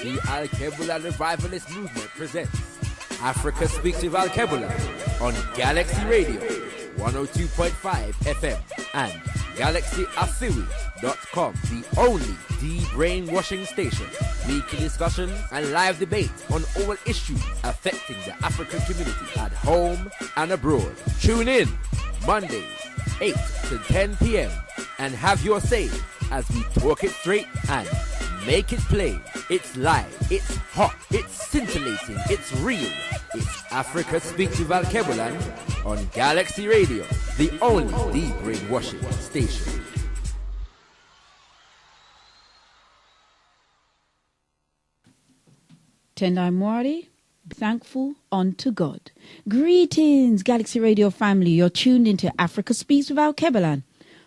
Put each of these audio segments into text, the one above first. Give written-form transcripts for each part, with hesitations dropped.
The Alkebu-Lan Revivalist Movement presents Africa Speaks with Alkebu-Lan on Galaxy Radio 102.5 FM and GalaxyAfiwi.com, the only de-brainwashing station. Weekly discussions and live debate on all issues affecting the African community at home and abroad. Tune in Mondays 8 to 10 p.m. and have your say as we talk it straight and make it plain. It's live, it's hot, it's scintillating, it's real. It's Africa Speaks with Alkebu-Lan on Galaxy Radio, the only de-brainwashing station. Tendai Mwari, thankful unto God. Greetings, Galaxy Radio family. You're tuned into Africa Speaks with Alkebu-Lan.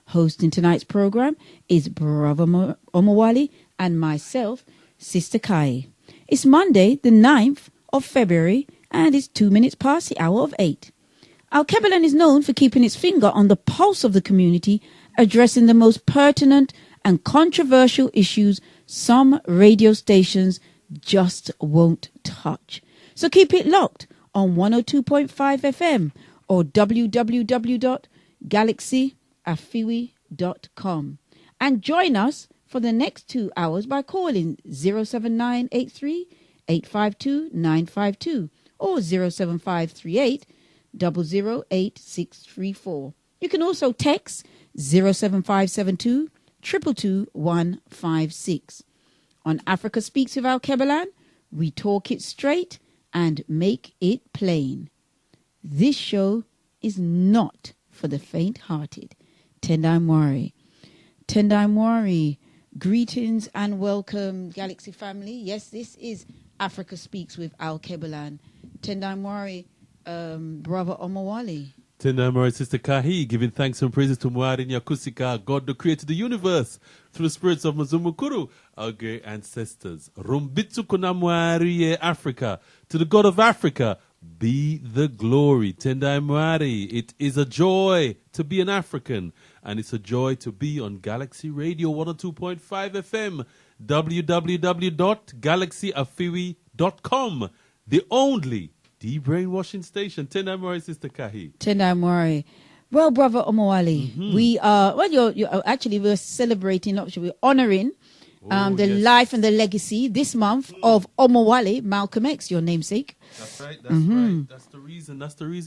Hosting tonight's program is Brother Omowale and myself, Sister Kai. It's Monday, the 9th of February, and it's 2 minutes past the hour of 8. Alkebu-Lan is known for keeping its finger on the pulse of the community, addressing the most pertinent and controversial issues some radio stations just won't touch. So keep it locked on 102.5 FM or www.galaxyafiwi.com and join us for the next 2 hours by calling 07983 852 952 or 07538 008634. You can also text 07572 222 156. On Africa Speaks with Alkebu-Lan, we talk it straight and make it plain. This show is not for the faint-hearted. Tendai Mwari. Tendai Mwari, greetings and welcome, Galaxy family. Yes, this is Africa Speaks with Alkebu-Lan. Tendai Mwari, Brother Omowale. Tendai Mwari, Sister Kahi, giving thanks and praises to Mwari Nyakusika, God who created the universe, through the spirits of Mazumukuru, our great ancestors. Rumbitsu Kunamwari Africa, to the God of Africa, be the glory. Tendai Mwari, it is a joy to be an African, and it's a joy to be on Galaxy Radio 102.5 FM, www.galaxyafiwi.com, the only de-brainwashing station. Tendai Mwari, Sister Kahi. Tendai Mwari. Well, Brother Omowale, we are, we're celebrating, we're honoring the life and the legacy this month of Omowale Malcolm X, your namesake. That's right, right. That's the reason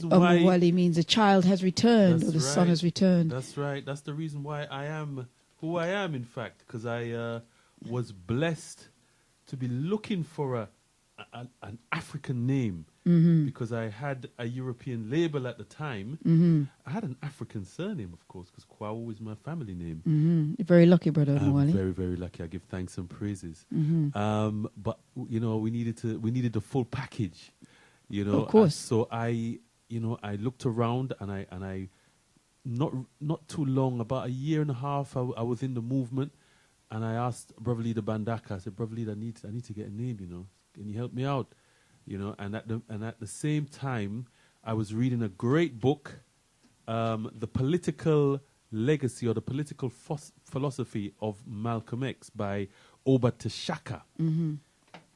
why. Omowale means a child has returned, or the son has returned. That's right. That's the reason why I am who I am, in fact, because I was blessed to be looking for an African name. Because I had a European label at the time. I had an African surname, of course, because Kwawu is my family name. You're very lucky, Brother Omowale. Very, very lucky. I give thanks and praises. But we needed the full package. Of course. So I looked around and I not too long, about a year and a half, I was in the movement, and I asked Brother Leader Bandaka. I said, Brother Leader, I need to get a name. Can you help me out? And at the same time, I was reading a great book, The Political Legacy or the Political Philosophy of Malcolm X by Oba Tashaka.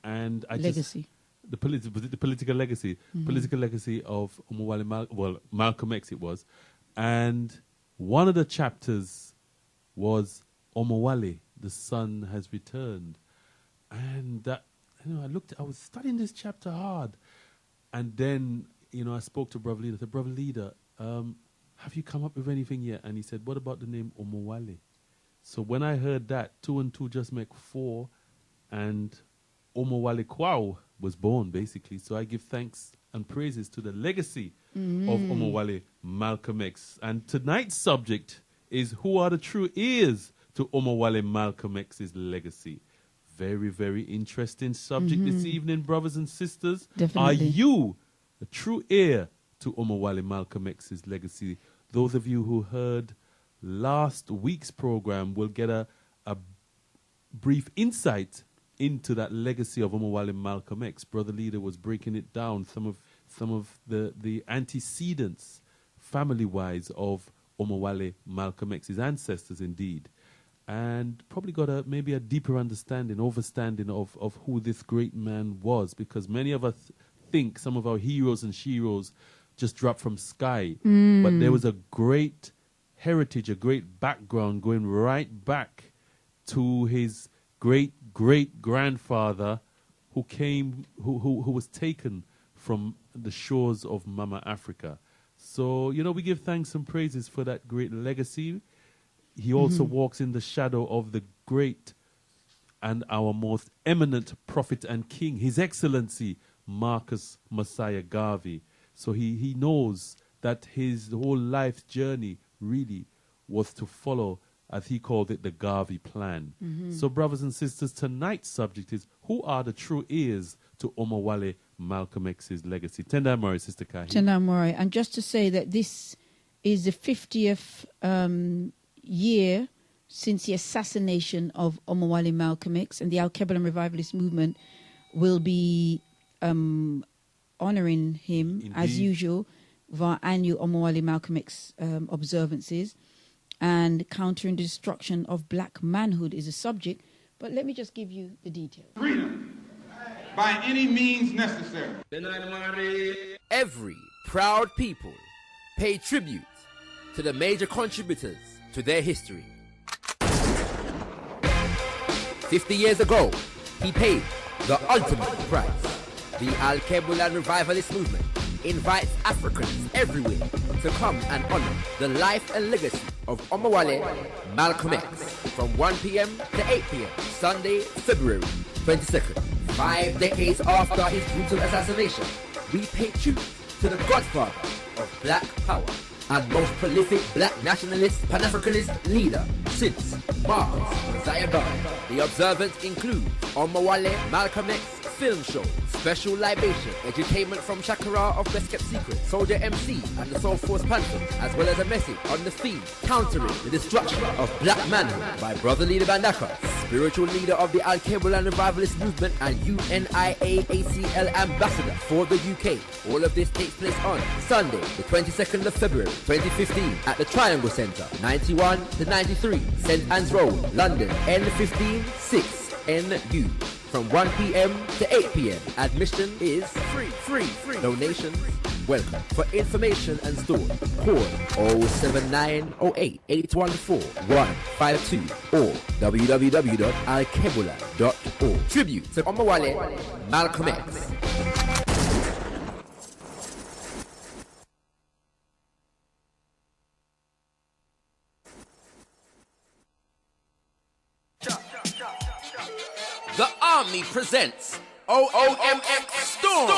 And I legacy. The political legacy, political legacy of Omowale Malcolm X it was, and one of the chapters was Omowale, the son has returned, and that. I was studying this chapter hard, and then, I spoke to Brother Leader. I said, Brother Leader, have you come up with anything yet? And he said, what about the name Omowale? So when I heard that, 2 and 2 just make 4, and Omowale Kwao was born, basically. So I give thanks and praises to the legacy of Omowale Malcolm X. And tonight's subject is, who are the true heirs to Omowale Malcolm X's legacy? Very, very interesting subject this evening, brothers and sisters. Definitely. Are you a true heir to Omowale Malcolm X's legacy? Those of you who heard last week's program will get a brief insight into that legacy of Omowale Malcolm X. Brother Leader was breaking it down, some of the antecedents, family-wise, of Omowale Malcolm X's ancestors, indeed. and probably got maybe a deeper overstanding of who this great man was, because many of us think some of our heroes and sheroes just dropped from sky. But there was a great heritage, a great background going right back to his great-great-grandfather who was taken from the shores of Mama Africa. So, we give thanks and praises for that great legacy. He also walks in the shadow of the great and our most eminent prophet and king, His Excellency Marcus Messiah Garvey. So he knows that his whole life journey really was to follow, as he called it, the Garvey plan. So, brothers and sisters, tonight's subject is, who are the true heirs to Omowale Malcolm X's legacy? Tendai Mori, Sister Kahi. Tendai Mori. And just to say that this is the 50th year since the assassination of Omowale Malcolm X, and the Alkebu-Lan revivalist movement will be honouring him, indeed, as usual, via annual Omowale Malcolm X observances. And countering the destruction of black manhood is a subject. But let me just give you the details. Freedom, by any means necessary. Every proud people pay tribute to the major contributors to their history. 50 years ago, he paid the ultimate price. The Alkebu-Lan revivalist movement invites Africans everywhere to come and honor the life and legacy of Omowale Malcolm X from 1 p.m. to 8 p.m. Sunday, February 22nd. 5 decades after his brutal assassination, we pay tribute to the godfather of black power and most prolific black nationalist, Pan-Africanist leader since Marcus Garvey. The observance include Omowale Malcolm X film show, special libation, edutainment from Shakara of Best Kept Secret, Soldier MC and the Soul Force Panthers, as well as a message on the theme countering the destruction of black manhood by Brother Leader Bandaka, spiritual leader of the Alkebu-Lan revivalist movement and UNIAACL ambassador for the UK. All of this takes place on Sunday, the 22nd of February 2015 at the Triangle Centre, 91 to 93 St Anne's Road, London, N15 6NU. From 1 p.m. to 8 p.m. Admission is free. Donations welcome. For information and store, call 07908 814 152 or www.alkebulan.org. Tribute to Omowale Malcolm X. The Army presents OMX Storm,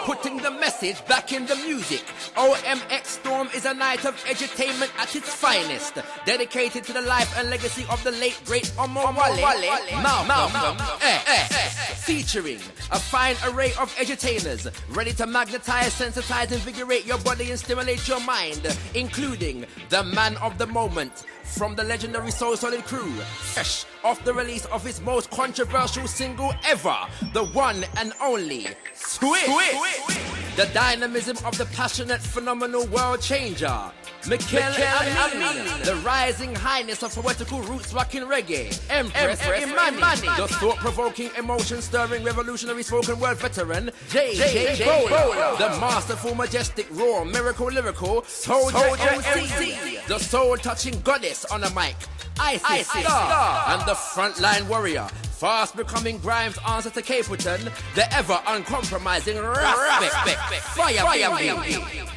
putting the message back in the music. OMX Storm is a night of edutainment at its finest, dedicated to the life and legacy of the late great Omowale Malcolm X. Featuring a fine array of edutainers ready to magnetize, sensitize, invigorate your body and stimulate your mind, including the man of the moment from the legendary Soul Solid crew, fresh off the release of his most controversial single ever, the one and only Switch. The dynamism of the passionate, phenomenal world changer, Mikel Amin. The rising highness of poetical roots rocking reggae, Empress Imani. The thought-provoking, emotion-stirring, revolutionary spoken word veteran, J. Bowler. The masterful, majestic, raw, miracle, lyrical, Soldier MC. The soul-touching goddess on the mic, Isis Star. And the frontline warrior, fast becoming Grimes' answer to Capleton, the ever uncompromising Respect Fire.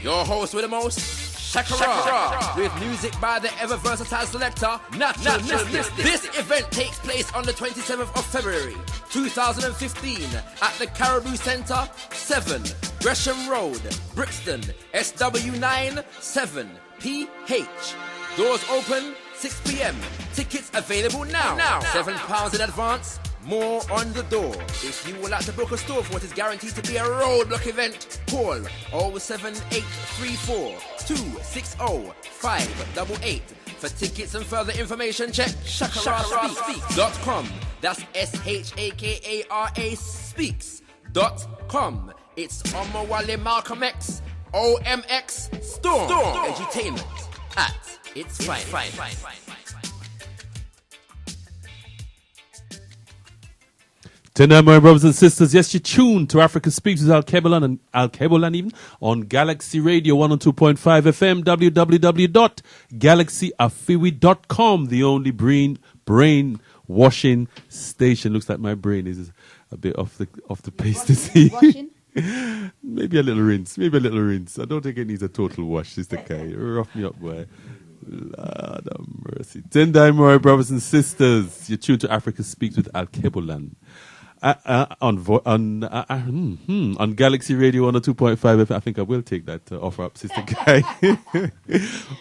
Your host with the most, Shakara, with music by the ever versatile selector, Nationalist. This event takes place on the 27th of February 2015 at the Caribou Centre, 7 Gresham Road, Brixton, SW9 7PH. Doors open 6 p.m. Tickets available now. £7 in advance. More on the door. If you would like to book a store for what is guaranteed to be a roadblock event, call 07834 260 588. For tickets and further information, check shakaraspeaks.com. That's SHAKARA speaks.com. It's Omowale Malcolm X, OMX Storm. Edutainment at its fine. Tonight, my brothers and sisters, yes, you're tuned to Africa Speaks with Alkebu-Lan and Alkebu-Lan even on Galaxy Radio 102.5 FM, www.galaxyafiwi.com, the only brain washing station. Looks like my brain is a bit off the pace to see. Maybe a little rinse. I don't think it needs a total wash, Sister Kai. Rough me up, boy. Lord have mercy. Tendai, my brothers and sisters, you're tuned to Africa Speaks with Alkebu-Lan. On Galaxy Radio 102.5 FM. I think I will take that offer up, Sister Guy.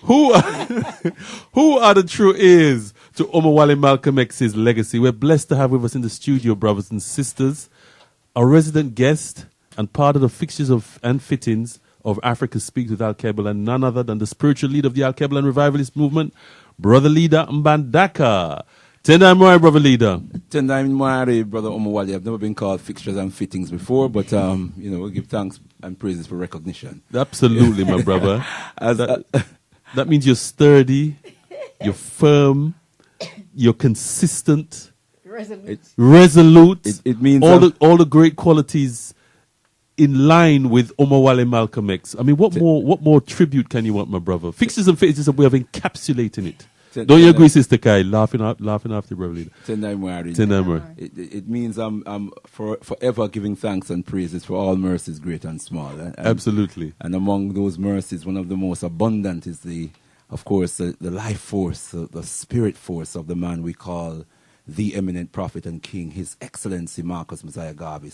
Who are the true heirs to Omowale Malcolm X's legacy? We're blessed to have with us in the studio, brothers and sisters, a resident guest and part of the fixtures and fittings of Africa Speaks with Alkebu-Lan, none other than the spiritual leader of the Alkebu-Lan revivalist movement, Brother Leader Mbandaka. Tendai Moai, Brother Leader. Tendai Moai, Brother Omowale. I've never been called fixtures and fittings before, but we'll give thanks and praises for recognition. Absolutely, my brother. That means you're sturdy, you're firm, you're consistent, resolute. It means all the great qualities in line with Omowale Malcolm X. I mean, what more tribute can you want, my brother? Fixtures and fittings is a way of encapsulating it. Don't you agree, Sister Kai? Laughing after Brother Leader. It means I'm forever giving thanks and praises for all mercies, great and small. Absolutely. And among those mercies, one of the most abundant is the life force, the spirit force of the man we call the eminent prophet and king, His Excellency Marcus Messiah Garvey.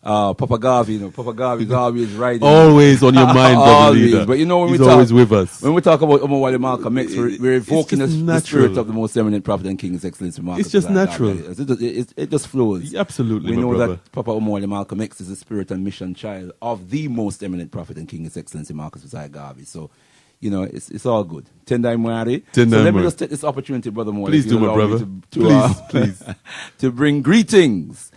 Papa Garvey, Garvey is right. Always on your mind, Brother Leader. But when He's always with us. When we talk about Omowale Malcolm X, we're evoking the spirit of the most eminent prophet and king, His Excellency Marcus. It's just natural. It just flows. Absolutely, we know that Papa Omowale Malcolm X is the spirit and mission child of the most eminent prophet and king, His Excellency Marcus Messiah Garvey. So, it's all good. Tendai Mwari. So let me just take this opportunity, Brother Mwari. Please do, my brother. Please. To bring greetings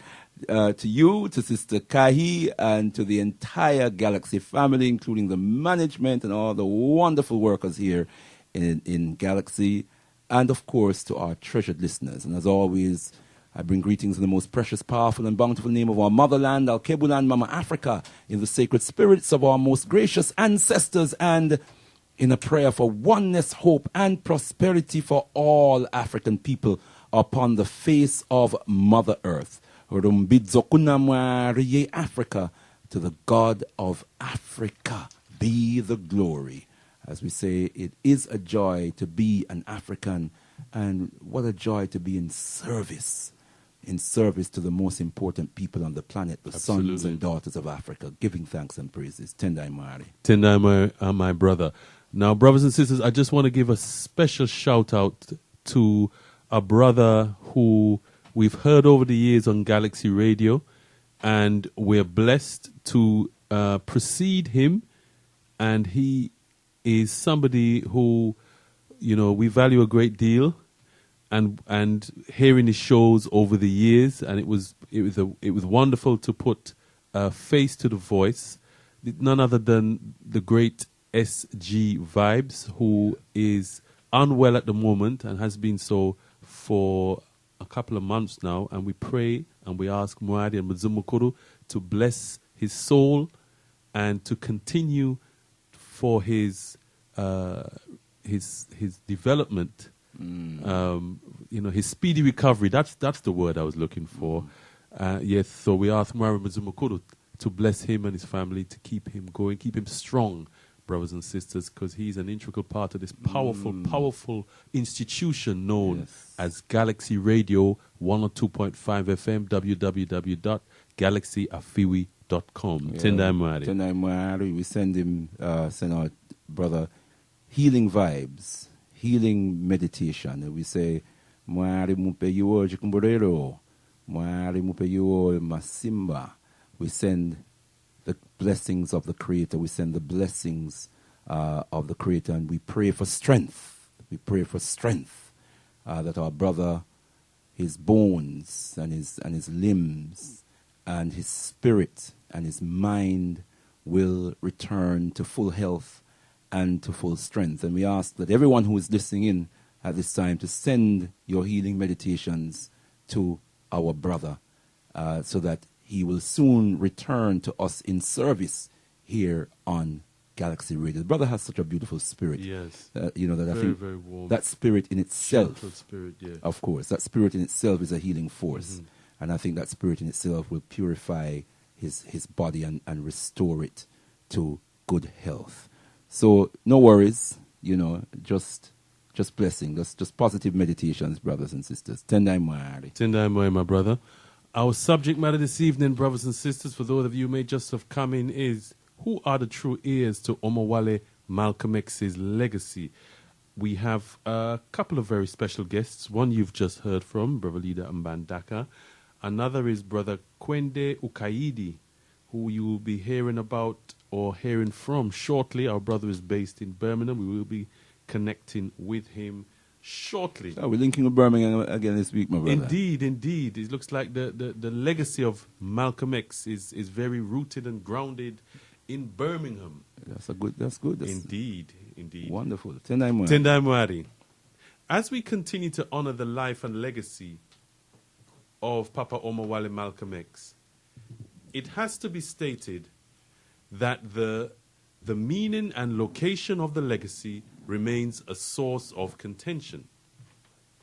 to you, to Sister Kahi, and to the entire Galaxy family, including the management and all the wonderful workers here in Galaxy, and of course to our treasured listeners. And as always, I bring greetings in the most precious, powerful, and bountiful name of our motherland, Alkebu-Lan, Mama Africa, in the sacred spirits of our most gracious ancestors, and in a prayer for oneness, hope, and prosperity for all African people upon the face of Mother Earth. Africa, to the God of Africa be the glory. As we say, it is a joy to be an African, and what a joy to be in service to the most important people on the planet, the sons and daughters of Africa, giving thanks and praises. Tendai Mari. Tendai, my brother. Now, brothers and sisters, I just want to give a special shout out to a brother who we've heard over the years on Galaxy Radio, and we're blessed to precede him. And he is somebody who, we value a great deal, and hearing his shows over the years, and it was wonderful to put a face to the voice. None other than the great SG Vibes, who is unwell at the moment and has been so for a couple of months now, and we pray and we ask Mwadi and Mzumukuru to bless his soul and to continue for his development, his speedy recovery. That's the word I was looking for. Yes, so we ask Mwadi and Mzumukuru to bless him and his family, to keep him going, keep him strong, brothers and sisters, because he's an integral part of this powerful institution known as Galaxy Radio 102.5 FM, www.galaxyafiwi.com. Tendai Mwari. We send our brother healing vibes, healing meditation. And we say, Mwari mupe yuo jikumborero, Mwari mupe yuo masimba. We send the blessings of the Creator. We send the blessings of the Creator, and we pray for strength. We pray for strength, that our brother, his bones and his limbs and his spirit and his mind will return to full health and to full strength. And we ask that everyone who is listening in at this time to send your healing meditations to our brother, so that he will soon return to us in service here on Galaxy Radio. The brother has such a beautiful spirit. Yes. You know, that I Very, think very warm. that spirit in itself, Gentle spirit, yeah. of course, that spirit in itself is a healing force. And I think that spirit in itself will purify his body and restore it to good health. So no worries, you know, just blessing, just positive meditations, brothers and sisters. Tendai Mwari. Tendai Mwari, my brother. Our subject matter this evening, brothers and sisters, for those of you who may just have come in, is who are the true heirs to Omowale Malcolm X's legacy? We have a couple of very special guests. One you've just heard from, Brother Leader Mbandaka. Another is Brother Kwende Ukaidi, who you will be hearing about or hearing from shortly. Our brother is based in Birmingham. We will be connecting with him shortly. Oh, we're linking with Birmingham again this week, my brother. Indeed, indeed. It looks like the legacy of Malcolm X is very rooted and grounded in Birmingham. That's good. That's indeed. Wonderful. Tendai Mwari. Tendai Mwari. As we continue to honor the life and legacy of Papa Omowale Malcolm X, it has to be stated that the meaning and location of the legacy remains a source of contention.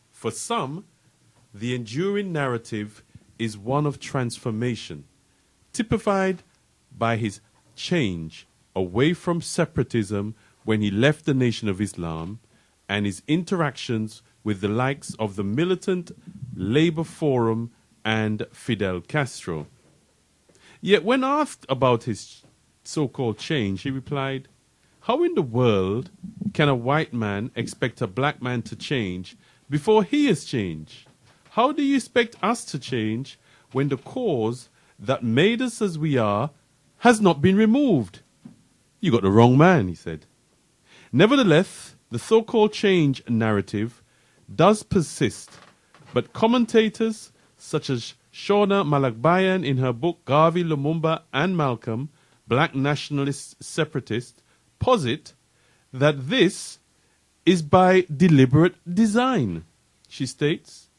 For some, the enduring narrative is one of transformation, typified by his change away from separatism when he left the Nation of Islam and his interactions with the likes of the Militant, Labour Forum and Fidel Castro. Yet when asked about his so-called change, he replied, "How in the world can a white man expect a black man to change before he has changed? How do you expect us to change when the cause that made us as we are has not been removed?" "You got the wrong man," he said. Nevertheless, the so-called change narrative does persist, but commentators such as Shawna Maglangbayan in her book Garvey, Lumumba and Malcolm, Black Nationalist-Separatists, posit that this is by deliberate design. She states,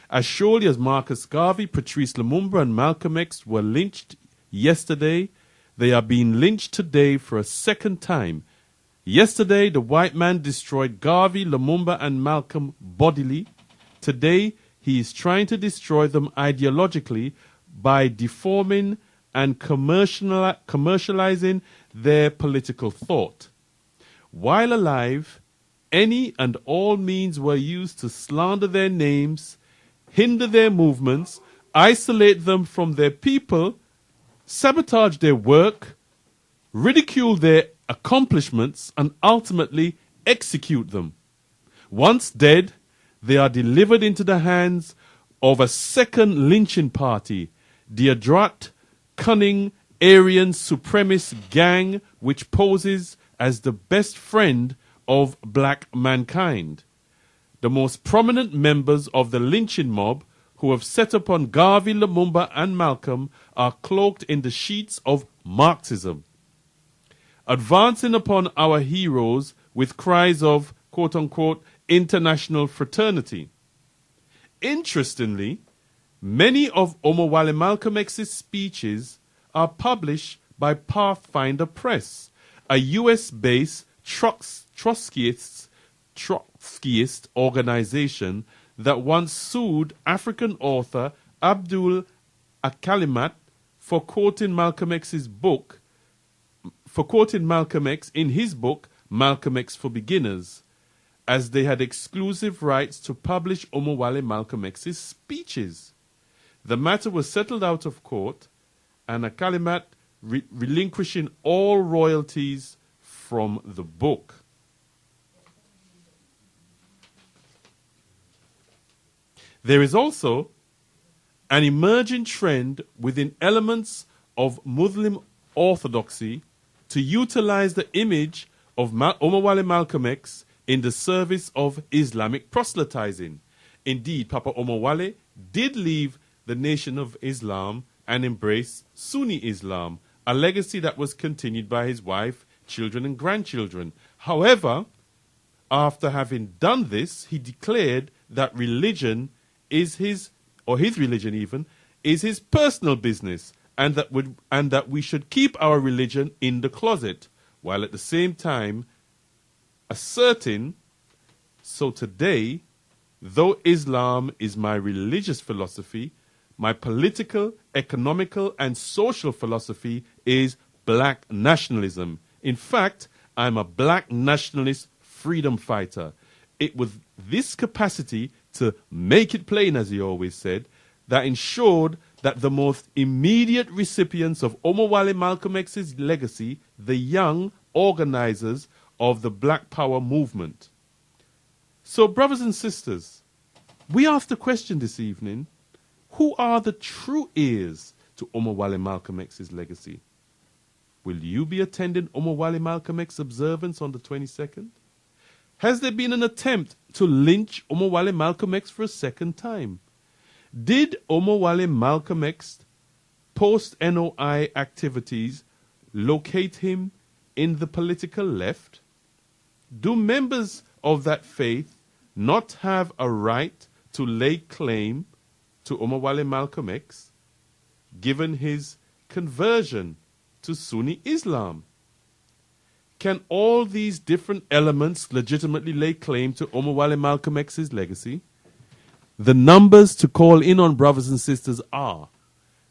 "As surely as Marcus Garvey, Patrice Lumumba and Malcolm X were lynched yesterday, they are being lynched today for a second time. Yesterday, the white man destroyed Garvey, Lumumba and Malcolm bodily. Today, he is trying to destroy them ideologically by deforming and commercializing their political thought. While alive, any and all means were used to slander their names, hinder their movements, isolate them from their people, sabotage their work, ridicule their accomplishments, and ultimately execute them. Once dead, they are delivered into the hands of a second lynching party, the adroit, cunning, Aryan supremacist gang which poses as the best friend of black mankind. The most prominent members of the lynching mob who have set upon Garvey, Lumumba and Malcolm are cloaked in the sheets of Marxism, advancing upon our heroes with cries of, quote-unquote, international fraternity. Interestingly, many of Omowale Malcolm X's speeches are published by Pathfinder Press, a US-based Trotskyist organization that once sued African author Abdul Akalimat for quoting Malcolm X in his book Malcolm X for Beginners, as they had exclusive rights to publish Omowale Malcolm X's speeches. The matter was settled out of court, and Akalimat relinquishing all royalties from the book. There is also an emerging trend within elements of Muslim orthodoxy to utilize the image of Omowale Malcolm X in the service of Islamic proselytizing. Indeed, Papa Omowale did leave the Nation of Islam and embrace Sunni Islam, a legacy that was continued by his wife, children and grandchildren. However, after having done this, he declared that religion is his or his religion even, is his personal business, and that we should keep our religion in the closet, while at the same time asserting, so today, though Islam is my religious philosophy, my political, economical, and social philosophy is black nationalism. In fact, I'm a black nationalist freedom fighter. It was this capacity to make it plain, as he always said, that ensured that the most immediate recipients of Omowale Malcolm X's legacy, the young organizers of the Black Power movement. So, brothers and sisters, we asked the question this evening, who are the true heirs to Omowale Malcolm X's legacy? Will you be attending Omowale Malcolm X observance on the 22nd? Has there been an attempt to lynch Omowale Malcolm X for a second time? Did Omowale Malcolm X post-NOI activities locate him in the political left? Do members of that faith not have a right to lay claim to Omowale Malcolm X, given his conversion to Sunni Islam? Can all these different elements legitimately lay claim to Omowale Malcolm X's legacy? The numbers to call in on, brothers and sisters, are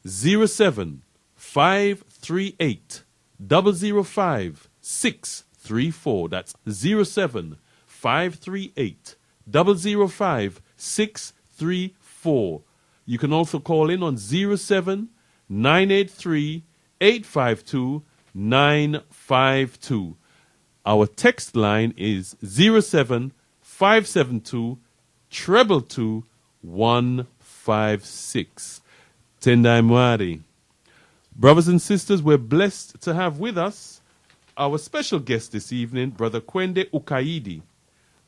07 538 005 634. That's 07 538 005 634. You can also call in on 07 983 852 952. Our text line is 07 572 222 156. Tendai Mwari. Brothers and sisters, we're blessed to have with us our special guest this evening, Brother Kwende Ukaidi.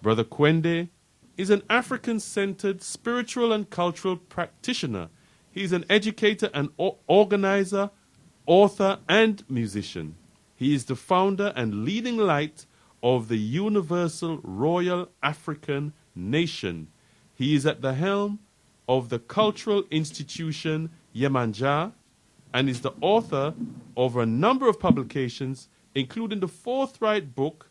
Brother Kwende is an African-centered spiritual and cultural practitioner. He's an educator and organizer, author, and musician. He is the founder and leading light of the Universal Royal African Nation. He is at the helm of the cultural institution Yemanja and is the author of a number of publications, including the forthright book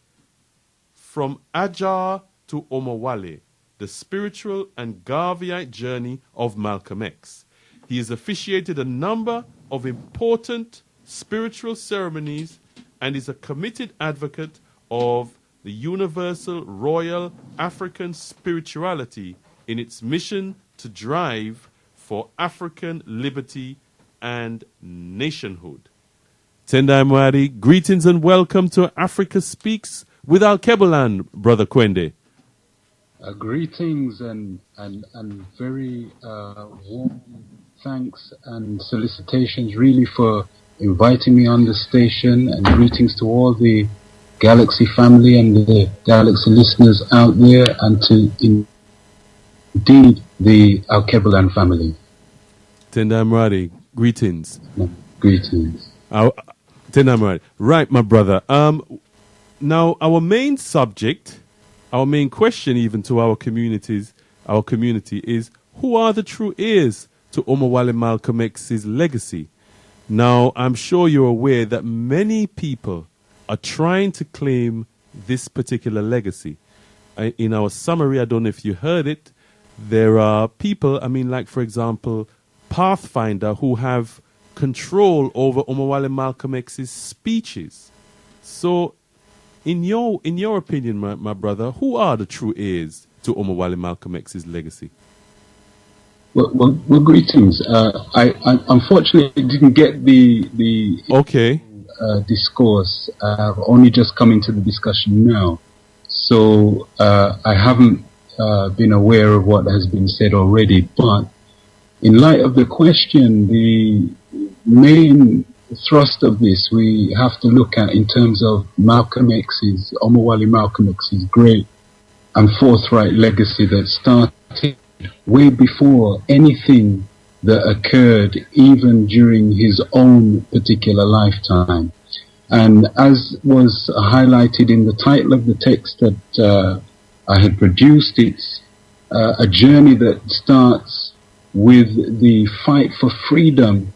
From Ajar to Omowale, The Spiritual and Garveyite Journey of Malcolm X. He has officiated a number of important spiritual ceremonies and is a committed advocate of the Universal Royal African Spirituality in its mission to drive for African liberty and nationhood. Tendai Mwari, greetings and welcome to Africa Speaks with Alkebu-Lan, Brother Kwende. Greetings and very warm thanks and solicitations really for inviting me on the station, and greetings to all the Galaxy family and the Galaxy listeners out there, and to indeed the Alkebu-Lan family. Tendai Mwari, greetings. Greetings. Tendai Mwari. Right, my brother. Now, our main subject, our main question even to our community is, who are the true heirs to Omowale Malcolm X's legacy? Now, I'm sure you're aware that many people are trying to claim this particular legacy. In our summary, I don't know if you heard it, there are people, like, for example, Pathfinder, who have control over Omowale Malcolm X's speeches. So, in your opinion, my brother, who are the true heirs to Omowale Malcolm X's legacy? Well, greetings. I unfortunately didn't get the discourse. I've only just come into the discussion now, so I haven't been aware of what has been said already. But in light of the question, the main thrust of this we have to look at in terms of Omowale Malcolm X's great and forthright legacy that started way before anything that occurred even during his own particular lifetime. And as was highlighted in the title of the text that I had produced, it's a journey that starts with the fight for freedom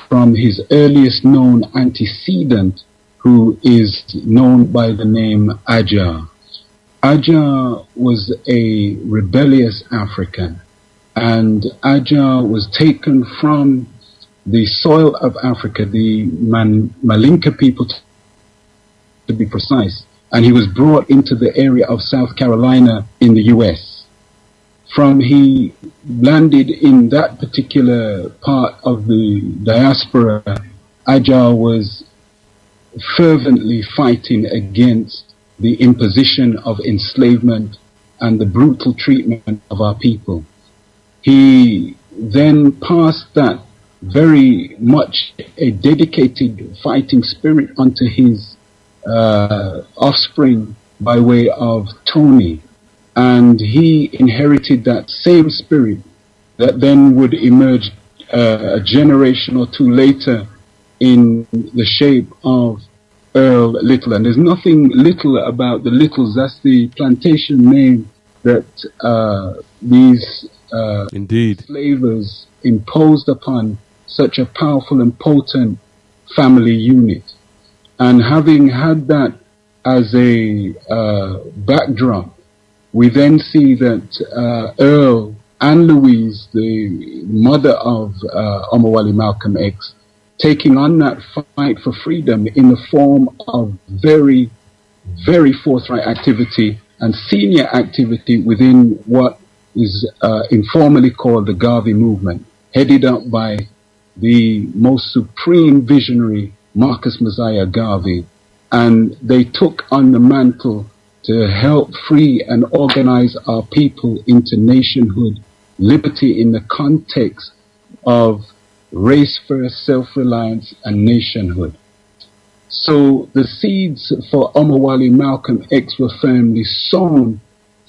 from his earliest known antecedent, who is known by the name Aja. Aja was a rebellious African, and Aja was taken from the soil of Africa, the Malinka people to be precise, and he was brought into the area of South Carolina in the US. From he landed in that particular part of the diaspora, Aja was fervently fighting against the imposition of enslavement and the brutal treatment of our people. He then passed that very much a dedicated fighting spirit onto his offspring by way of Tony, and he inherited that same spirit that then would emerge a generation or two later in the shape of Earl Little. And there's nothing little about the Littles. That's the plantation name that these Indeed. slavers imposed upon such a powerful and potent family unit. And having had that as a backdrop, we then see that Earl and Louise, the mother of Omowale Malcolm X, taking on that fight for freedom in the form of very, very forthright activity and senior activity within what is informally called the Garvey movement, headed up by the most supreme visionary Marcus Messiah Garvey. And they took on the mantle to help free and organize our people into nationhood, liberty in the context of race first, self-reliance, and nationhood. So the seeds for Omowale Malcolm X were firmly sown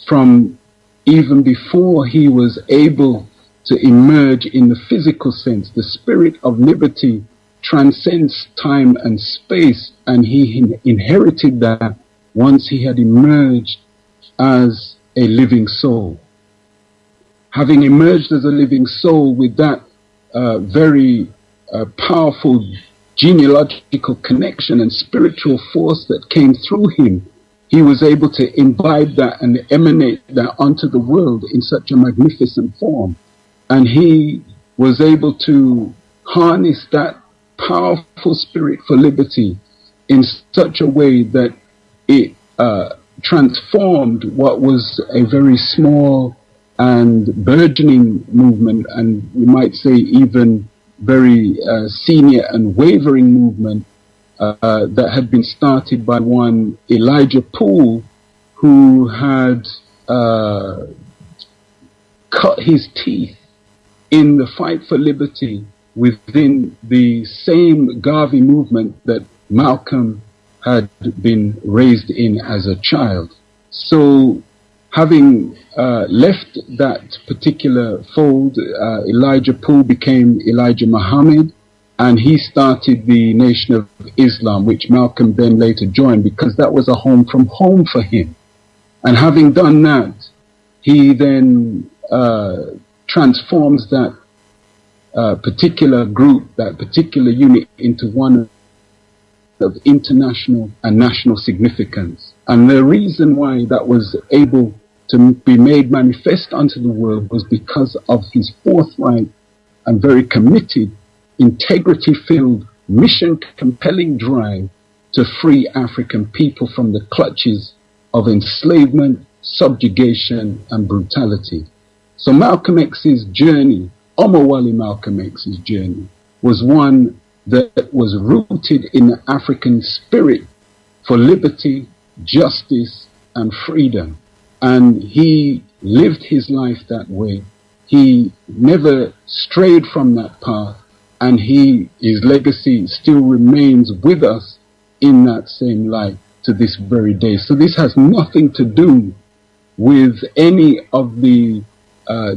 from even before he was able to emerge in the physical sense. The spirit of liberty transcends time and space, and he inherited that once he had emerged as a living soul. Having emerged as a living soul with that very powerful genealogical connection and spiritual force that came through him, he was able to imbibe that and emanate that onto the world in such a magnificent form. And he was able to harness that powerful spirit for liberty in such a way that it transformed what was a very small and burgeoning movement, and we might say even very senior and wavering movement that had been started by one Elijah Poole, who had cut his teeth in the fight for liberty within the same Garvey movement that Malcolm had been raised in as a child. So having left that particular fold, Elijah Poole became Elijah Muhammad, and he started the Nation of Islam, which Malcolm then later joined because that was a home from home for him. And having done that, he then transforms that particular group, that particular unit, into one of international and national significance. And the reason why that was able to be made manifest unto the world was because of his forthright and very committed, integrity-filled, mission-compelling drive to free African people from the clutches of enslavement, subjugation, and brutality. So Malcolm X's journey, Omowale Malcolm X's journey, was one that was rooted in the African spirit for liberty, justice, and freedom. And he lived his life that way. He never strayed from that path, and his legacy still remains with us in that same light to this very day. So this has nothing to do with any of the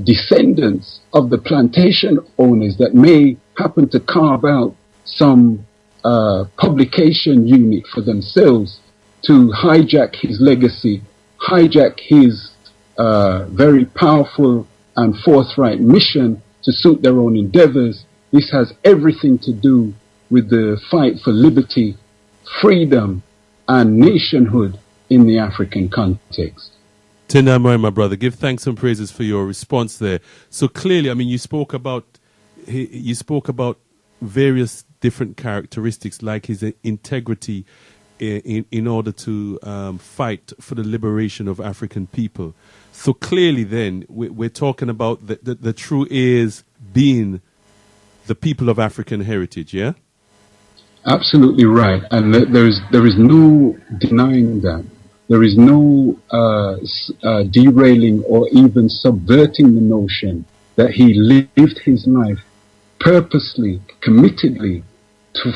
descendants of the plantation owners that may happen to carve out some publication unit for themselves to hijack his legacy, hijack his very powerful and forthright mission to suit their own endeavors. This has everything to do with the fight for liberty, freedom, and nationhood in the African context. Tendai, my brother, give thanks and praises for your response there. So clearly, I mean, you spoke about various different characteristics, like his integrity in order to fight for the liberation of African people. So clearly, then we're talking about the true heirs being the people of African heritage. Yeah. Absolutely right, and there is no denying that. There is no derailing or even subverting the notion that he lived his life purposely, committedly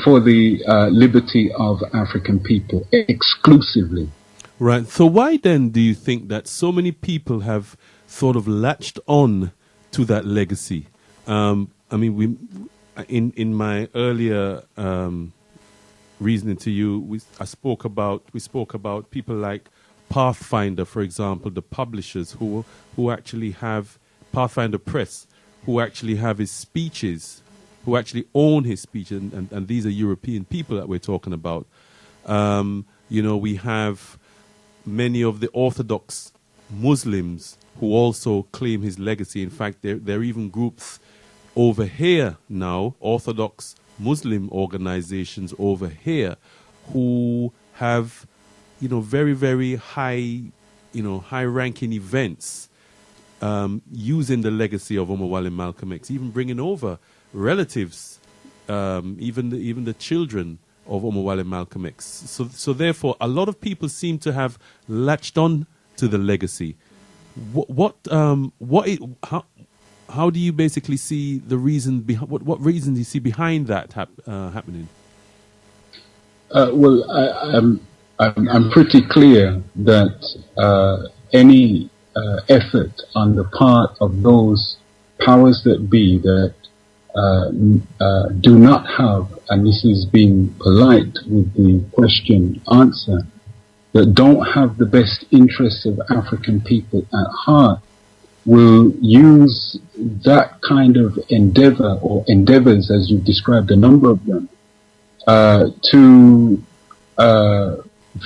for the liberty of African people exclusively. Right. So why then do you think that so many people have sort of latched on to that legacy? I mean, in my earlier reasoning to you, we spoke about people like Pathfinder, for example, the publishers who actually have Pathfinder Press, who actually have his speeches, who actually own his speech, and these are European people that we're talking about. We have many of the Orthodox Muslims who also claim his legacy. In fact, there are even groups over here now, Orthodox Muslim organizations over here, who have, very, very high, high-ranking events using the legacy of Omowale Malcolm X, even bringing over relatives, even the children of Omowale Malcolm X. So therefore, a lot of people seem to have latched on to the legacy. How do you basically see the reason? What reason do you see behind that happening? I'm pretty clear that any effort on the part of those powers that be that do not have, and this is being polite with the question answer, that don't have the best interests of African people at heart, will use that kind of endeavor, or endeavors as you've described a number of them, to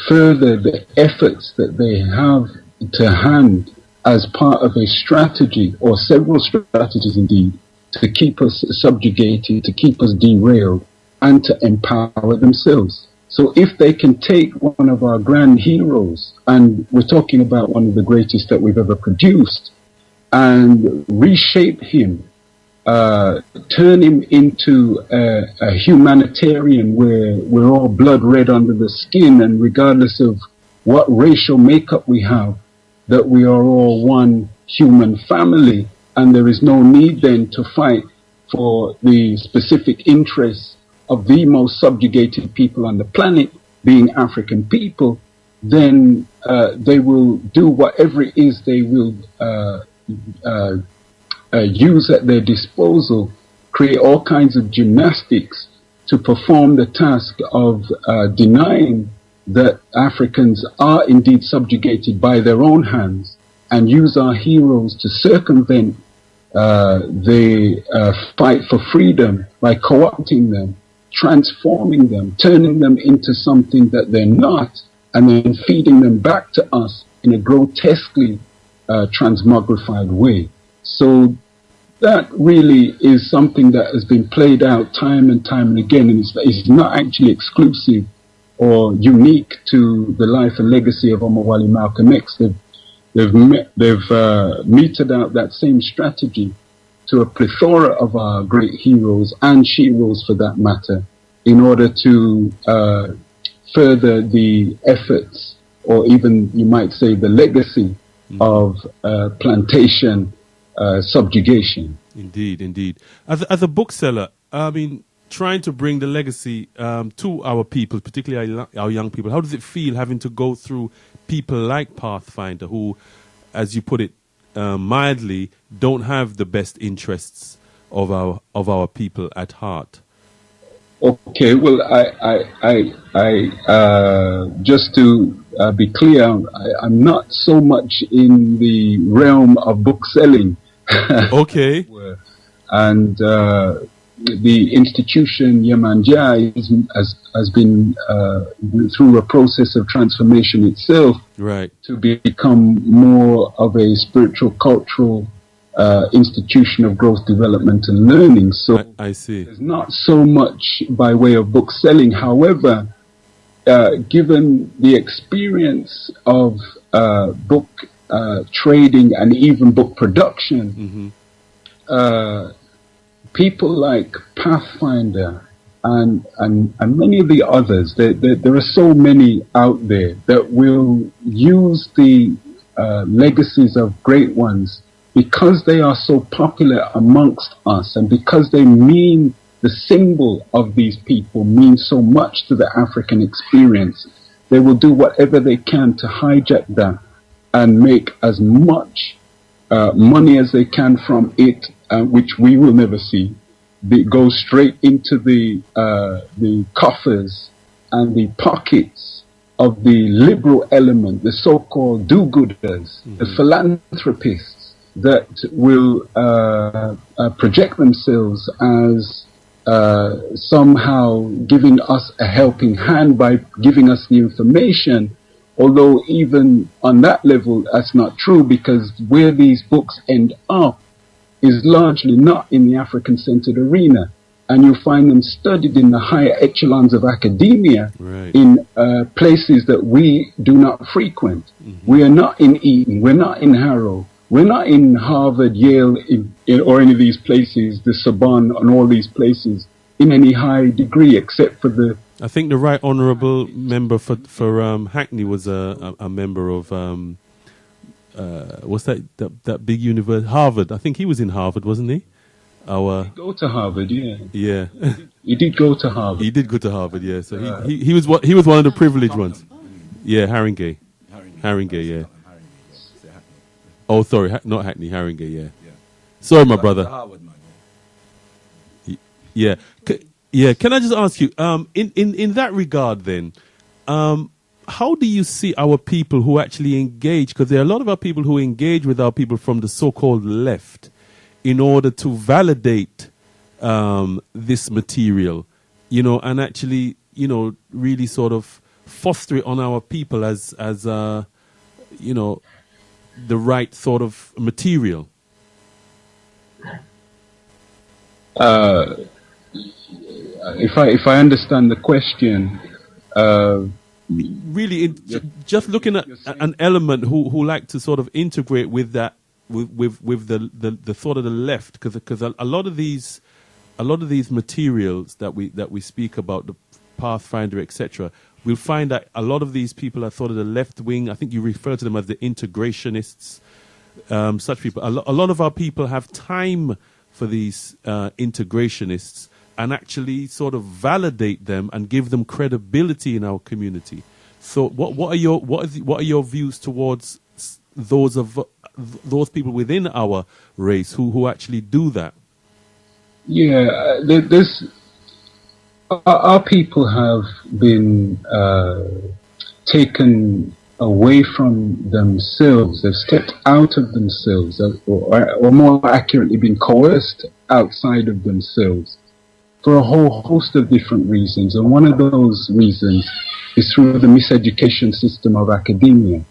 further the efforts that they have to hand as part of a strategy, or several strategies indeed, to keep us subjugated, to keep us derailed, and to empower themselves. So if they can take one of our grand heroes, and we're talking about one of the greatest that we've ever produced, and reshape him, turn him into a humanitarian where we're all blood red under the skin, and regardless of what racial makeup we have, that we are all one human family, and there is no need then to fight for the specific interests of the most subjugated people on the planet, being African people, then they will do whatever it is they will use at their disposal, create all kinds of gymnastics to perform the task of denying that Africans are indeed subjugated by their own hands, and use our heroes to circumvent the fight for freedom by co-opting them, transforming them, turning them into something that they're not, and then feeding them back to us in a grotesquely transmogrified way. So that really is something that has been played out time and time and again, and it's not actually exclusive or unique to the life and legacy of Omowale Malcolm X. They've meted out that same strategy to a plethora of our great heroes and sheroes, for that matter, in order to further the efforts, or even you might say the legacy of plantation subjugation. Indeed. As a bookseller, I mean, trying to bring the legacy to our people, particularly our young people, how does it feel having to go through people like Pathfinder, who, as you put it mildly, don't have the best interests of our people at heart? Okay, well, I just to be clear, I'm not so much in the realm of bookselling. Okay. and the institution Yemanja has been through a process of transformation itself, right, to become more of a spiritual, cultural institution of growth, development, and learning. So I see. there's not so much by way of book selling. However, given the experience of book trading and even book production, people like Pathfinder and many of the others, there are so many out there that will use the legacies of great ones because they are so popular amongst us, and because they mean, the symbol of these people means so much to the African experience. They will do whatever they can to hijack that and make as much money as they can from it, which we will never see. It goes straight into the coffers and the pockets of the liberal element, the so-called do-gooders, the philanthropists that will project themselves as somehow giving us a helping hand by giving us the information. Although even on that level, that's not true, because where these books end up is largely not in the African-centered arena. And you'll find them studied in the higher echelons of academia, right, in places that we do not frequent. We are not in Eton, we're not in Harrow, we're not in Harvard, Yale, or any of these places, the Sorbonne, and all these places, in any high degree, except for the... I think the Right Honourable member for Hackney was a member of what's that big university, Harvard. I think he was in Harvard, wasn't he? He did go to Harvard, yeah. Yeah. He did go to Harvard. He did go to Harvard, yeah. So he was one of the privileged ones. Yeah, Haringey. Haringey, yeah. Oh, sorry, not Hackney, Haringey, yeah. Sorry, my brother. Yeah. Can I just ask you, in that regard then, how do you see our people who actually engage, because there are a lot of our people who engage with our people from the so-called left in order to validate this material, and actually, really sort of foster it on our people as the right sort of material? If I understand the question, really, just looking at an element who like to sort of integrate with that, with the thought of the left, because a lot of these materials that we speak about, the Pathfinder, etc., we'll find that a lot of these people are thought of the left wing. I think you refer to them as the integrationists, such people. A lot of our people have time for these integrationists and actually sort of validate them and give them credibility in our community. So, what are your views towards those people within our race who actually do that? Yeah, our people have been taken away from themselves. They've stepped out of themselves, or more accurately, been coerced outside of themselves for a whole host of different reasons. And one of those reasons is through the miseducation system of academia.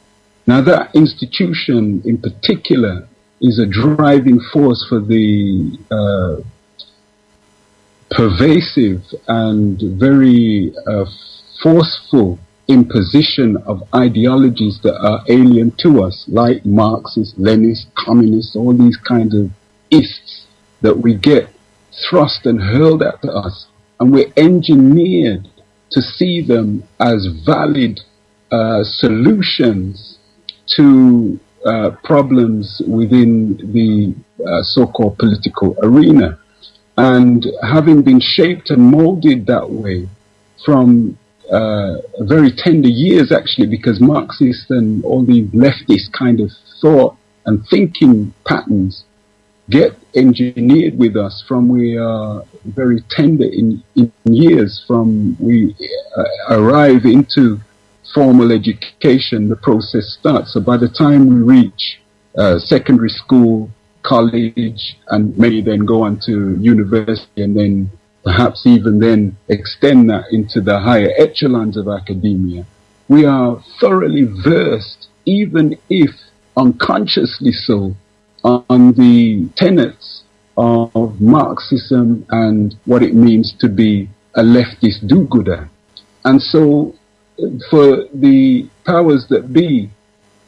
Now, that institution in particular is a driving force for the pervasive and very forceful imposition of ideologies that are alien to us, like Marxist, Leninist, communist, all these kinds of ists that we get thrust and hurled at us, and we're engineered to see them as valid solutions to problems within the so-called political arena. And having been shaped and molded that way from very tender years, actually, because Marxist and all these leftist kind of thought and thinking patterns get engineered with us from we are very tender in years, from we arrive into formal education, the process starts. So by the time we reach secondary school, college, and many then go on to university, and then perhaps even then extend that into the higher echelons of academia. We are thoroughly versed, even if unconsciously so, on the tenets of Marxism and what it means to be a leftist do-gooder. And so for the powers that be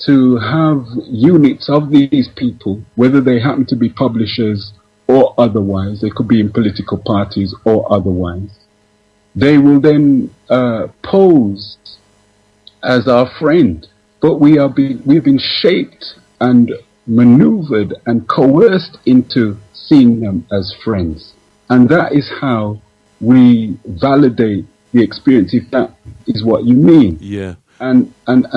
to have units of these people, whether they happen to be publishers or otherwise, they could be in political parties or otherwise, they will then pose as our friend. But we've been shaped and maneuvered and coerced into seeing them as friends. And that is how we validate the experience, if that is what you mean. Yeah. And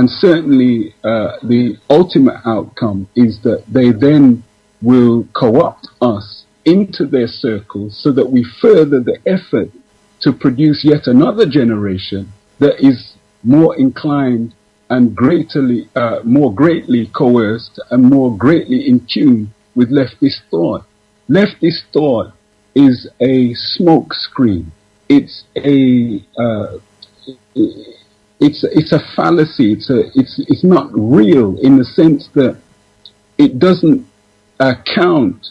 certainly the ultimate outcome is that they then will co-opt us into their circles so that we further the effort to produce yet another generation that is more inclined and more greatly coerced and more greatly in tune with leftist thought. Leftist thought is a smoke screen. It's a fallacy. It's not real in the sense that it doesn't account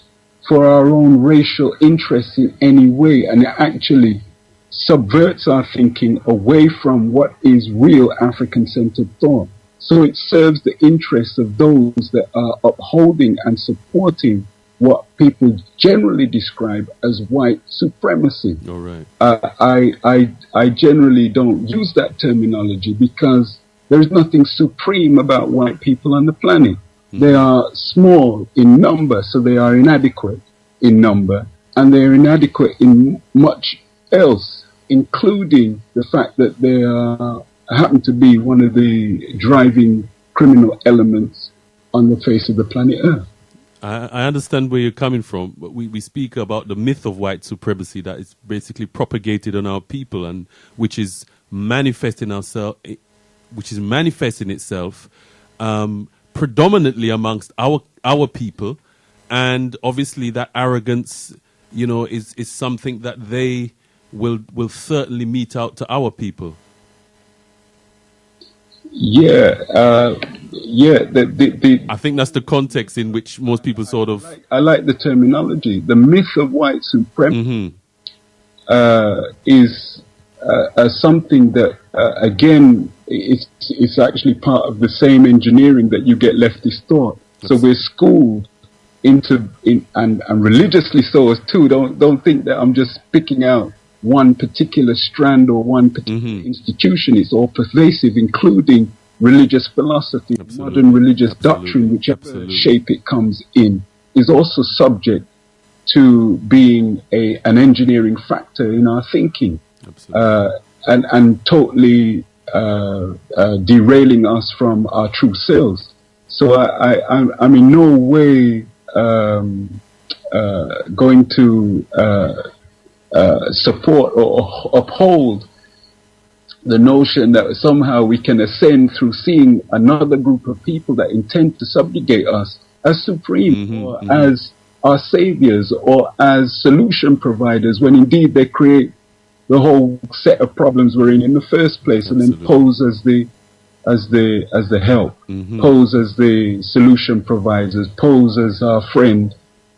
for our own racial interests in any way, and it actually subverts our thinking away from what is real African-centered thought. So it serves the interests of those that are upholding and supporting what people generally describe as white supremacy. All right. I generally don't use that terminology because there is nothing supreme about white people on the planet. Mm-hmm. They are small in number, so they are inadequate in number, and they are inadequate in much else, including the fact that they happen to be one of the driving criminal elements on the face of the planet Earth. I understand where you're coming from, but we speak about the myth of white supremacy that is basically propagated on our people, and which is manifesting itself predominantly amongst our people, and obviously that arrogance, is something that they will certainly mete out to our people. Yeah. I think that's the context in which most people sort of. I like the terminology. The myth of white supremacy is something that again it's actually part of the same engineering that you get leftist thought. So we're schooled and religiously so as too. Don't think that I'm just picking out one particular strand or one particular institution. It's all pervasive, including religious philosophy, modern religious doctrine, whichever shape it comes in, is also subject to being an engineering factor in our thinking, and totally derailing us from our true selves. So I'm in no way going to support or uphold the notion that somehow we can ascend through seeing another group of people that intend to subjugate us as supreme or as our saviors or as solution providers, when indeed they create the whole set of problems we're in the first place, and then pose as the help, pose as the solution providers, pose as our friend,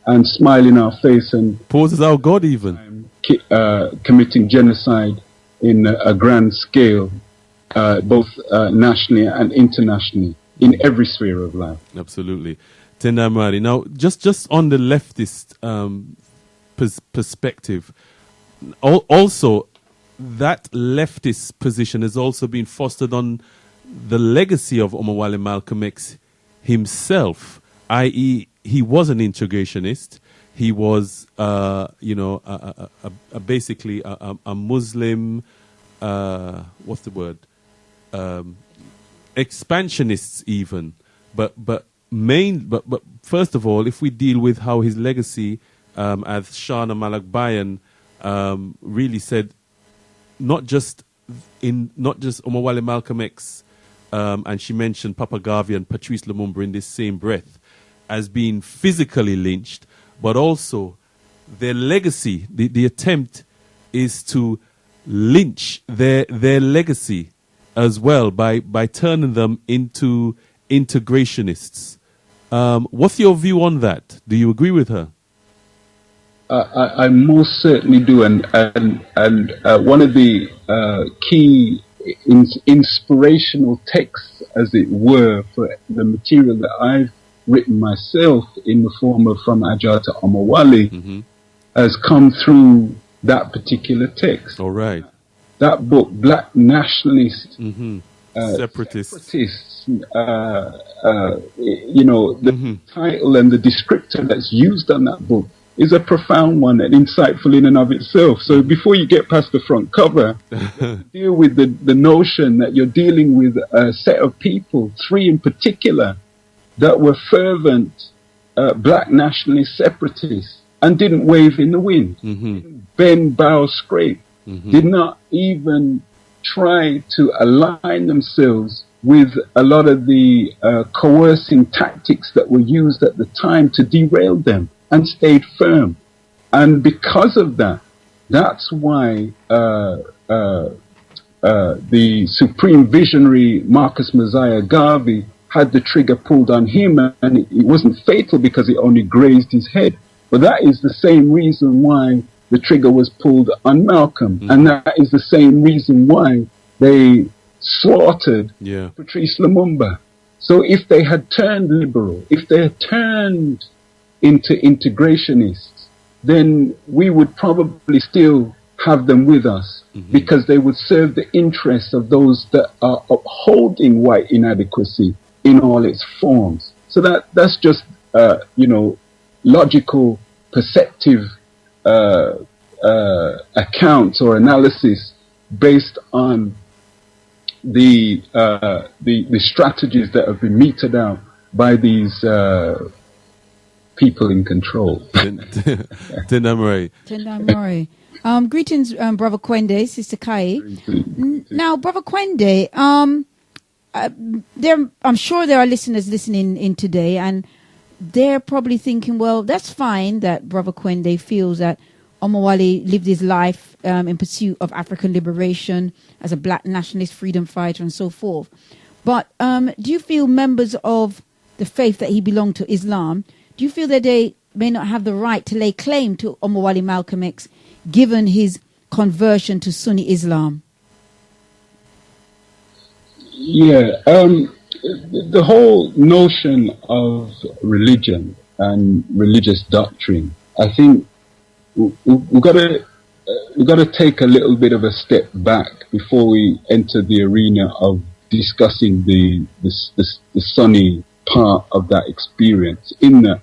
and smile in our face and pose as our God, even committing genocide in a grand scale, both nationally and internationally, in every sphere of life. Absolutely. Tendai Mari. Now, just on the leftist perspective, also that leftist position has also been fostered on the legacy of Omowale Malcolm X himself, i.e., he was an integrationist. He was, basically a Muslim, what's the word? Expansionists even. But first of all, if we deal with how his legacy, as Shawna Maglangbayan really said, not just Omowale Malcolm X, and she mentioned Papa Garvey and Patrice Lumumba in this same breath. as being physically lynched, but also their legacy. The attempt is to lynch their legacy as well by turning them into integrationists. What's your view on that? Do you agree with her? I most certainly do, and one of the key inspirational texts, as it were, for the material that I've written myself in the form of From Ajah Omowale has come through that particular text. All right. That book, Black Nationalist Separatists. The title and the descriptor that's used on that book is a profound one and insightful in and of itself. So before you get past the front cover, deal with the notion that you're dealing with a set of people, 3 in particular, that were fervent black nationalist separatists and didn't wave in the wind, didn't bend, bow, scrape, did not even try to align themselves with a lot of the coercing tactics that were used at the time to derail them, and stayed firm. And because of that, that's why the supreme visionary Marcus Messiah Garvey had the trigger pulled on him, and it wasn't fatal because it only grazed his head. But that is the same reason why the trigger was pulled on Malcolm, and that is the same reason why they slaughtered Patrice Lumumba. So if they had turned liberal, if they had turned into integrationists, then we would probably still have them with us, because they would serve the interests of those that are upholding white inadequacy in all its forms. So that's just logical, perceptive accounts or analysis based on the strategies that have been meted out by these people in control. Tendamore. Greetings, Brother Kwende, Sister Kai. Now, Brother Kwende, I'm sure there are listeners listening in today, and they're probably thinking, well, that's fine that Brother Kwende feels that Omowale lived his life in pursuit of African liberation as a black nationalist freedom fighter and so forth. But do you feel members of the faith that he belonged to, Islam, do you feel that they may not have the right to lay claim to Omowale Malcolm X given his conversion to Sunni Islam? Yeah, the whole notion of religion and religious doctrine, I think we've got to take a little bit of a step back before we enter the arena of discussing the Sunni part of that experience. In that,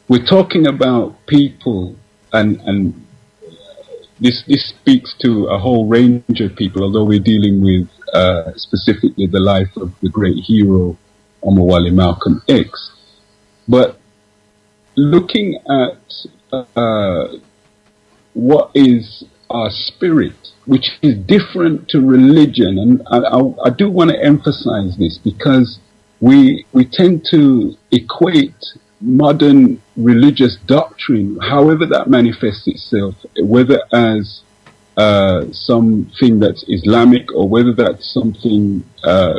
we're talking about people, and this speaks to a whole range of people, although we're dealing with specifically the life of the great hero Omowale Malcolm X. But looking at what is our spirit, which is different to religion, and I do want to emphasize this, because we tend to equate modern religious doctrine, however that manifests itself, whether as something that's Islamic or whether that's something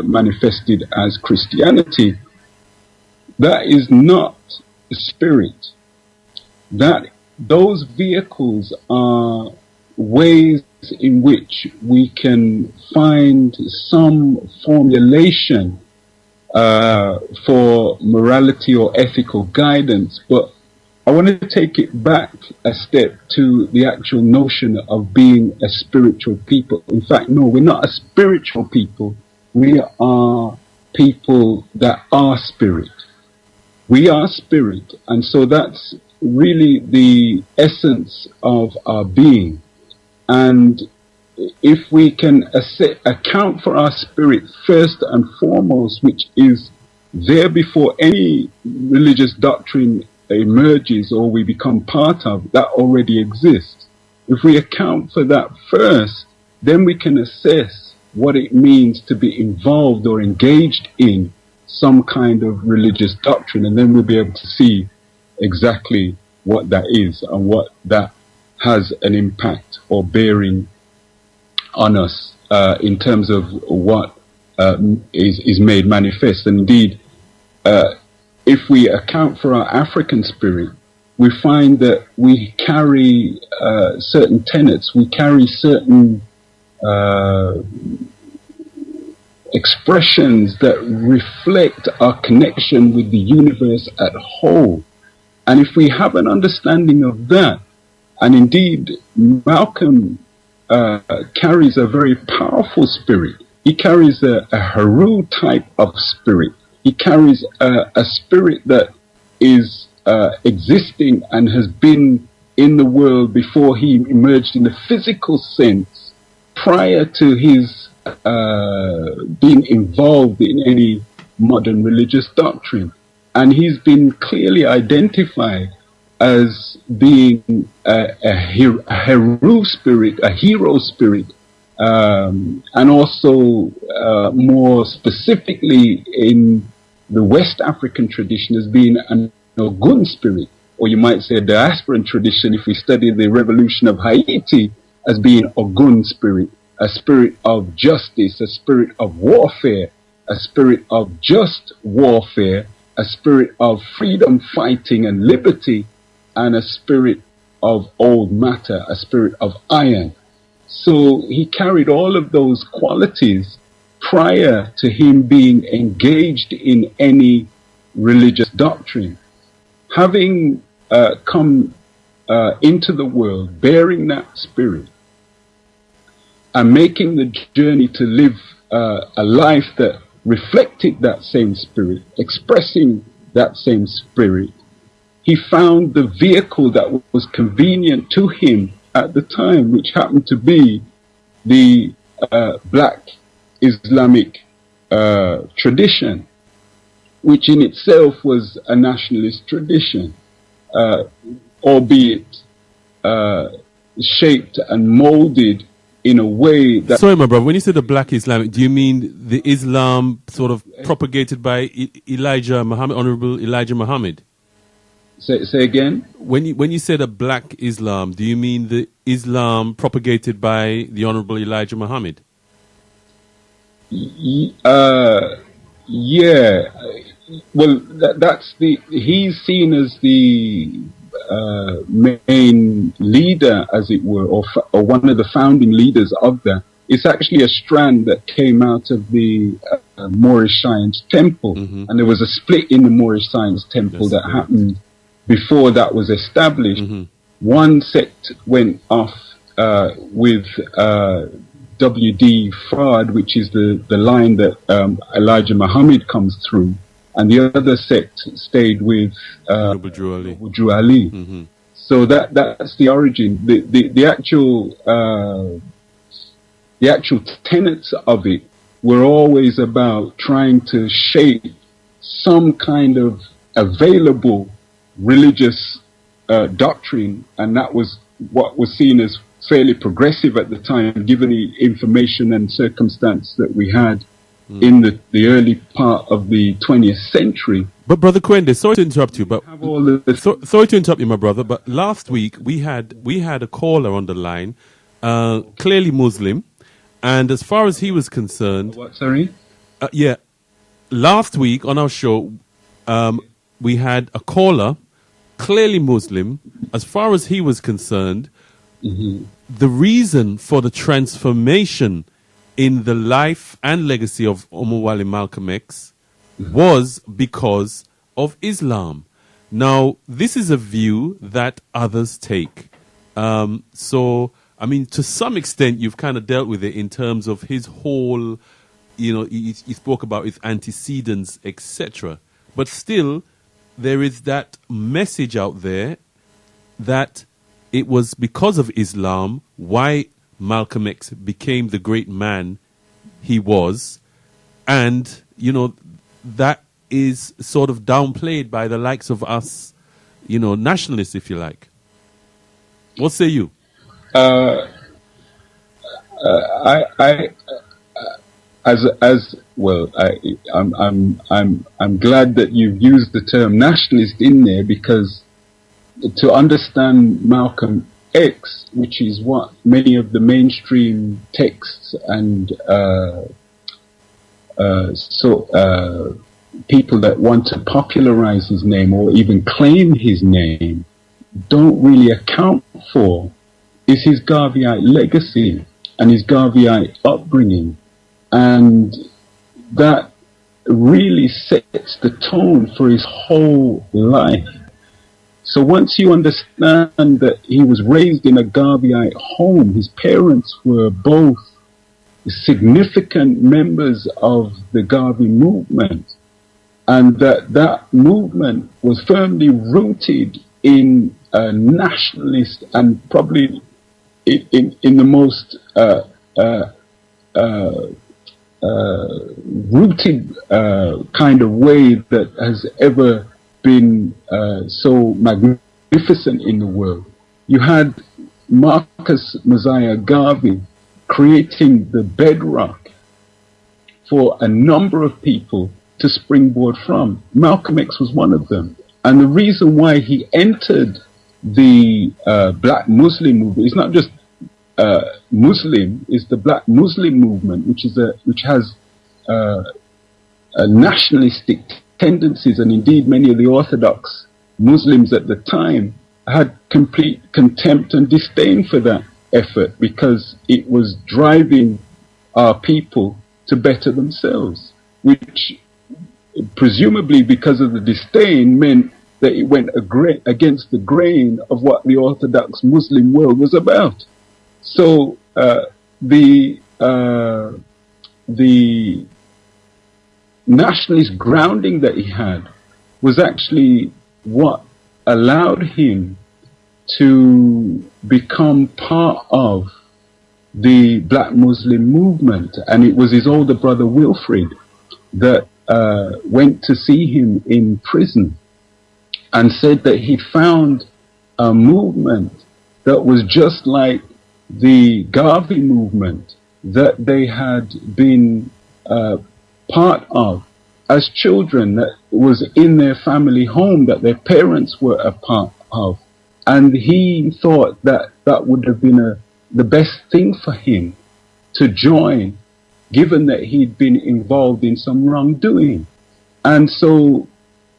manifested as Christianity, that is not the spirit. That those vehicles are ways in which we can find some formulation for morality or ethical guidance. But I want to take it back a step to the actual notion of being a spiritual people. In fact, no, we're not a spiritual people. We are people that are spirit. We are spirit. And so that's really the essence of our being. And if we can account for our spirit first and foremost, which is there before any religious doctrine emerges or we become part of, that already exists. If we account for that first, then we can assess what it means to be involved or engaged in some kind of religious doctrine, and then we'll be able to see exactly what that is and what that has an impact or bearing on us in terms of what is made manifest. And indeed, if we account for our African spirit, we find that we carry certain tenets, we carry certain expressions that reflect our connection with the universe at whole. And if we have an understanding of that, and indeed Malcolm carries a very powerful spirit. He carries a Heru type of spirit. He carries a spirit that is existing and has been in the world before he emerged in the physical sense, prior to his being involved in any modern religious doctrine. And he's been clearly identified as being a Heru spirit, a hero spirit, and also more specifically in the West African tradition as being an Ogun spirit, or you might say a diasporan tradition if we study the revolution of Haiti as being Ogun spirit, a spirit of justice, a spirit of warfare, a spirit of just warfare, a spirit of freedom fighting and liberty, and a spirit of old matter, a spirit of iron. So he carried all of those qualities prior to him being engaged in any religious doctrine. Having come into the world bearing that spirit and making the journey to live a life that reflected that same spirit, expressing that same spirit, he found the vehicle that was convenient to him at the time, which happened to be the black Islamic tradition, which in itself was a nationalist tradition, albeit shaped and molded in a way that... Sorry, my brother, when you say the black Islamic, do you mean the Islam sort of propagated by Elijah Muhammad, Honorable Elijah Muhammad? Say again? When you say the black Islam, do you mean the Islam propagated by the Honorable Elijah Muhammad? Yeah. Well, he's seen as the main leader, as it were, or one of the founding leaders of that. It's actually a strand that came out of the Moorish Science Temple, and there was a split in the Moorish Science Temple that happened before that was established. One sect went off with W.D. Fard, which is the line that Elijah Muhammad comes through, and the other sect stayed with Drew Ali. So that's the origin. The actual tenets of it were always about trying to shape some kind of available religious doctrine, and that was what was seen as fairly progressive at the time, given the information and circumstance that we had in the early part of the 20th century. But Brother Kwende, sorry to interrupt you, but sorry to interrupt you, my brother. But last week we had a caller on the line, clearly Muslim, and as far as he was concerned, What? Sorry. Last week on our show, we had a caller, clearly Muslim. As far as he was concerned, the reason for the transformation in the life and legacy of Omowale Malcolm X was because of Islam. Now, this is a view that others take. So, I mean, to some extent, you've kind of dealt with it in terms of his whole, he spoke about his antecedents, etc. But still, there is that message out there that it was because of Islam why Malcolm X became the great man he was. And, that is sort of downplayed by the likes of us, nationalists, if you like. What say you? I'm glad that you've used the term nationalist in there, because to understand Malcolm X, which is what many of the mainstream texts and people that want to popularize his name or even claim his name don't really account for, is his Garveyite legacy and his Garveyite upbringing. And that really sets the tone for his whole life. So once you understand that he was raised in a Garveyite home, his parents were both significant members of the Garvey movement, and that movement was firmly rooted in a nationalist and probably in the most rooted kind of way that has ever been so magnificent in the world. You had Marcus Mosiah Garvey creating the bedrock for a number of people to springboard from. Malcolm X was one of them. And the reason why he entered the Black Muslim movement, it's not just Muslim, it's the Black Muslim movement, which has nationalistic tendencies, and indeed many of the Orthodox Muslims at the time had complete contempt and disdain for that effort, because it was driving our people to better themselves, which presumably because of the disdain meant that it went against the grain of what the Orthodox Muslim world was about. So the nationalist grounding that he had was actually what allowed him to become part of the Black Muslim movement. And it was his older brother Wilfred that went to see him in prison and said that he found a movement that was just like the Garvey movement that they had been part of as children, that was in their family home, that their parents were a part of. And he thought that that would have been the best thing for him to join, given that he'd been involved in some wrongdoing. And so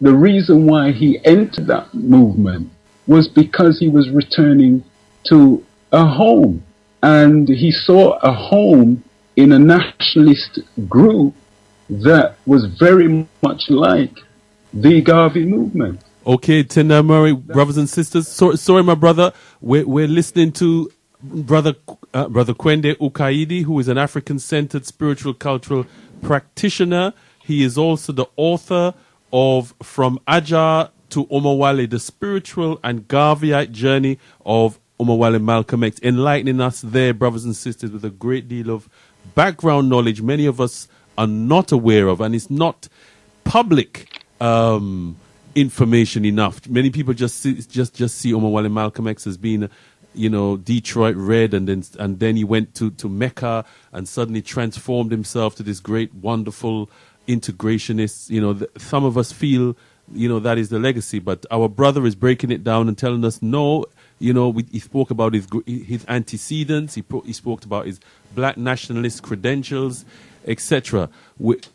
the reason why he entered that movement was because he was returning to a home. And he saw a home in a nationalist group that was very much like the Garvey movement. Okay, Tendai Murray, brothers and sisters. Sorry, my brother. We're listening to Brother Kwende Ukaidi, who is an African-centered spiritual cultural practitioner. He is also the author of From Ajar to Omowale, the spiritual and Garveyite journey of Omowale Malcolm X, enlightening us there, brothers and sisters, with a great deal of background knowledge many of us are not aware of, and it's not public information enough. Many people just see Omowale Malcolm X as being, Detroit Red, and then he went to Mecca and suddenly transformed himself to this great, wonderful integrationist. Some of us feel, that is the legacy, but our brother is breaking it down and telling us, no, he spoke about his antecedents, he spoke about his black nationalist credentials, etc.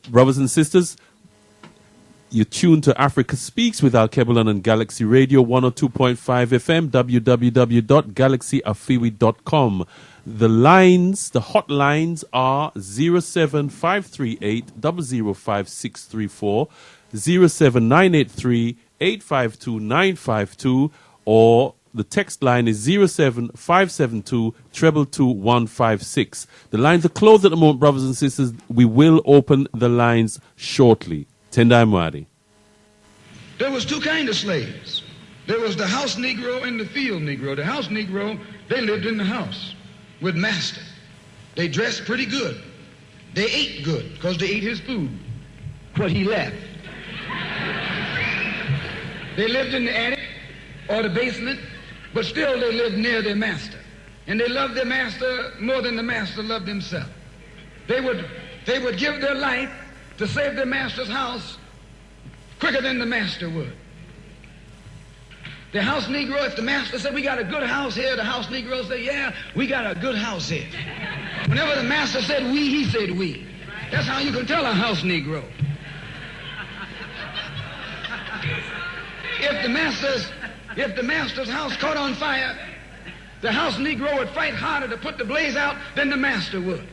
Brothers and sisters, you're tuned to Africa Speaks with Alkebu-Lan and Galaxy Radio 102.5 FM, www.galaxyafiwi.com. The hotlines are 07538 005634, 07983 852 952, or the text line is 07572 222 156. The lines are closed at the moment, brothers and sisters. We will open the lines shortly. Tendai Mwadi. There was two kinds of slaves. There was the house Negro and the field Negro. The house Negro, they lived in the house with master. They dressed pretty good. They ate good because they ate his food, what he left. They lived in the attic or the basement, but still they lived near their master. And they loved their master more than the master loved himself. They would they would give their life to save their master's house quicker than the master would. The house Negro, if the master said, we got a good house here, the house Negro said, yeah, we got a good house here. Whenever the master said we, he said we. That's how you can tell a house Negro. If the master's house caught on fire, the house Negro would fight harder to put the blaze out than the master would.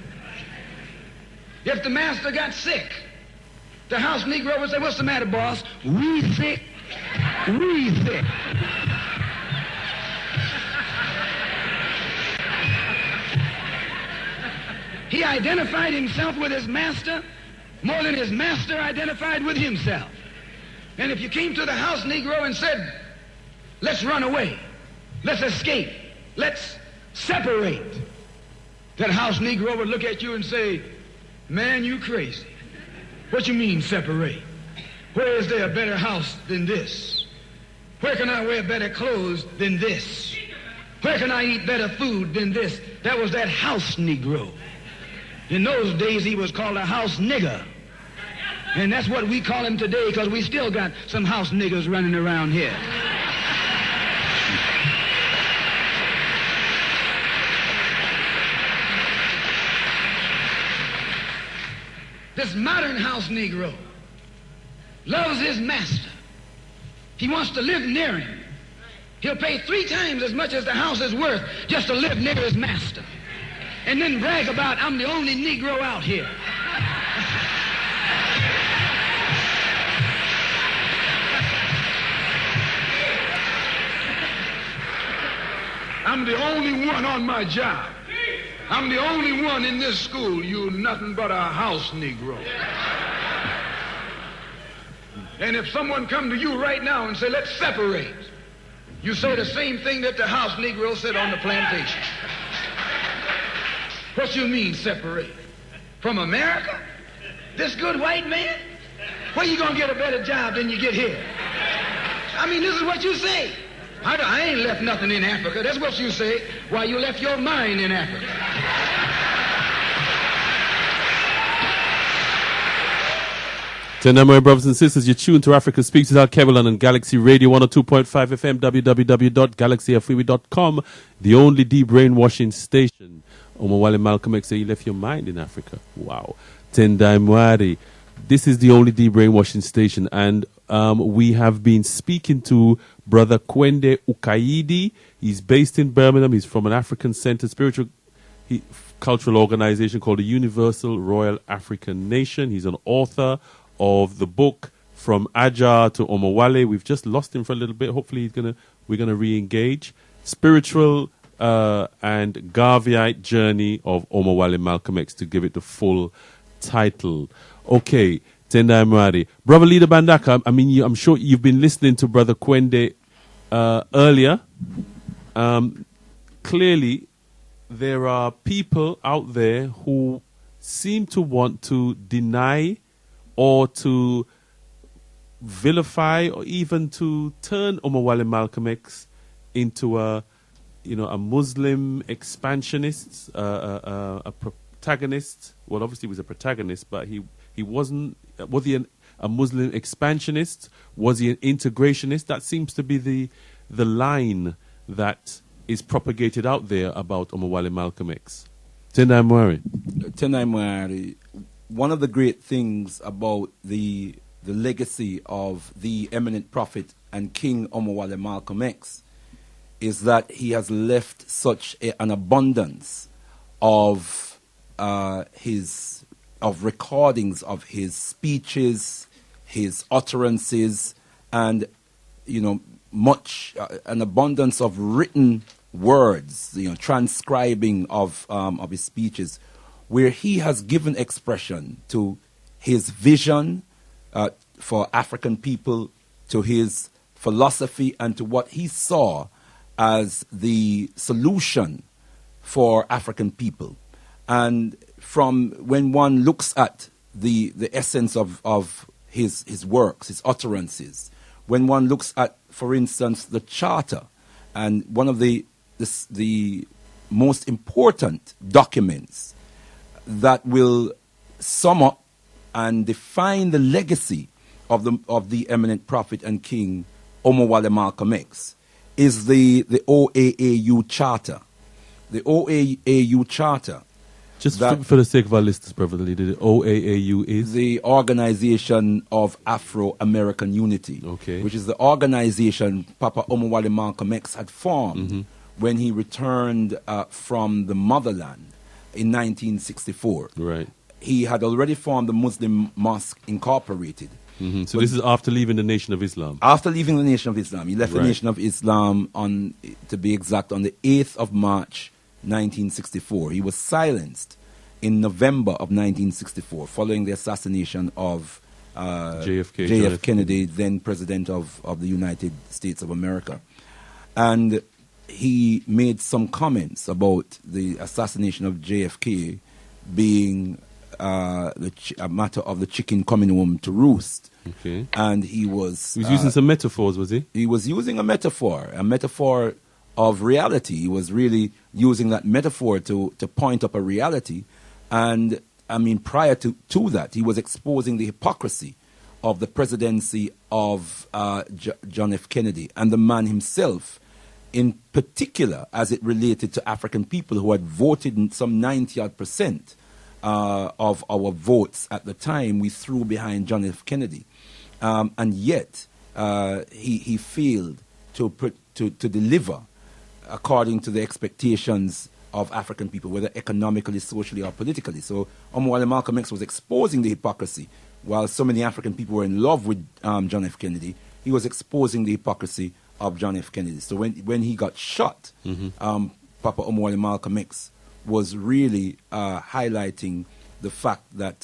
If the master got sick, the house Negro would say, what's the matter, boss? We sick. We sick. He identified himself with his master more than his master identified with himself. And if you came to the house Negro and said, let's run away, let's escape, let's separate, that house Negro would look at you and say, man, you crazy. What you mean separate? Where is there a better house than this? Where can I wear better clothes than this? Where can I eat better food than this? That was that house Negro. In those days, he was called a house nigger. And that's what we call him today, because we still got some house niggers running around here. This modern house Negro loves his master. He wants to live near him. He'll pay 3 times as much as the house is worth just to live near his master. And then brag about, I'm the only Negro out here. I'm the only one on my job. I'm the only one in this school. You're nothing but a house Negro. And if someone come to you right now and say, let's separate, you say the same thing that the house Negro said on the plantation. What you mean separate? From America? This good white man? Where you gonna get a better job than you get here? I mean, this is what you say. I ain't left nothing in Africa. That's what you say. Why, you left your mind in Africa. Tonight, my brothers and sisters, you're tuned to Africa Speaks with Alkebu-Lan on Galaxy Radio 102.5 FM, www.galaxyfreeway.com, the only de-brainwashing station. Omowale Malcolm X, you left your mind in Africa. Wow. Tendai Mwari. This is the only de-brainwashing station, and we have been speaking to Brother Kwende Ukaidi. He's based in Birmingham. He's from an African-centered cultural organization called the Universal Royal African Nation. He's an author of the book From Ajar to Omowale. We've just lost him for a little bit. Hopefully we're gonna re-engage. Spiritual and Garveyite journey of Omowale Malcolm X, to give it the full title. Okay, Tendai Mwari. Brother Leader Bandaka, I mean, I'm sure you've been listening to Brother Kwende earlier. Clearly, there are people out there who seem to want to deny or to vilify or even to turn Omowale Malcolm X into a Muslim expansionist, a protagonist. Well, obviously he was a protagonist, but he wasn't. Was he a Muslim expansionist? Was he an integrationist? That seems to be the line that is propagated out there about Omowale Malcolm X. Tendai Mwari. One of the great things about the legacy of the eminent prophet and King Omowale Malcolm X is that he has left such an abundance of recordings of his speeches, his utterances, and an abundance of written words, transcribing of his speeches, where he has given expression to his vision for African people, to his philosophy, and to what he saw as the solution for African people. And from when one looks at the essence of his works, his utterances, when one looks at, for instance, the Charter, and one of the most important documents that will sum up and define the legacy of the eminent prophet and king Omowale Malcolm X is the OAAU Charter. The OAAU Charter. Just for the sake of our listeners, Brother Lee, the OAAU is? The Organization of Afro-American Unity, which is the organization Papa Omowale Malcolm X had formed when he returned from the motherland in 1964. Right. He had already formed the Muslim Mosque Incorporated. So this is after leaving the Nation of Islam? After leaving the Nation of Islam. He left the Nation of Islam, to be exact, on the 8th of March, 1964. He was silenced in November of 1964 following the assassination of JF Kennedy, then President of the United States of America. And he made some comments about the assassination of JFK being a matter of the chicken coming home to roost. Okay. And he was using some metaphors, was he? He was using a metaphor of reality. He was really using that metaphor to point up a reality. And, I mean, prior to that, he was exposing the hypocrisy of the presidency of John F. Kennedy and the man himself, in particular, as it related to African people who had voted in some 90% of our votes at the time. We threw behind John F. Kennedy. And yet, he failed to deliver according to the expectations of African people, whether economically, socially, or politically. So Omowale Malcolm X was exposing the hypocrisy. While so many African people were in love with John F. Kennedy, he was exposing the hypocrisy of John F. Kennedy. So when he got shot, Papa Omowale Malcolm X was really highlighting the fact that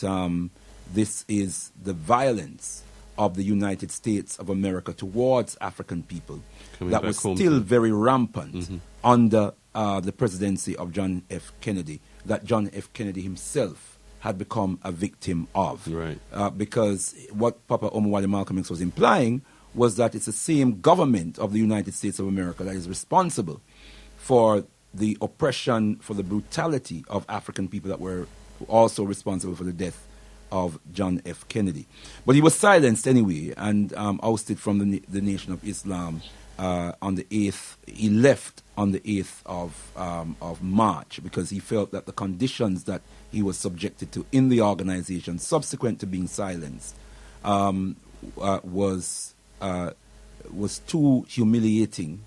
this is the violence of the United States of America towards African people that was still very rampant under the presidency of John F. Kennedy, that John F. Kennedy himself had become a victim of. Right. Because what Papa Omowale Malcolm X was implying was that it's the same government of the United States of America that is responsible for the oppression, for the brutality of African people that were also responsible for the death of John F. Kennedy. But he was silenced anyway and ousted from the Nation of Islam on the 8th. He left on the 8th of March because he felt that the conditions that he was subjected to in the organization subsequent to being silenced was too humiliating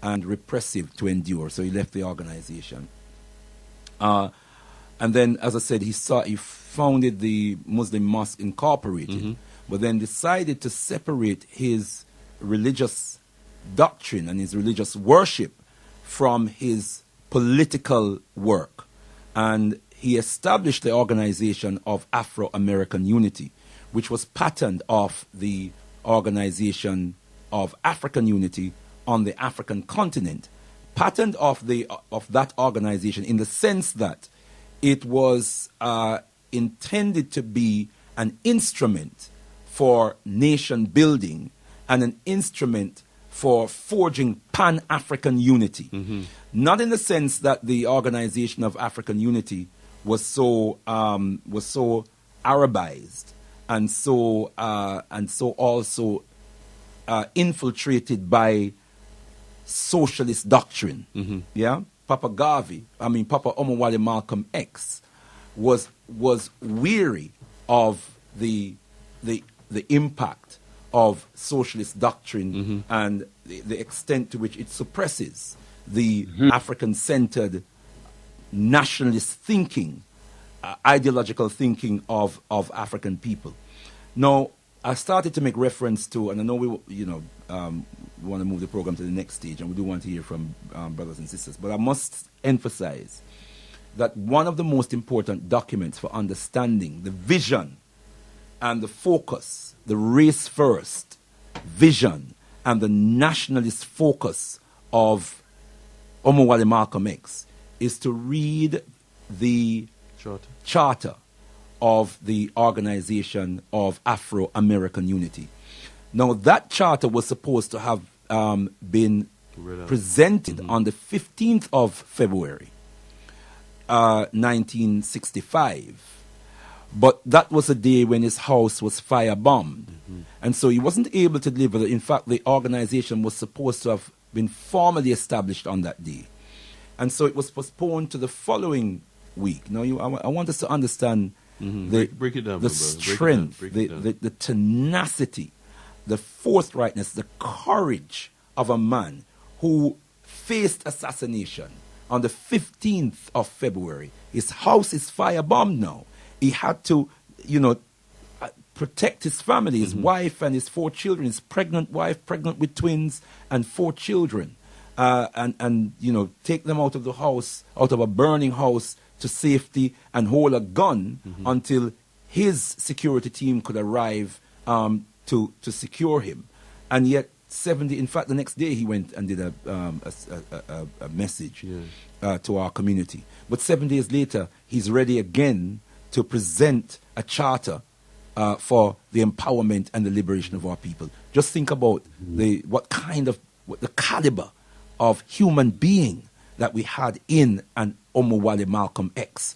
and repressive to endure. So he left the organization. And then, as I said, he founded the Muslim Mosque Incorporated, but then decided to separate his religious doctrine and his religious worship from his political work. And he established the organization of Afro-American Unity, which was patterned off the organization of African Unity on the African continent, patterned off that organization in the sense that it was intended to be an instrument for nation building and an instrument for forging Pan-African unity. Not in the sense that the Organization of African Unity was so Arabized and so also infiltrated by socialist doctrine. Yeah, Papa Omowale Malcolm X was weary of the impact of socialist doctrine and the extent to which it suppresses the African-centered nationalist thinking, ideological thinking of African people. Now, I started to make reference to, and I know we want to move the program to the next stage, and we do want to hear from brothers and sisters, but I must emphasize that one of the most important documents for understanding the vision and the focus, the race-first vision and the nationalist focus of Omowale Malcolm X is to read the charter of the Organization of Afro-American Unity. Now, that charter was supposed to have been presented on the 15th of February, 1965. But that was a day when his house was firebombed. And so he wasn't able to deliver. In fact, the organization was supposed to have been formally established on that day. And so it was postponed to the following week. Now, I want us to understand break it down, the strength, the tenacity, the forthrightness, the courage of a man who faced assassination on the 15th of February. His house is firebombed now. He had to, protect his family, his wife and his 4 children, his pregnant wife, pregnant with twins and 4 children, and take them out of the house, out of a burning house to safety, and hold a gun until his security team could arrive to secure him. And yet, in fact, the next day he went and did a message to our community. But 7 days later, he's ready again to present a charter for the empowerment and the liberation of our people. Just think about the caliber of human being that we had in an Omowale Malcolm X,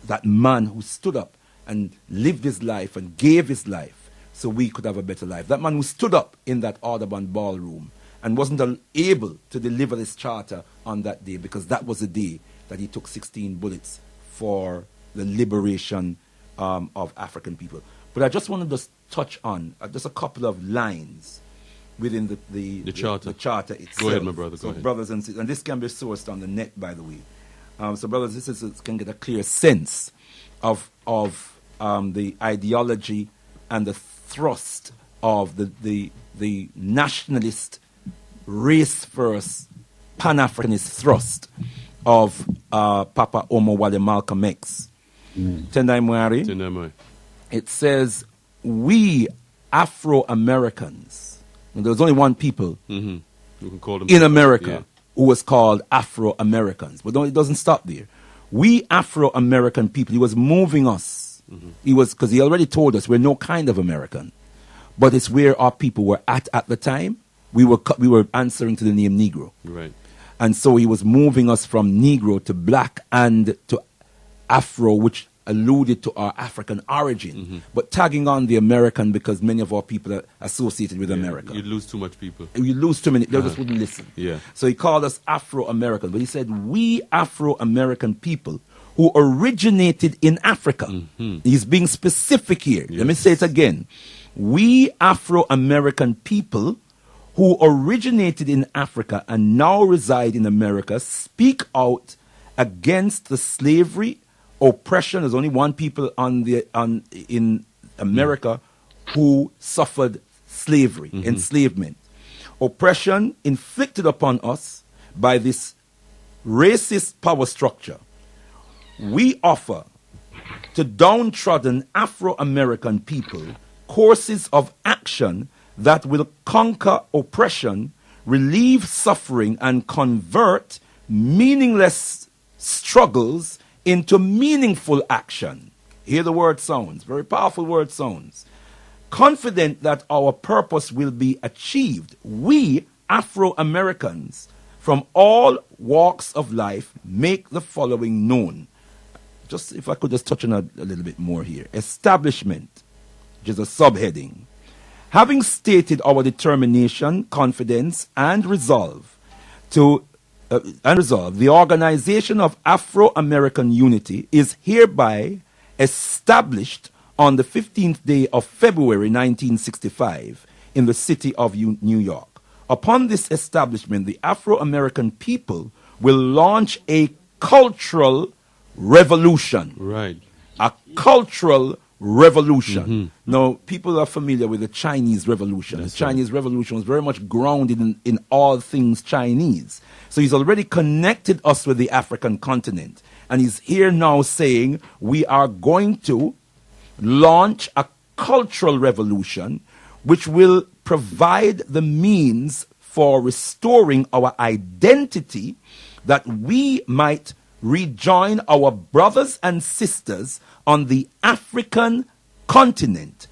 that man who stood up and lived his life and gave his life so we could have a better life. That man who stood up in that Audubon ballroom and wasn't able to deliver this charter on that day, because that was the day that he took 16 bullets for the liberation of African people. But I just want to just touch on just a couple of lines within the charter. The charter itself. Go ahead, my brother. Go ahead. Brothers and sisters, and this can be sourced on the net, by the way. So brothers and sisters can get a clear sense of the ideology and the thrust of the nationalist, race-first, Pan-Africanist thrust of Papa Omowale Malcolm X. Tendai Mwari. It says, we Afro-Americans, and there was only one people we can call them in America who was called Afro-Americans. But it doesn't stop there. We Afro-American people, he was moving us. Because he already told us we're no kind of American. But it's where our people were at the time. We were answering to the name Negro. Right. And so he was moving us from Negro to black and to Afro, which alluded to our African origin, but tagging on the American because many of our people are associated with America. You lose too much people. You lose too many. They just wouldn't listen. Yeah. So he called us Afro-American. But he said, we Afro-American people who originated in Africa. He's being specific here. Let me say it again. We Afro-American people who originated in Africa and now reside in America speak out against the slavery, oppression. There's only one people in America who suffered slavery, enslavement. Oppression inflicted upon us by this racist power structure. We offer to downtrodden Afro-American people courses of action that will conquer oppression, relieve suffering, and convert meaningless struggles into meaningful action. Hear the word sounds, very powerful word sounds. Confident that our purpose will be achieved, we Afro-Americans from all walks of life make the following known. Just if I could just touch on a little bit more here. Establishment, which is a subheading. Having stated our determination, confidence, and resolve the Organization of Afro-American Unity is hereby established on the 15th day of February 1965 in the city of New York. Upon this establishment, the Afro-American people will launch a cultural revolution. Right. A cultural revolution. Now, people are familiar with the Chinese Revolution. The Chinese Revolution was very much grounded in all things Chinese. So he's already connected us with the African continent. And he's here now saying we are going to launch a cultural revolution which will provide the means for restoring our identity, that we might rejoin our brothers and sisters on the African continent,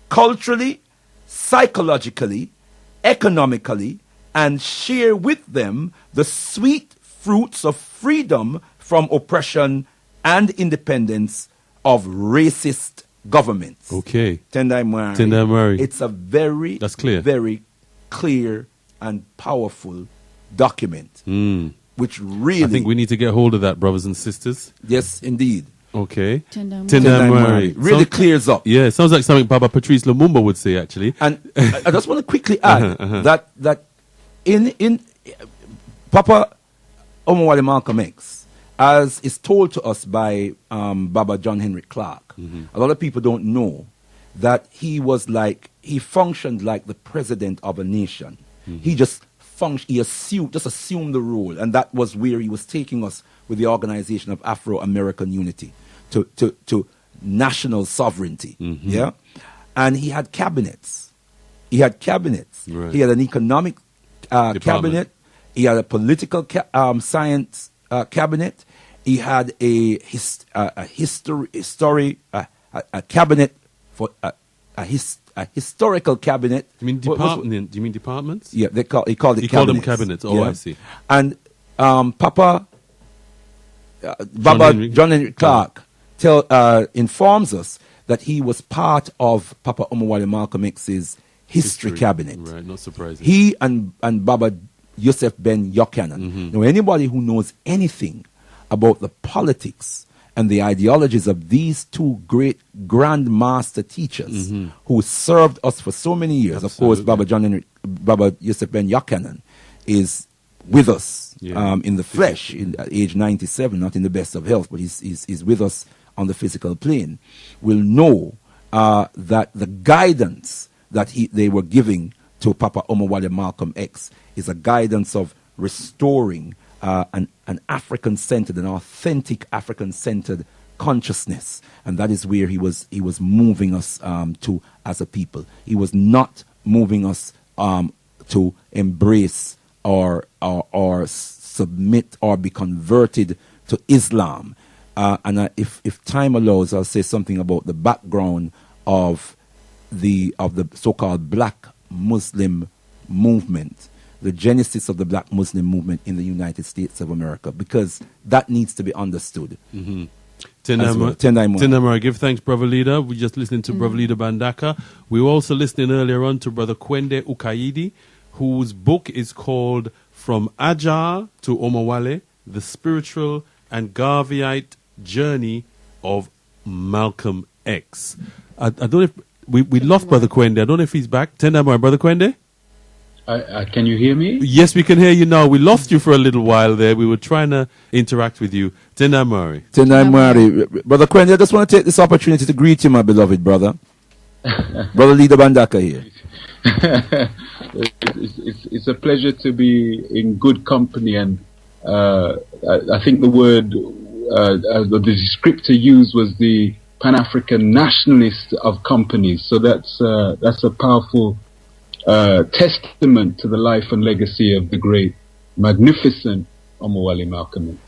culturally, psychologically, economically, and share with them the sweet fruits of freedom from oppression and independence of racist governments. Okay. Tendai Mwari. Tendai Mwari. It's a very, That's clear. very clear and powerful document, which really... I think we need to get hold of that, brothers and sisters. Yes, indeed. Okay. Tendai Tendai Mwari. really clears up. Yeah, sounds like something Baba Patrice Lumumba would say, actually. And I just want to quickly add that in Papa Omowale Malcolm X, as is told to us by Baba John Henry Clark, a lot of people don't know that he functioned like the president of a nation. He just assumed the role, and that was where he was taking us with the organization of Afro-American unity to national sovereignty. Yeah, and he had cabinets. Right. He had an economic cabinet. He had a political science cabinet. He had a cabinet for a historical cabinet. You mean department? Do you mean departments? Yeah, he called it cabinets. He called them cabinets. Oh, yeah. I see. And Baba John Henry Clark informs us that he was part of Papa Omowale Malcolm X's history cabinet. Right, not surprising. He and Baba Yosef Ben Yochanan. Now, anybody who knows anything about the politics and the ideologies of these two great grand master teachers who served us for so many years. Absolutely. Of course, Baba Yosef Ben Yochanan is with us in the flesh at age 97, not in the best of health, but he's with us on the physical plane, will know that the guidance that they were giving to Papa Omowale Malcolm X is a guidance of restoring an African-centered, an authentic African-centered consciousness, and that is where he was moving us to as a people. He was not moving us to embrace or submit or be converted to Islam. And if time allows, I'll say something about the background of the so-called Black Muslim movement, the genesis of the Black Muslim movement in the United States of America, because that needs to be understood. Tendai, give thanks, Brother Leader. We're just listening to Brother Leader Bandaka. We were also listening earlier on to Brother Kwende Ukaidi, whose book is called From Ajar to Omowale, The Spiritual and Garveyite Journey of Malcolm X. I don't know if we lost Brother Kwende. I don't know if he's back. Tendai, Brother Kwende? Can you hear me? Yes, we can hear you now. We lost you for a little while there. We were trying to interact with you. Tendai Mwari. Brother Kwende, I just want to take this opportunity to greet you, my beloved brother. Brother Leader Bandaka here. It's a pleasure to be in good company, and I think the word, the descriptor used was the Pan-African nationalist of companies. So that's a powerful testament to the life and legacy of the great, magnificent Omowale Malcolm X.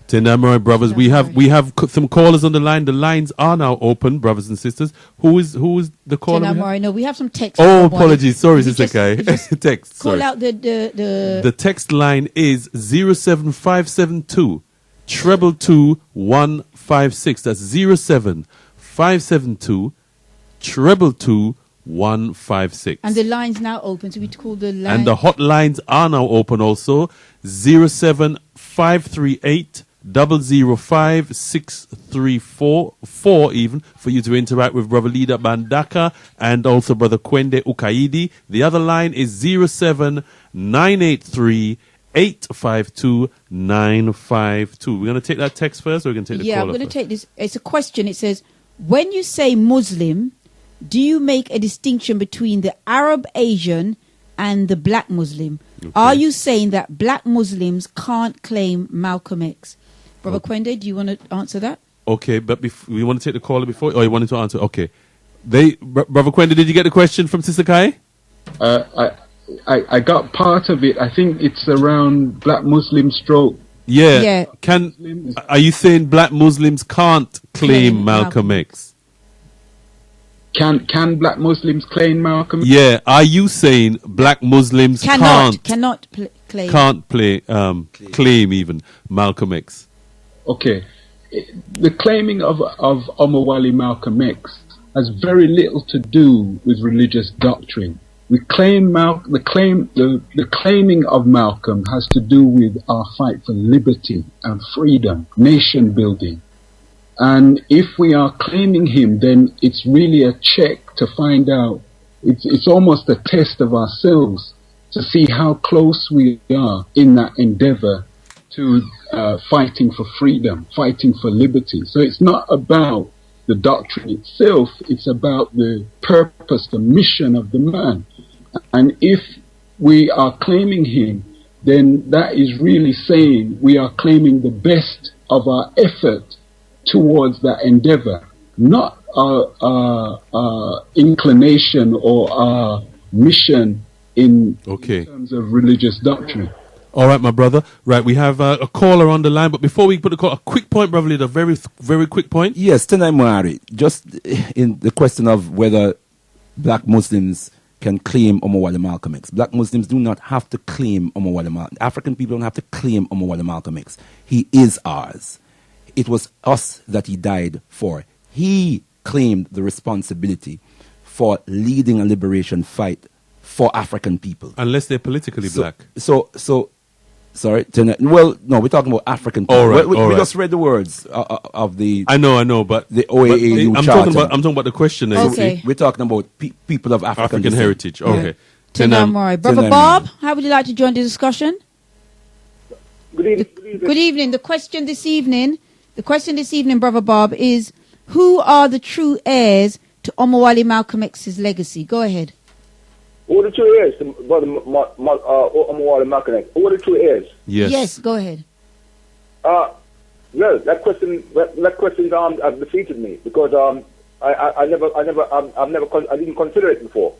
Tendai, brothers, we have some callers on the line. The lines are now open, brothers and sisters. Who is the caller? Tendai, no, we have some text. Oh, apologies. Sorry, Sister Kai. Text. Call sorry. out the text line is 07572 222 156. That's 07572 222 156. And the line's now open, so we call the line. And the hotlines are now open also. 07538 005 634 even for you to interact with Brother Leader Bandaka and also Brother Kwende Ukaidi. The other line is 07983 852 952. We're going to take that text first, or we're going to take the caller I'm going to first? take this. It's a question. It says, when you say Muslim, do you make a distinction between the Arab Asian and the black Muslim? Okay. Are you saying that black Muslims can't claim Malcolm X? Brother Kwende, do you want to answer that? Okay, but we want to take the caller before, or you wanted to answer? Okay. Brother Kwende, did you get the question from Sister Kai? I got part of it. I think it's around black Muslim stroke. Yeah. Are you saying black Muslims can't claim Malcolm X? Can black Muslims claim Malcolm X? Yeah. Are you saying black Muslims cannot claim claim even Malcolm X? Okay. the claiming of Omowale Malcolm X has very little to do with religious doctrine. The claiming of Malcolm has to do with our fight for liberty and freedom, nation building. And if we are claiming him, then it's really a check to find out, it's almost a test of ourselves to see how close we are in that endeavor to fighting for freedom, fighting for liberty. So it's not about the doctrine itself, it's about the purpose, the mission of the man. And if we are claiming him, then that is really saying we are claiming the best of our effort towards that endeavor, not our inclination or our mission in terms of religious doctrine. All right, my brother. Right, we have a caller on the line, but before we put the call, a quick point, brother leader, very, very quick point. Yes, Tenai Mwari, just in the question of whether black Muslims can claim Omowale Malcolm X. Black Muslims do not have to claim Omowale Malcolm. African people don't have to claim Omowale Malcolm X. He is ours. It was us that he died for. He claimed the responsibility for leading a liberation fight for African people. Unless they're politically black. Sorry. Well, no, we're talking about African people. All right, we just read the words of the... I know, but... The OAAU I'm talking about the question. Okay. We're talking about people of African heritage. Okay. Brother Bob, how would you like to join the discussion? Good evening. The question this evening, Brother Bob, is who are the true heirs to Omowale Malcolm X's legacy? Go ahead. Who are the true heirs to Brother Omowale Malcolm X? Who are the true heirs? Yes, go ahead. Well, that question defeated me because I didn't consider it before.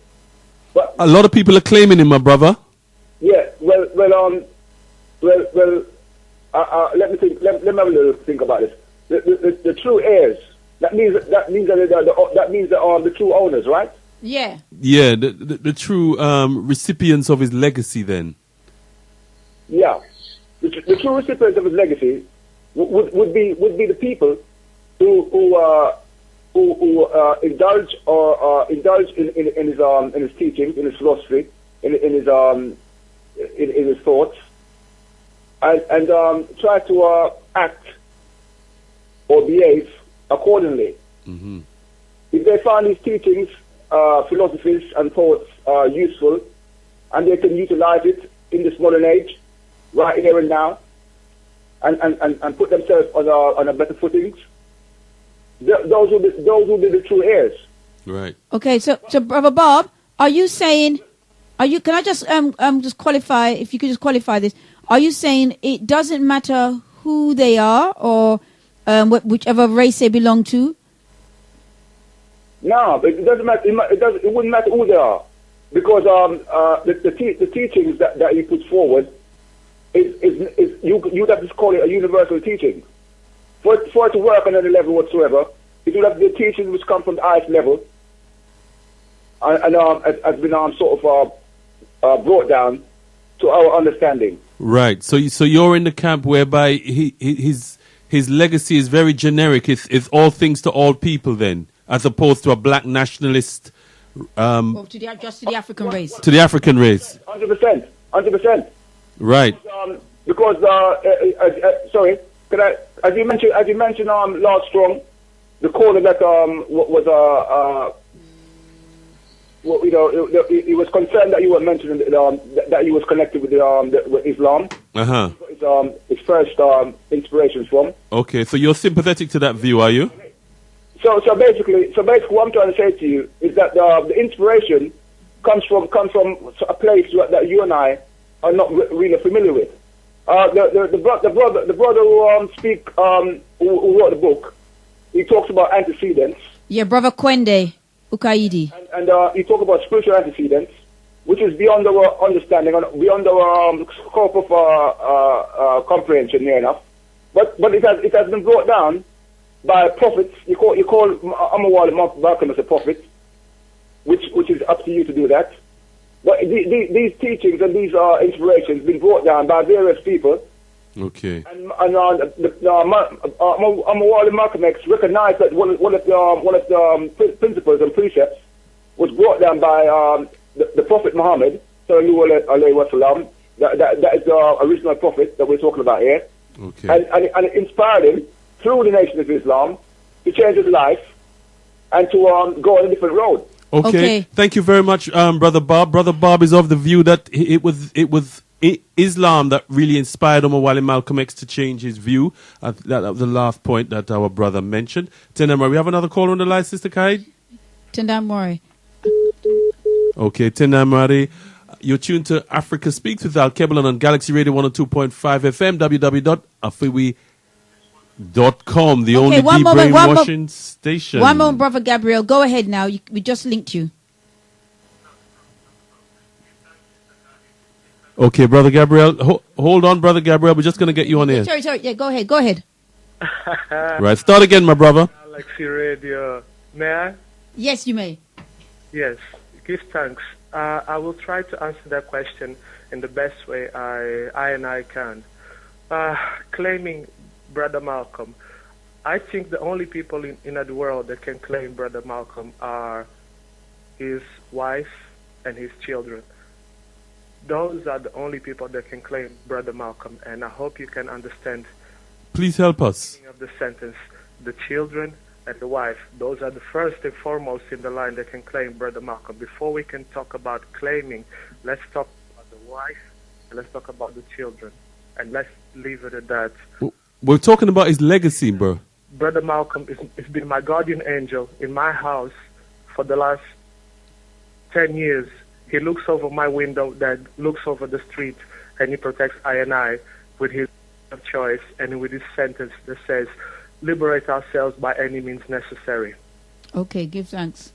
But a lot of people are claiming him, my brother. Yeah. Let me think. Let me have a little think about this. The true heirs. That means the true owners, right? Yeah. Yeah, the true recipients of his legacy then. Yeah. The true recipients of his legacy would be the people who indulge in his teachings, in his philosophy, in his thoughts, and try to act or behave accordingly. Mm-hmm. If they find his teachings, philosophies and thoughts useful, and they can utilize it in this modern age, right here and now, and put themselves on a better footing, those will be the true heirs. Right. Okay, so Brother Bob, are you saying? Can I just just qualify? If you could just qualify this, are you saying it doesn't matter who they are or whichever race they belong to? No, but it doesn't matter. It wouldn't matter who they are, because the teachings that he puts forward is you'd have to call it a universal teaching. For it to work on any level whatsoever, it would have the teachings which come from the highest level, and has been sort of brought down to our understanding. Right. So you're in the camp whereby his legacy is very generic. It's all things to all people then, as opposed to a black nationalist. To the African race. To the African race. 100%. Right. Because sorry, could I? As you mentioned, Lord Strong, the caller that he was concerned that you were mentioning that he was connected with with Islam. His first inspirations from. Okay, so you're sympathetic to that view, are you? So basically, what I'm trying to say to you is that the inspiration comes from a place that you and I are not really familiar with. The brother who wrote the book, he talks about antecedents. Yeah, Brother Kwende Ukaidi. And he talks about spiritual antecedents, which is beyond our understanding, beyond our scope of comprehension, near enough. But it has been brought down by prophets. You call Omowale Malcolm as a prophet, which is up to you to do that. But these teachings and these inspirations been brought down by various people Okay. And Omowale Malcolm X recognized that one of the principles and precepts was brought down by the Prophet Muhammad, sallallahu alaihi wasallam. That is the original prophet that we're talking about here. Okay. And it inspired him through the Nation of Islam to change his life and to go on a different road. Okay. Thank you very much, Brother Bob. Brother Bob is of the view that it was Islam that really inspired Omowale Malcolm X to change his view. That was the last point that our brother mentioned. Tendamori, we have another caller on the line, Sister Kaid? Tendamori. Okay, Tendamori. You're tuned to Africa Speaks with Alkebu-Lan on Galaxy Radio 102.5 FM, www.afiwi.com, the only de-brainwashing station. One moment, Brother Gabriel. Go ahead now. We just linked you. Okay, Brother Gabriel. Hold on, Brother Gabriel. We're just going to get you on air. Sorry. Yeah, go ahead. Right, start again, my brother. Galaxy Radio. May I? Yes, you may. Yes. Give thanks. I will try to answer that question in the best way I can. Claiming Brother Malcolm, I think the only people in the world that can claim Brother Malcolm are his wife and his children. Those are the only people that can claim Brother Malcolm, and I hope you can understand. Please help us. Of the sentence, the children and the wife, those are the first and foremost in the line that can claim Brother Malcolm. Before we can talk about claiming, let's talk about the wife, and let's talk about the children, and let's leave it at that. We're talking about his legacy, bro. Brother Malcolm has been my guardian angel in my house for the last 10 years. He looks over my window that looks over the street, and he protects I and I with his choice and with his sentence that says, liberate ourselves by any means necessary. Okay, give thanks.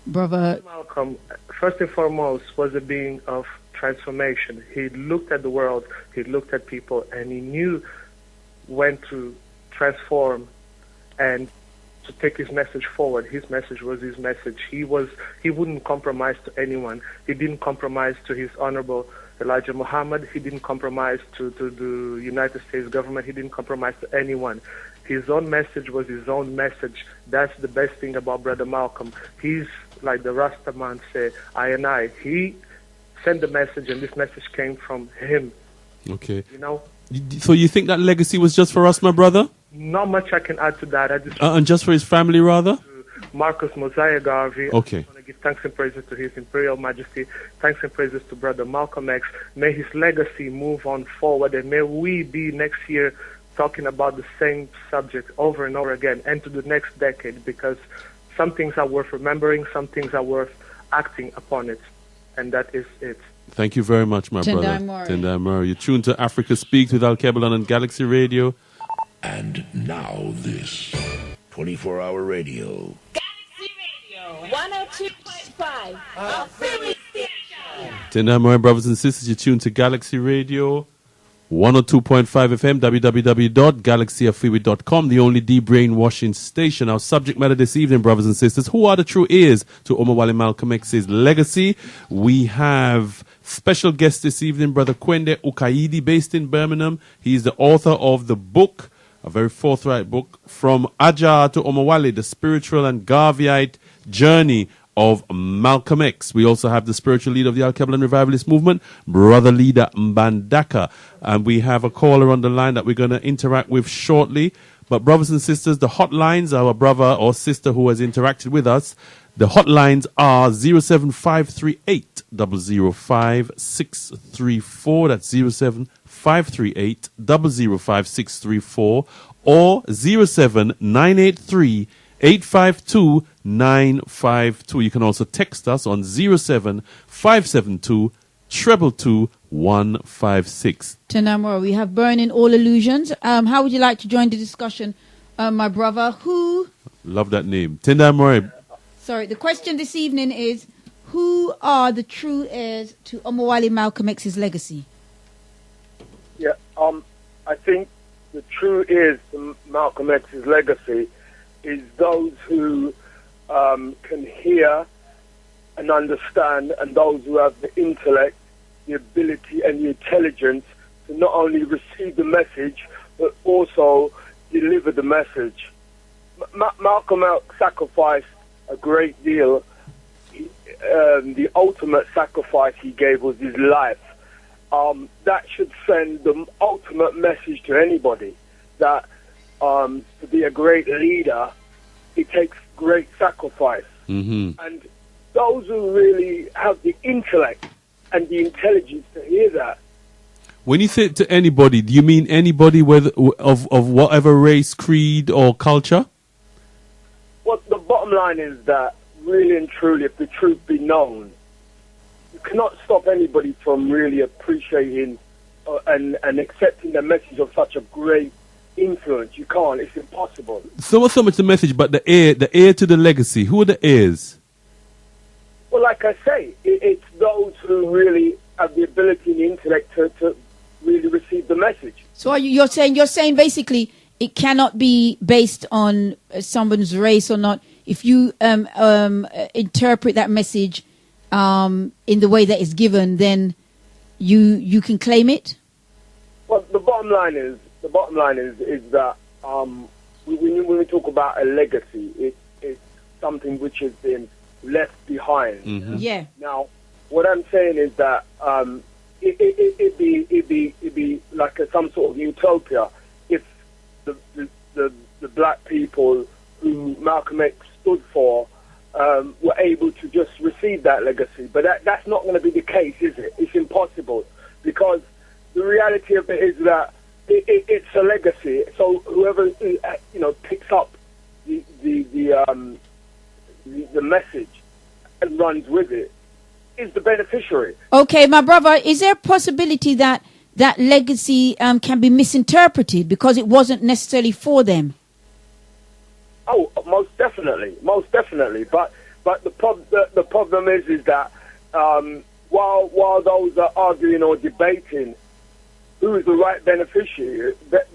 Brother Malcolm, first and foremost, was a being of transformation. He looked at the world, he looked at people, and he knew when to transform and to take his message forward. His message was his message. He wouldn't compromise to anyone. He didn't compromise to his honorable Elijah Muhammad. He didn't compromise to the United States government. He didn't compromise to anyone. His own message was his own message. That's the best thing about Brother Malcolm. He's like the Rasta man say, I and I. He sent the message, and this message came from him. Okay. You know? So you think that legacy was just for us, my brother? Not much I can add to that. I just and just for his family, rather? Marcus Mosiah Garvey. Okay. I want to give thanks and praises to His Imperial Majesty. Thanks and praises to Brother Malcolm X. May his legacy move on forward, and may we be next year talking about the same subject over and over again, and to the next decade, because some things are worth remembering, some things are worth acting upon it, and that is it. Thank you very much, my brother. Tendai Murray. You're tuned to Africa Speaks with Alkebu-Lan on Galaxy Radio. And now this 24-hour radio. Galaxy Radio 102.5. Our favorite station. Tendai Murray, brothers and sisters, you're tuned to Galaxy Radio 102.5 FM, www.galaxyafiwi.com, the only de-brainwashing station. Our subject matter this evening, brothers and sisters, who are the true heirs to Omowale Malcolm X's legacy? We have special guest this evening, Brother Kwende Ukaidi, based in Birmingham. He is the author of the book, a very forthright book, From Ajar to Omowale, the Spiritual and Garveyite Journey of Malcolm X. We also have the spiritual leader of the Alkebu-Lan Revivalist Movement, Brother Leader Mbandaka. And we have a caller on the line that we're going to interact with shortly. But brothers and sisters, the hotlines, our brother or sister who has interacted with us, the hotlines are 07538 005 634. That's 07538 005 634, or 07983 852 952. You can also text us on 07572 222 156. Tenamura, we have Burning All Illusions. How would you like to join the discussion, my brother? Love that name. Tenamura. Sorry, the question this evening is, who are the true heirs to Omowale Malcolm X's legacy? Yeah, I think the true heirs to Malcolm X's legacy is those who can hear and understand, and those who have the intellect, the ability and the intelligence to to not only receive the message, but also deliver the message. Malcolm X sacrificed a great deal. The ultimate sacrifice he gave was his life. That should send the ultimate message to anybody that to be a great leader, it takes great sacrifice. Mm-hmm. And those who really have the intellect and the intelligence to hear that. When you say it to anybody, do you mean anybody whether of whatever race, creed, or culture? Well, the bottom line is that, really and truly, if the truth be known, you cannot stop anybody from really appreciating and accepting the message of such a great influence. You can't. It's impossible. So not so much the message, but the heir to the legacy. Who are the heirs? Well, like I say, it's those who really have the ability and the intellect to really receive the message. So you're saying basically it cannot be based on someone's race or not. If you interpret that message in the way that it's given, then you can claim it. Well, the bottom line is that when we talk about a legacy, it's something which has been left behind. Mm-hmm. Yeah. Now, what I'm saying is that it'd be like some sort of utopia if the black people who Malcolm X stood for were able to just receive that legacy. But that's not going to be the case, is it? It's impossible, because the reality of it is that it's a legacy. So whoever picks up the message and runs with it is the beneficiary. Okay, my brother, is there a possibility that that legacy can be misinterpreted because it wasn't necessarily for them? Oh, most definitely. But the problem is that while those are arguing or debating who is the right beneficiary, that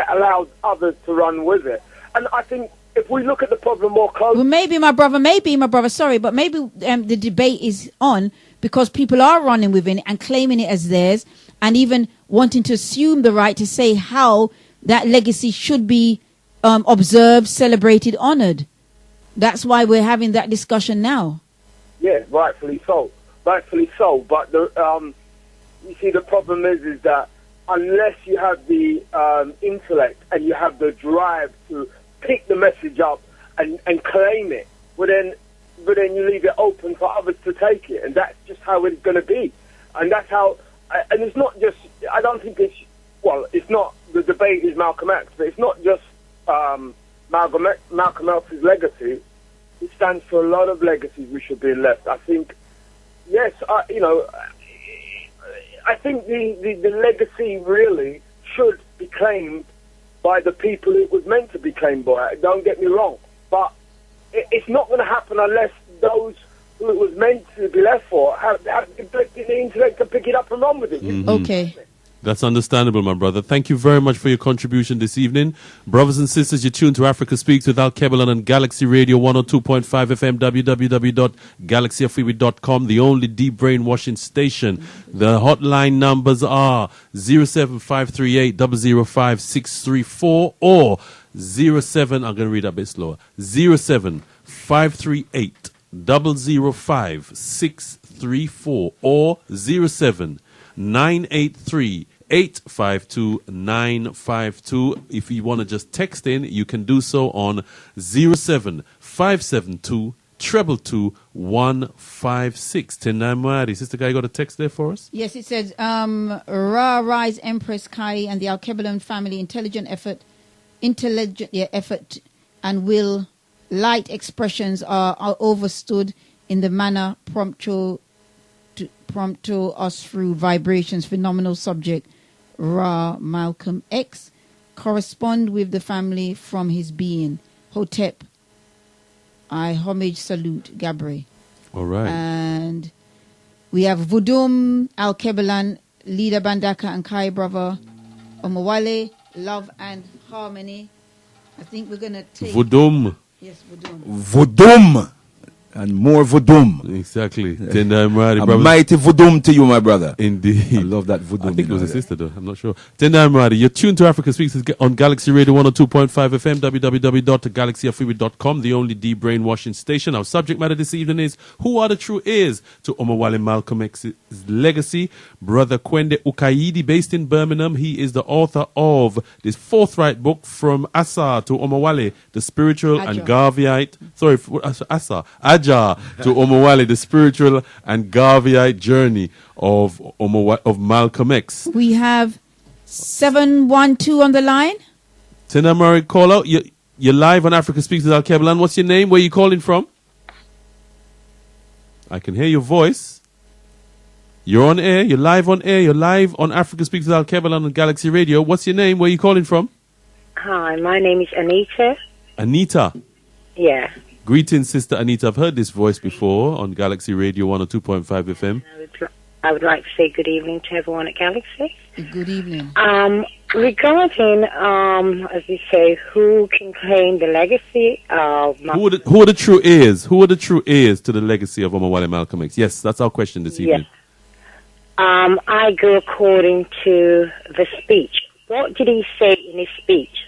allows others to run with it. And I think if we look at the problem more closely... Well, maybe, my brother, sorry, but maybe the debate is on because people are running with it and claiming it as theirs and even wanting to assume the right to say how that legacy should be observed, celebrated, honored. That's why we're having that discussion now. Yeah, rightfully so. But you see, the problem is that unless you have the intellect and you have the drive to pick the message up and claim it, but then you leave it open for others to take it, and that's just how it's going to be. And that's how, and it's not just, I don't think it's not, the debate is Malcolm X, but it's not just Malcolm X's legacy. It stands for a lot of legacies which have been left. I think, yes, I think the legacy really should be claimed by the people it was meant to be claimed by. Don't get me wrong. But it's not going to happen unless those who it was meant to be left for have the intellect to pick it up and run with it. Mm-hmm. Okay. That's understandable, my brother. Thank you very much for your contribution this evening. Brothers and sisters, you're tuned to Africa Speaks with Alkebu-Lan on Galaxy Radio 102.5 FM, www.galaxyafriwi.com, the only deep brainwashing station. The hotline numbers are 07538 005 634 or 07, I'm going to read that a bit slower, 07538 005 634 or 07983 852-952. If you want to just text in, you can do so on 07572 222-156. Tenamari, Sister Kai, you got a text there for us? Yes, it says, Ra Rise Empress Kai and the Alkebu-Lan family intelligent effort and will light expressions are overstood in the manner prompt to us through vibrations, phenomenal subject, Ra Malcolm X, correspond with the family from his being. Hotep, I homage salute, Gabriel. All right. And we have Vudum, Alkebu-Lan, Leader Bandaka and Kai brother, Omowale, love and harmony. I think we're going to take... Vudum. Yes, Vudum. Vudum. And more voodoo. Exactly. Tenda Amradi, A brothers. mighty voodoo to you, my brother. Indeed. I love that voodoo. I think it was a sister, though. I'm not sure. Tenda Amradi, you're tuned to Africa Speaks on Galaxy Radio 102.5 FM, www.galaxyafrica.com, the only de-brainwashing station. Our subject matter this evening is, who are the true heirs to Omowale Malcolm X's legacy? Brother Kwende Ukaidi, based in Birmingham. He is the author of this forthright book, From Asa to Omowale, the spiritual and Garveyite. Sorry, Asa. Aja to Omowale, the spiritual and Garveyite journey of Malcolm X. We have 712 on the line. Tenda Murray, call out. You're live on Africa Speaks with Alkebu-Lan. What's your name? Where are you calling from? I can hear your voice. You're on air. You're live on air. You're live on Africa Speaks with Alkebu-Lan on Galaxy Radio. What's your name? Where are you calling from? Hi, my name is Anita. Anita. Yeah. Greetings, Sister Anita. I've heard this voice before on Galaxy Radio 102.5 FM. I would like to say good evening to everyone at Galaxy. Good evening. Regarding, as you say, who can claim the legacy of... Who are the true heirs? Who are the true heirs to the legacy of Omowale Malcolm X? Yes, that's our question this evening. I go according to the speech. What did he say in his speech?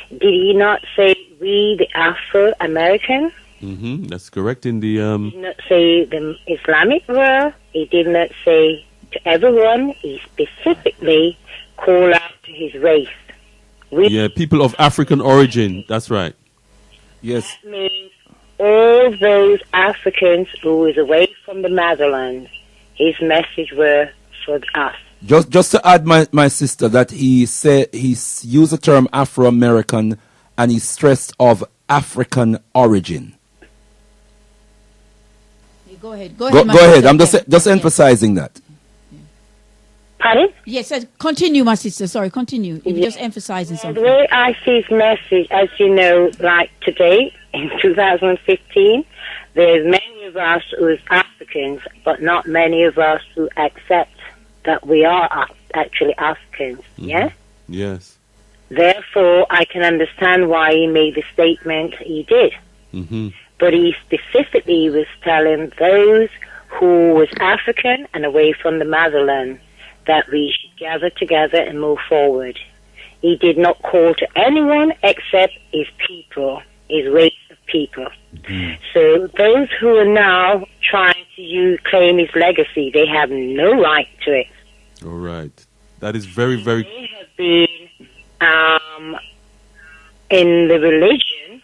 Did he not say, we, the Afro-Americans? Mm-hmm, that's correct. In the He did not say the Islamic world. He did not say to everyone. He specifically called out to his race. People of African origin. That's right. Yes. That means all those Africans who was away from the motherland. His message were for us. Just to add, my sister, that he said he used the term Afro-American and he stressed of African origin. Go ahead. Go ahead. I'm just emphasizing that. Pardon? Yes, continue, my sister. Sorry, continue. If you're just emphasizing something. The way I see his message, as you know, like today, in 2015, there's many of us who is Africans, but not many of us who accept that we are actually Africans, yeah? Yes. Therefore, I can understand why he made the statement he did. Mm-hmm. But he specifically was telling those who was African and away from the motherland that we should gather together and move forward. He did not call to anyone except his people, his race of people. Mm-hmm. So those who are now trying to claim his legacy, they have no right to it. All right. That is very, very... They have been in the religion,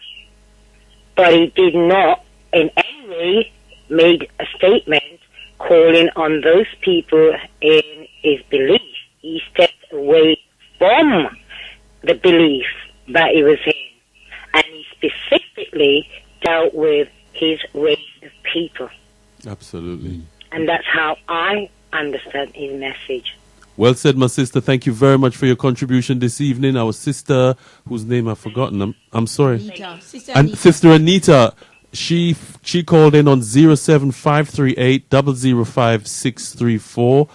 but he did not in any way made a statement calling on those people in his belief. He stepped away from the belief that he was in, and he specifically dealt with his race of people. Absolutely. And that's how I understand his message. Well said, my sister. Thank you very much for your contribution this evening. Our sister, whose name I've forgotten, I'm sorry. Anita. Sister Anita, she called in on 07538 005 634.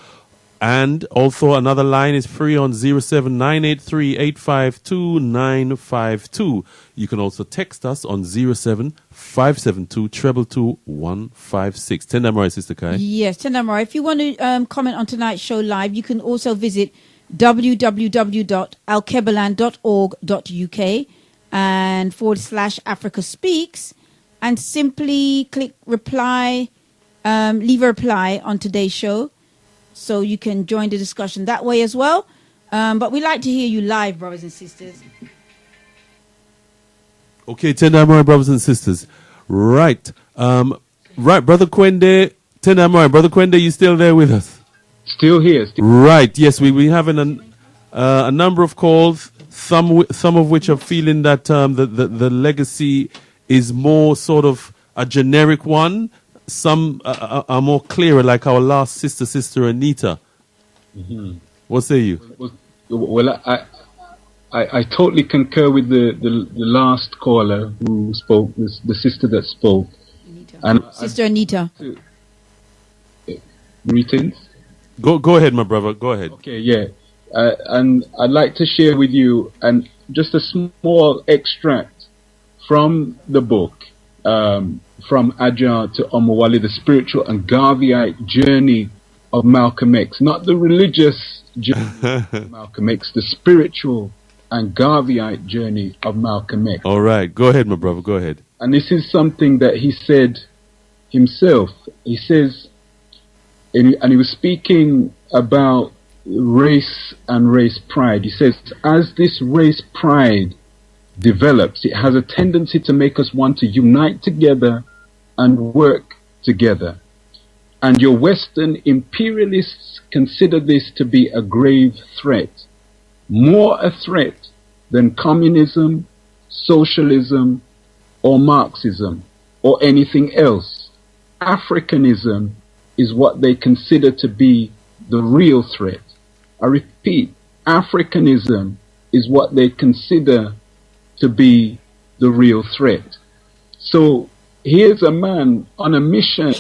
And also another line is free on 07983 852 952. You can also text us on 07572 222 156. Tenda Murray, Sister Kai. Yes, Tenda Murray. If you want to comment on tonight's show live, you can also visit www.alkebulan.org.uk and /Africa Speaks and simply click reply, leave a reply on today's show. So you can join the discussion that way as well. But we like to hear you live, brothers and sisters. Okay, Tenda Murray, brothers and sisters. Right. Brother Kwende. Tenda Murray, Brother Kwende, you still there with us? Still here. Right. Yes, we having a number of calls, some of which are feeling that the legacy is more sort of a generic one. Some are more clearer, like our last sister Anita. Mm-hmm. What say you? Well, I totally concur with the last caller who spoke, the sister that spoke. Anita. And Sister Anita. Greetings. Go ahead, my brother. Go ahead. Okay, yeah. And I'd like to share with you just a small extract from the book. from Adjar to Omowale, the spiritual and Garveyite journey of Malcolm X, not the religious journey of Malcolm X, the spiritual and Garveyite journey of Malcolm X. All right, go ahead, my brother, go ahead. And this is something that he said himself. He says, and he was speaking about race and race pride. He says, as this race pride develops, it has a tendency to make us want to unite together and work together. And your Western imperialists consider this to be a grave threat, more a threat than communism, socialism, or Marxism, or anything else. Africanism is what they consider to be the real threat. I repeat, Africanism is what they consider to be the real threat. So here's a man on a mission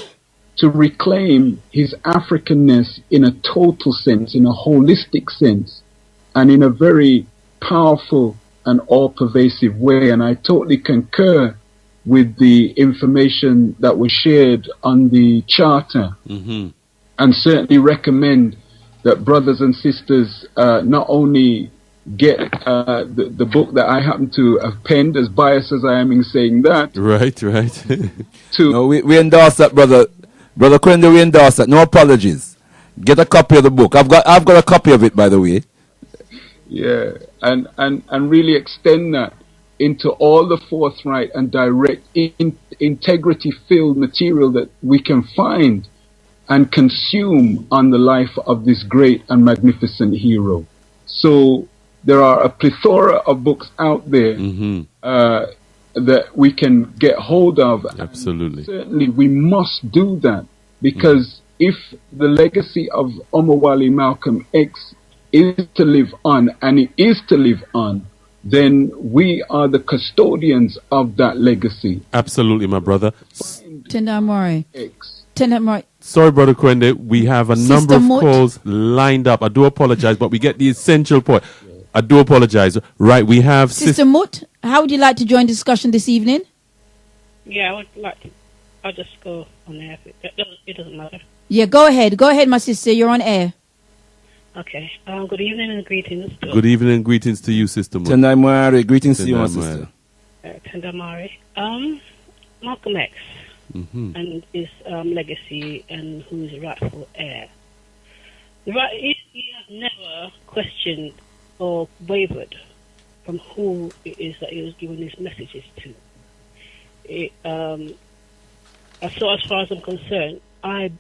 to reclaim his Africanness in a total sense, in a holistic sense, and in a very powerful and all-pervasive way. And I totally concur with the information that was shared on the charter, and certainly recommend that brothers and sisters not only get the book that I happen to have penned, as biased as I am in saying that. Right. No, we endorse that, brother Quende. We endorse that. No apologies. Get a copy of the book. I've got a copy of it, by the way. Yeah, and really extend that into all the forthright and direct integrity-filled material that we can find and consume on the life of this great and magnificent hero. So there are a plethora of books out there that we can get hold of. Absolutely. And certainly we must do that, because if the legacy of Omowale Malcolm X is to live on, and it is to live on, then we are the custodians of that legacy. Absolutely, my brother. Tendamore. Sorry, Brother Quende, we have a number of calls lined up. I do apologize, but we get the essential point. I do apologize. Right, we have... Sister Mut, how would you like to join the discussion this evening? Yeah, I would like to. I'll just go on air. It doesn't matter. Yeah, go ahead. Go ahead, my sister. You're on air. Okay. Good evening and greetings. Good evening and greetings to you, Sister Mut. Tendai Moari, greetings to you, my sister. Tendamari. Malcolm X and his legacy and who's rightful heir. He has never questioned or wavered from who it is that he was giving his messages to. So as far as I'm concerned, I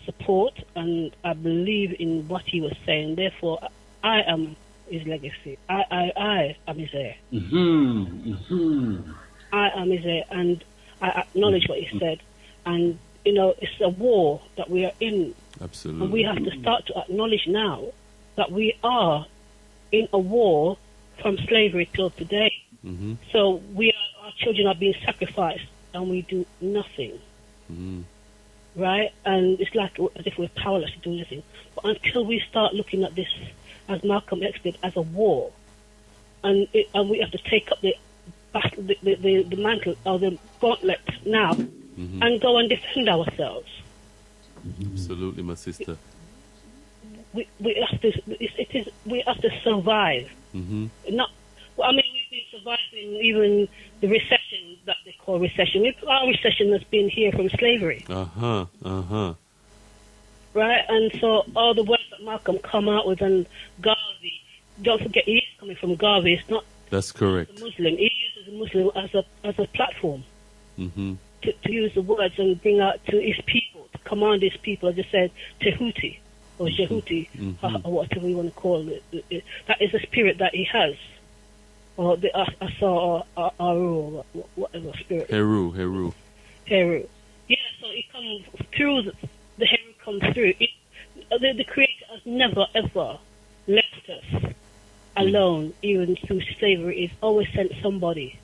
support and I believe in what he was saying. Therefore, I am his legacy. I am his heir. I am his heir, and I acknowledge what he said. And, it's a war that we are in. Absolutely. And we have to start to acknowledge now that we are in a war from slavery till today. So our children are being sacrificed and we do nothing. Right? And it's like as if we're powerless to do anything. But until we start looking at this, as Malcolm X did, as a war, and we have to take up the mantle or the gauntlet now and go and defend ourselves. Absolutely, my sister. We have to survive. We've been surviving even the recession that they call recession. Our recession has been here from slavery. Right? And so all the words that Malcolm come out with, and Garvey, don't forget he is coming from Garvey. It's not. That's correct. A Muslim. He uses a Muslim as a platform to use the words and bring out to his people, to command his people. As I said, Tehuti or Jehuti, or whatever you want to call it. That is the spirit that he has. Or the Asa or Aru, or whatever spirit. Heru. Yeah, so it comes through, the Heru comes through. The Creator has never, ever left us alone, even through slavery. He's always sent somebody.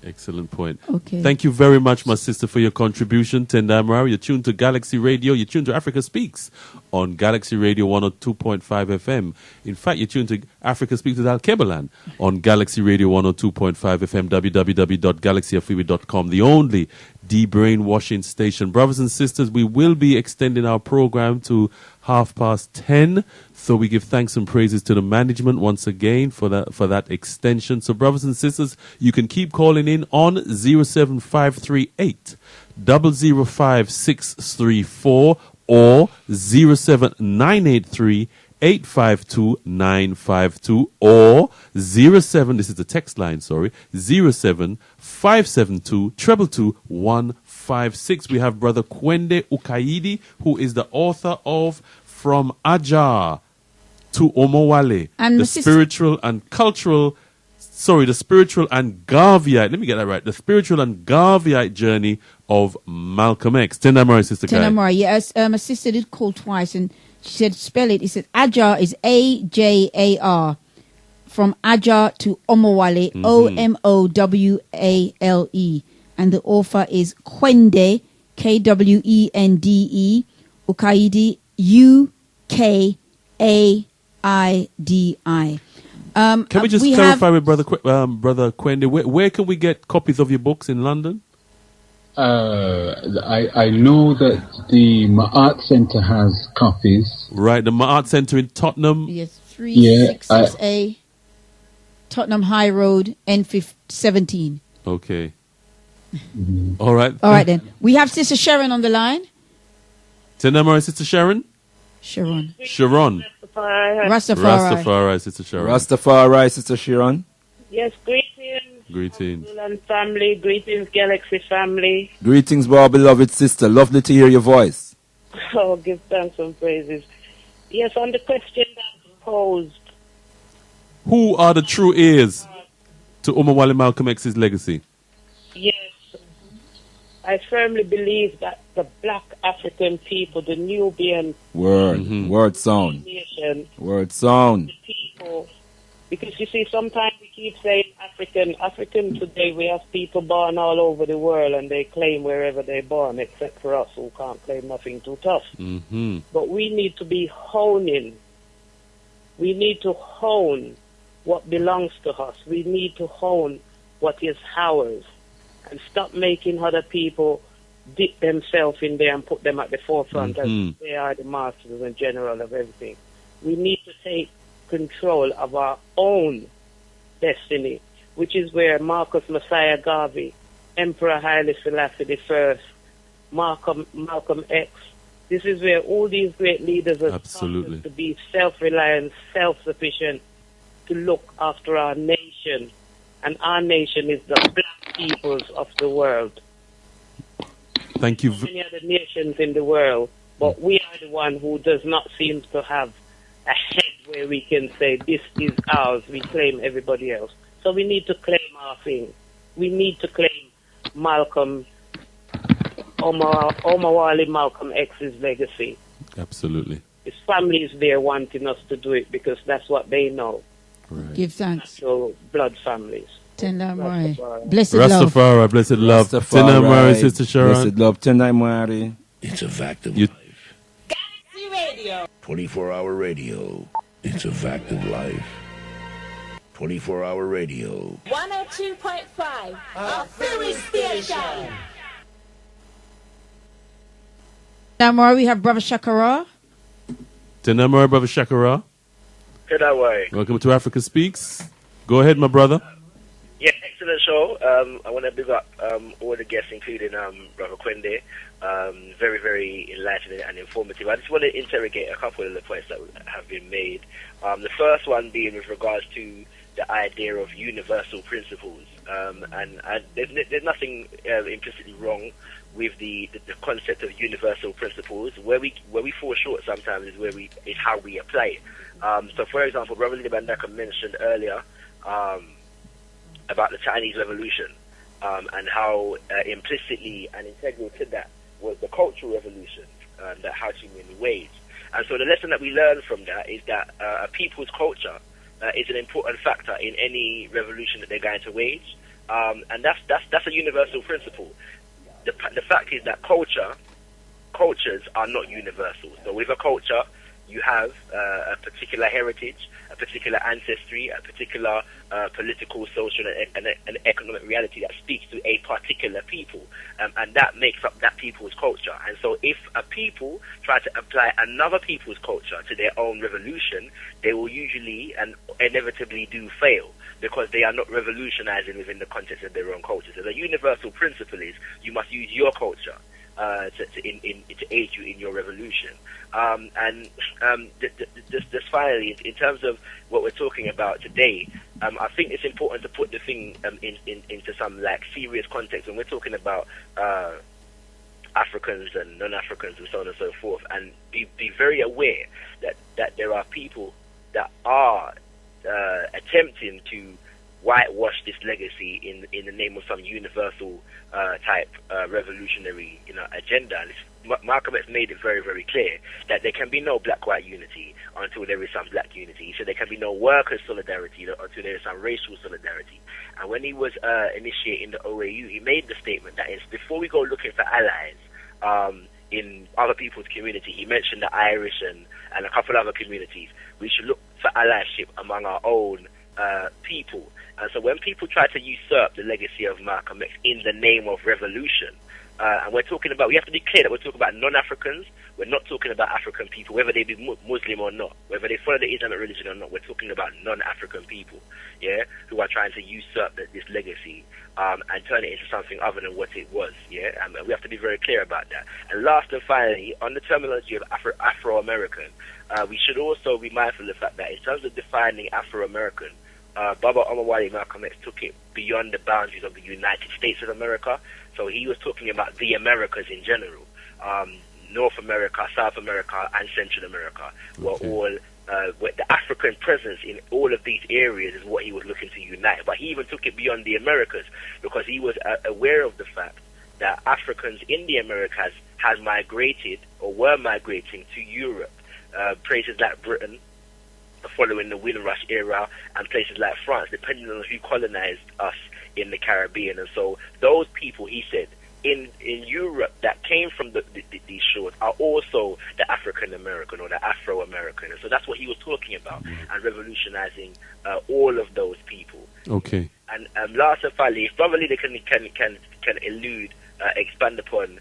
Excellent point. Okay. Thank you very much, my sister, for your contribution. Tenda Amara, you're tuned to Galaxy Radio. You're tuned to Africa Speaks on Galaxy Radio 102.5 FM. In fact, you're tuned to Africa Speaks with Alkebu-Lan on Galaxy Radio 102.5 FM, www.galaxyafrica.com, the only de-brainwashing station. Brothers and sisters, we will be extending our program to 10:30. So we give thanks and praises to the management once again for that extension. So brothers and sisters, you can keep calling in on 07538 005634 or 07983 852-952 or 07, this is the text line, 07-572-222-156. We have Brother Kwende Ukaidi, who is the author of From Ajar to Omowale, and the spiritual and Garveyite, let me get that right, the spiritual and Garveyite journey of Malcolm X. Tenamara, Sister Kai. Tenamara, yes. My sister did call twice and she said, spell it. He said, Ajar is A-J-A-R. From Ajar to Omowale, O-M-O-W-A-L-E. And the author is Kwende, K-W-E-N-D-E, Ukaidi, U-K-A-I-D-I. Can we just clarify with Brother Kwende, where can we get copies of your books in London? I know that the Ma'at Centre has copies. Right, the Ma'at Centre in Tottenham. Yes, 366A, Tottenham High Road, N17. Okay. All right. All right, then. We have Sister Sharon on the line. Tenamara, Sister Sharon? Sharon. Rastafari, Sister Sharon. Rastafari, Sister Sharon. Yes, greetings. Greetings. Family, greetings, Galaxy family. Greetings, our beloved sister. Lovely to hear your voice. Oh, give thanks and praises. Yes, on the question that's posed. Who are the true heirs to Omowale Malcolm X's legacy? Yes, I firmly believe that the black African people, the Nubian word sound, nation, word sound, the people, because you see, sometimes we keep saying African today. We have people born all over the world, and they claim wherever they're born, except for us who can't claim nothing too tough. But we need to be honing. We need to hone what belongs to us. We need to hone what is ours, and stop making other people dip themselves in there and put them at the forefront as they are the masters and general of everything. We need to take control of our own destiny, which is where Marcus Messiah Garvey, Emperor Haile Selassie I, Malcolm X, this is where all these great leaders have taught us to be self-reliant, self-sufficient, to look after our nation. And our nation is the black peoples of the world. Thank you. Many other nations in the world, but we are the one who does not seem to have a head where we can say this is ours. We claim everybody else. So we need to claim our thing. We need to claim Omowale Malcolm X's legacy. Absolutely. His family is there wanting us to do it because that's what they know. Right. Give thanks. Natural blood families. Tenamari. Blessed love. Rastafari, blessed love. Tenamari, Sister Sharon. Blessed love. Tenamari. It's a fact of life. Galaxy Radio. 24-hour radio. It's a fact of life. 24-hour radio. 102.5. AFRIKA station. Tenamari, we have Brother Shakara. Tenamari, Brother Shakara. Good away. Welcome to Africa Speaks. Go ahead, my brother. Yeah, excellent show. I want to big up all the guests, including Brother Kwende. Very, very enlightening and informative. I just want to interrogate a couple of the points that have been made. The first one being with regards to the idea of universal principles. There's nothing implicitly wrong with the concept of universal principles. Where we fall short sometimes is how we apply it. So, for example, Brother Lumumba and Malcolm mentioned earlier about the Chinese Revolution and how implicitly and integral to that was the Cultural Revolution that Ho Chi Minh waged. And so the lesson that we learn from that is that a people's culture is an important factor in any revolution that they're going to wage. And that's a universal principle. The fact is that cultures are not universal. So with a culture, you have a particular heritage, a particular ancestry, a particular political, social, and economic reality that speaks to a particular people, and that makes up that people's culture. And so if a people try to apply another people's culture to their own revolution, they will usually and inevitably do fail, because they are not revolutionizing within the context of their own culture. So the universal principle is you must use your culture to aid you in your revolution. Just finally, in terms of what we're talking about today, I think it's important to put the thing into some like serious context when we're talking about Africans and non-Africans and so on and so forth, and be very aware that there are people that are attempting to whitewash this legacy in the name of some universal type revolutionary agenda. And Malcolm X made it very, very clear that there can be no black-white unity until there is some black unity. He said there can be no workers' solidarity until there is some racial solidarity. And when he was initiating the OAU, he made the statement that before we go looking for allies in other people's community, he mentioned the Irish and a couple other communities, we should look for allyship among our own people. And so when people try to usurp the legacy of Malcolm X in the name of revolution, and we have to be clear that we're talking about non-Africans, we're not talking about African people, whether they be Muslim or not, whether they follow the Islamic religion or not, we're talking about non-African people, who are trying to usurp this legacy and turn it into something other than what it was, and we have to be very clear about that. And last and finally, on the terminology of Afro-American, we should also be mindful of the fact that in terms of defining Afro-American, Prophet Omowale Malcolm X took it beyond the boundaries of the United States of America. So he was talking about the Americas in general. North America, South America, and Central America were all, the African presence in all of these areas is what he was looking to unite. But he even took it beyond the Americas, because he was aware of the fact that Africans in the Americas had migrated or were migrating to Europe, places like Britain, following the Windrush era, and places like France, depending on who colonized us in the Caribbean. And so those people, he said, in Europe that came from these shores are also the African American or the Afro American. And so that's what he was talking about, and revolutionizing all of those people. Okay. And last and finally, if Brother Leader can expand upon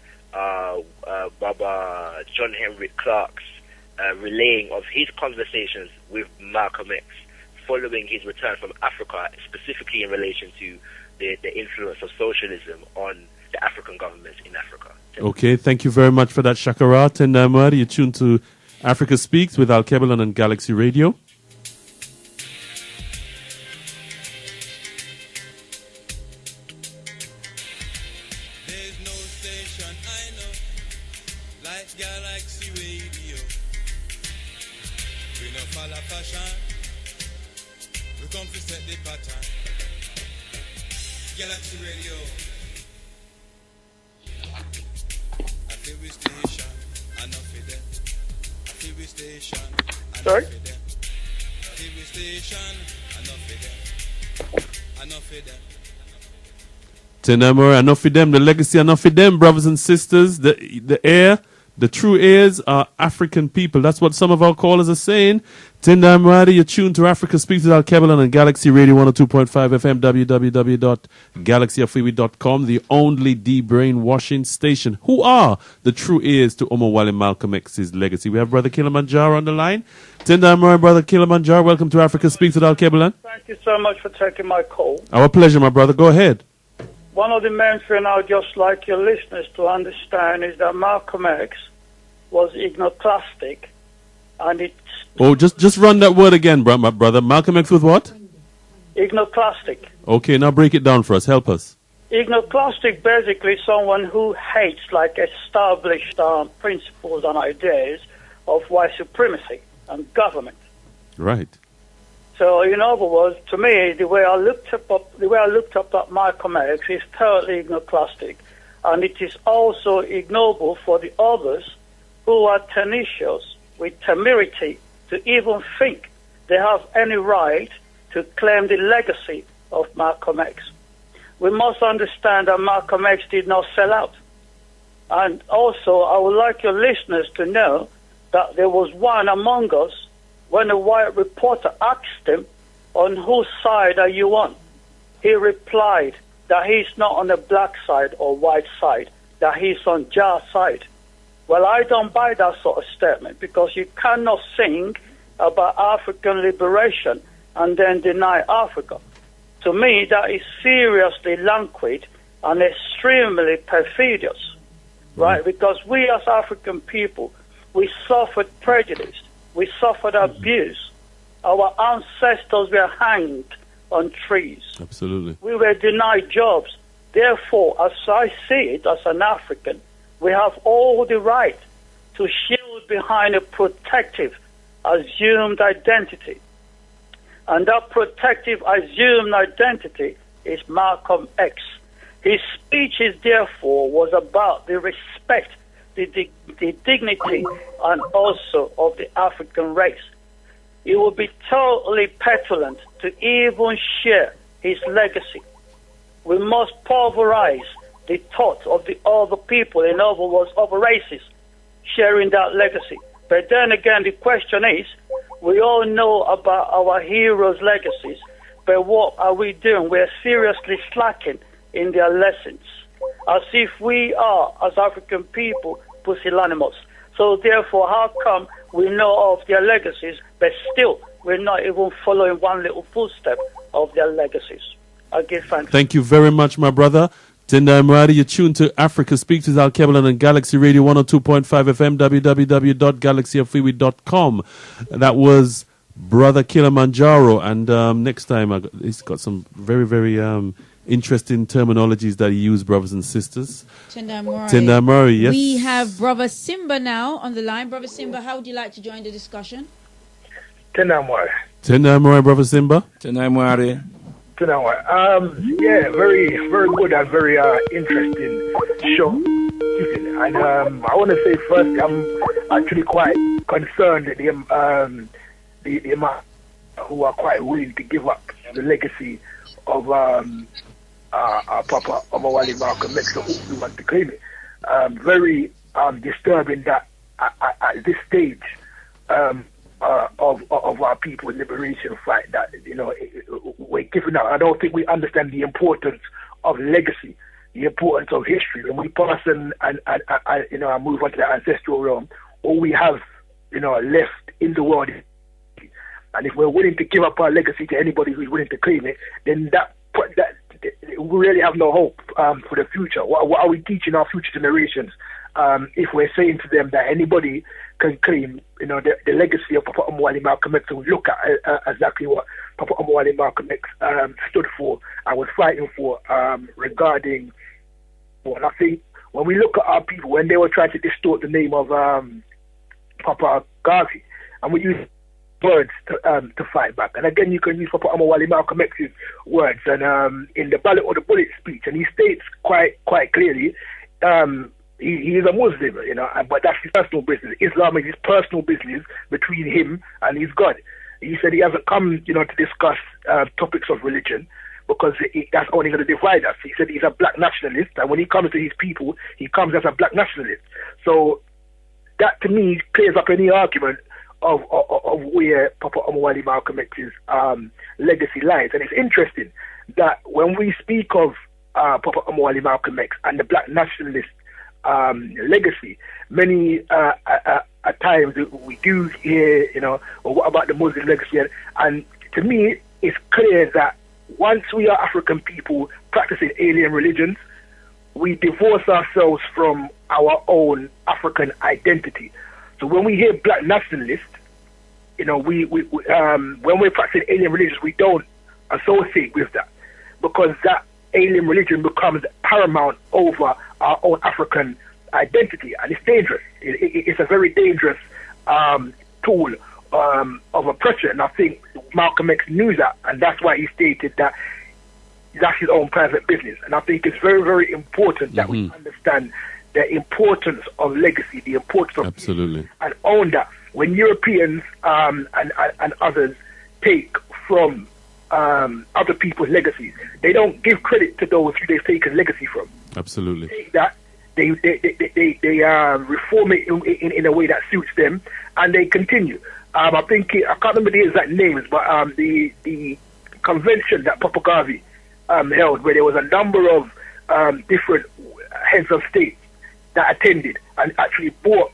Baba John Henry Clark's relaying of his conversations with Malcolm X following his return from Africa, specifically in relation to the influence of socialism on the African governments in Africa. Okay, thank you very much for that, Shakarat. And you're tuned to Africa Speaks with Alkebu-Lan and Galaxy Radio. There's no station I know like Galaxy Radio. We no follow fashion, we come to set the pattern. Galaxy Radio. I feel we station, enough of them. I feel we station, enough of them. I feel we station, enough of them. Enough of them. Tenamur, enough of them. The legacy, enough of them, brothers and sisters. The heir, the true heirs are African people. That's what some of our callers are saying. Tendamuradi, you're tuned to Africa Speaks with Alkebu-Lan and Galaxy Radio 102.5 FM, www.galaxyafriwi.com, the only de-brainwashing station. Who are the true heirs to Omowale Malcolm X's legacy? We have Brother Kilimanjaro on the line. Tendamuradi, Brother Kilimanjaro, welcome to Africa Speaks with Alkebu-Lan. Thank you so much for taking my call. Our pleasure, my brother. Go ahead. One of the main things I would just like your listeners to understand is that Malcolm X was iconoclastic, and it's... Oh, just run that word again, my brother. Malcolm X was what? Iconoclastic. Okay, now break it down for us. Help us. Iconoclastic, basically someone who hates, like, established principles and ideas of white supremacy and government. Right. So, in other words, to me, the way I looked up at Malcolm X is totally iconoclastic, and it is also ignoble for the others who are tenacious with temerity to even think they have any right to claim the legacy of Malcolm X. we must understand that Malcolm X did not sell out. And also, I would like your listeners to know that there was one among us when a white reporter asked him, on whose side are you on? He replied that he's not on the black side or white side, that he's on Jah's side. Well, I don't buy that sort of statement, because you cannot sing about African liberation and then deny Africa. To me, that is seriously languid and extremely perfidious, right? Because we as African people, we suffered prejudice, we suffered abuse. Our ancestors were hanged on trees. Absolutely. We were denied jobs. Therefore, as I see it as an African, we have all the right to shield behind a protective, assumed identity. And that protective, assumed identity is Malcolm X. His speeches, therefore, was about the respect, the dignity, and also of the African race. It would be totally petulant to even share his legacy. We must pulverize the thought of the other people, in other words, other races, sharing that legacy. But then again, the question is, we all know about our heroes' legacies, but what are we doing? We're seriously slacking in their lessons, as if we are, as African people, pusillanimous. So therefore, how come we know of their legacies, but still we're not even following one little footstep of their legacies? I give thanks. Thank you very much, my brother. Tendai Muradi, you're tuned to Africa Speaks with Alkebu-Lan on Galaxy Radio 102.5 FM, www.galaxyfreeway.com. That was Brother Kilimanjaro. And next time, he's got some very, very interesting terminologies that he used, brothers and sisters. Tendai Murray, yes. We have Brother Simba now on the line. Brother Simba, how would you like to join the discussion? Tendai Murray. Tendai Murray, Brother Simba. Tendai Murray. Yeah, very, very good and very interesting show. And I want to say first, I'm actually quite concerned that the amount who are quite willing to give up the legacy of our Prophet Omowale Malcolm X, who want to claim it. Very disturbing that at this stage of our people's liberation fight, that we're giving up. I don't think we understand the importance of legacy, the importance of history. When we pass and move on to the ancestral realm, all we have left in the world. And if we're willing to give up our legacy to anybody who's willing to claim it, then that we really have no hope for the future. What are we teaching our future generations if we're saying to them that anybody can claim, the legacy of Prophet Omowale Malcolm X, and we look at exactly what Prophet Omowale Malcolm X stood for and was fighting for regarding. And I think when we look at our people, when they were trying to distort the name of Papa Garvey, and we use words to fight back. And again, you can use Prophet Omowale Malcolm X's words, and in the Ballot or the Bullet speech, and he states quite clearly, he is a Muslim, but that's his personal business. Islam is his personal business between him and his God. He said he hasn't come, to discuss topics of religion, because that's only going to divide us. He said he's a black nationalist, and when he comes to his people, he comes as a black nationalist. So that, to me, clears up any argument of where Papa Omowale Malcolm X's legacy lies. And it's interesting that when we speak of Papa Omowale Malcolm X and the black nationalist legacy, many at times we do hear, or what about the Muslim legacy? And to me, it's clear that once we are African people practicing alien religions, we divorce ourselves from our own African identity. So when we hear black nationalists, when we're practicing alien religions, we don't associate with that, because that alien religion becomes paramount over our own African identity, and it's dangerous. It's a very dangerous tool of oppression, and I think Malcolm X knew that, and that's why he stated that that's his own private business. And I think it's very, very important that we understand the importance of legacy, the importance of absolutely, and own that. When Europeans and others take from other people's legacies. They don't give credit to those who they've taken legacy from. Absolutely. Take that, they reform it in a way that suits them, and they continue. I can't remember the exact names, but the convention that Papa Garvey held, where there was a number of different heads of state that attended and actually bought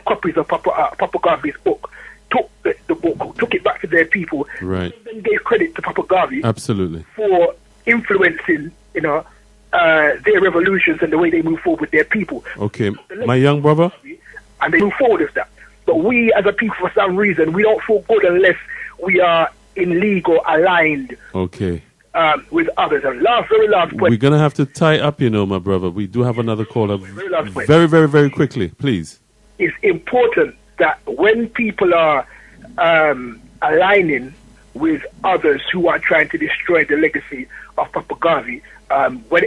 copies of Papa Garvey's book, took the book, took it back to their people, right? And then gave credit to Papa Garvey, absolutely, for influencing, their revolutions and the way they move forward with their people. Okay, my young brother, and they move forward with that. But we, as a people, for some reason, we don't feel good unless we are in league or aligned. Okay. With others. And very last point. We're gonna have to tie up, my brother. We do have another caller. Very, very, very quickly, please. It's important that when people are aligning with others who are trying to destroy the legacy of Papa Garvey, when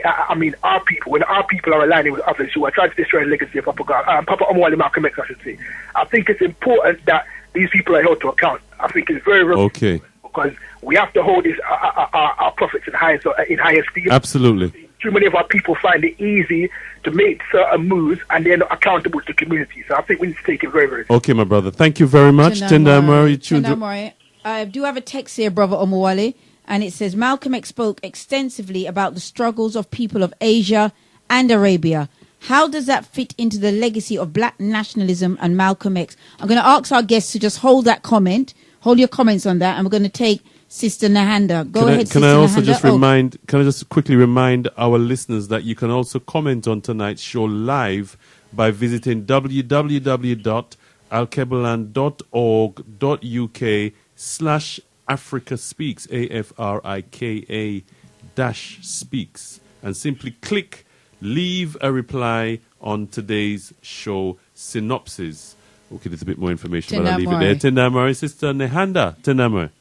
our people are aligning with others who are trying to destroy the legacy of Papa Omowale Malcolm X, I should say, I think it's important that these people are held to account. I think it's very, very okay. Because we have to hold our prophets in high esteem. Absolutely. Too many of our people find it easy to make certain moves, and they're not accountable to the community. So I think we need to take it very, very seriously. Okay, my brother. Thank you very much. Tendamori. I do have a text here, Brother Omowale, and it says, Malcolm X spoke extensively about the struggles of people of Asia and Arabia. How does that fit into the legacy of black nationalism and Malcolm X? I'm going to ask our guests to just hold that comment. Hold your comments on that, and we're going to take Sister Nahanda. Go ahead, Sister Nahanda. Can I just quickly remind our listeners that you can also comment on tonight's show live by visiting www.alkebu-lan.org.uk/Africa Speaks, AFRIKA-speaks, and simply click leave a reply on today's show synopsis. Okay, there's a bit more information, but I'll leave it there. Tendamori, Sister Nehanda. Tendamori.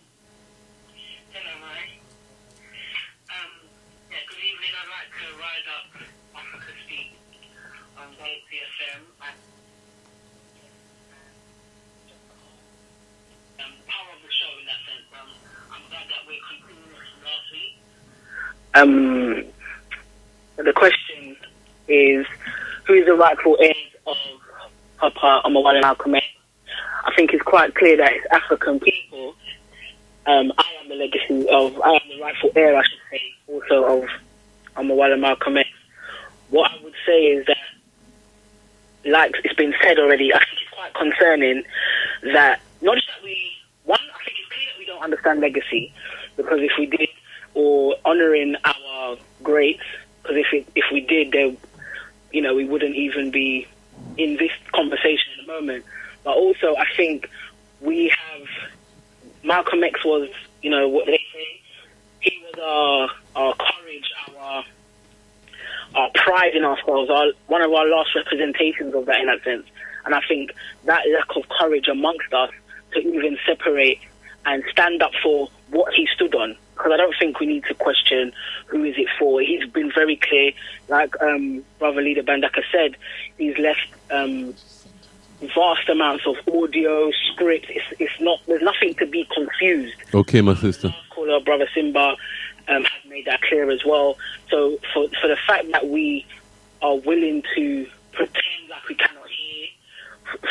Good evening. I'd like to rise up Africa Speak on CFM. Power of the show in that sense. I'm glad that we're continuing from last week. The question is, who is the rightful heir of Papa Omowale Malcolm X? I think it's quite clear that it's African people. I am the rightful heir, I should say, also of Omowale Malcolm X. What I would say is that, like it's been said already, I think it's quite concerning that not just that I think it's clear that we don't understand legacy, because if we did, or honouring our greats, because if we did, we wouldn't even be in this conversation at the moment. But also, I think Malcolm X was, what they say, he was our courage, our pride in ourselves, one of our last representations of that in that sense. And I think that lack of courage amongst us to even separate and stand up for what he stood on, because I don't think we need to question who is it for. He's been very clear, like Brother Leader Bandaka said, he's left vast amounts of audio, script. There's nothing to be confused. Okay, my sister. Caller, Brother Simba, has made that clear as well. So for the fact that we are willing to pretend like we cannot hear,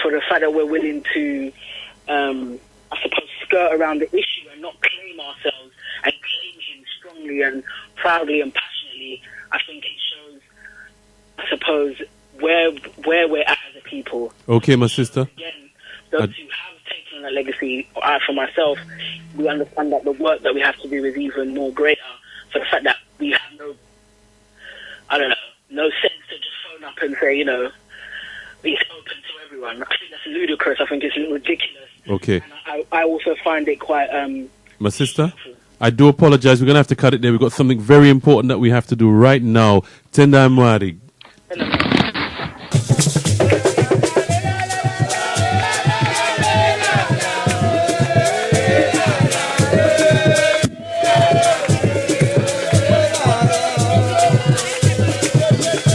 for the fact that we're willing to, I suppose, skirt around the issue and not claim ourselves and claim him strongly and proudly and passionately, I think it shows, I suppose, where we're at as a people. Okay, my sister. Again, those who have taken on that legacy, I for myself, we understand that the work that we have to do is even more greater, for the fact that we have no sense to just phone up and say, it's open to everyone. I think that's ludicrous. I think it's ridiculous. Okay. And I also find it quite... my sister, I do apologize. We're going to have to cut it there. We've got something very important that we have to do right now. Tenda Mwari.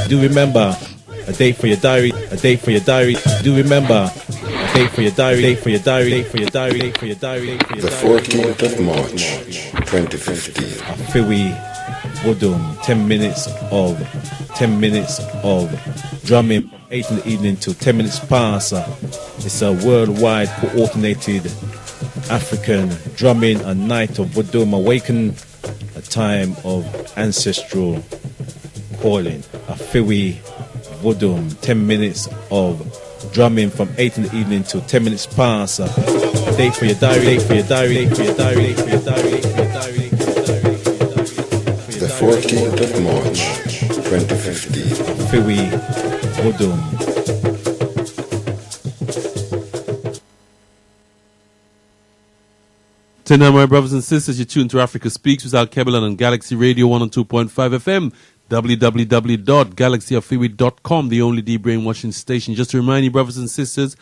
Do remember a date for your diary, a date for your diary. Do remember a date for your diary, date for your diary, date for your diary, date for your diary, date for your diary. The 14th of March, 2015. Afiwi Wodum, 10 minutes of drumming from 8 in the evening till 10 minutes past. It's a worldwide coordinated African drumming, a night of Wodum, awaken a time of ancestral calling. Afiwi Wodum, 10 minutes of drumming from 8 in the evening till 10 minutes past. Date for your diary, The 14th of March, 2015. Afiwi Wodum. Tonight, my brothers and sisters, you're tuned to Africa Speaks with Alkebu-Lan on Galaxy Radio 102.5 FM, www.galaxyafiwi.com, the only de-brainwashing station. Just to remind you, brothers and sisters,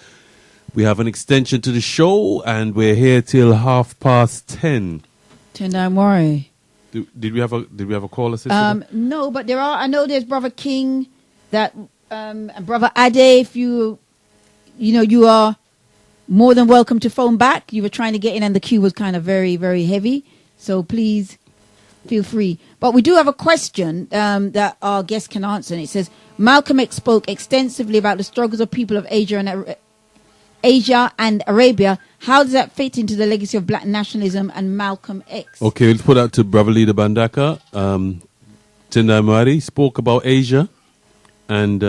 we have an extension to the show, and we're here till 10:30. Don't worry. Did we have a caller, sister? No, but there are. I know there's Brother King, that and Brother Ade. If you are more than welcome to phone back. You were trying to get in, and the queue was kind of very, very heavy. So please feel free. But we do have a question that our guest can answer. And it says, Malcolm X spoke extensively about the struggles of people of Asia and Arabia. How does that fit into the legacy of black nationalism and Malcolm X? Okay, let's put that to Brother Leader Bandaka. Tendai Mwari spoke about Asia and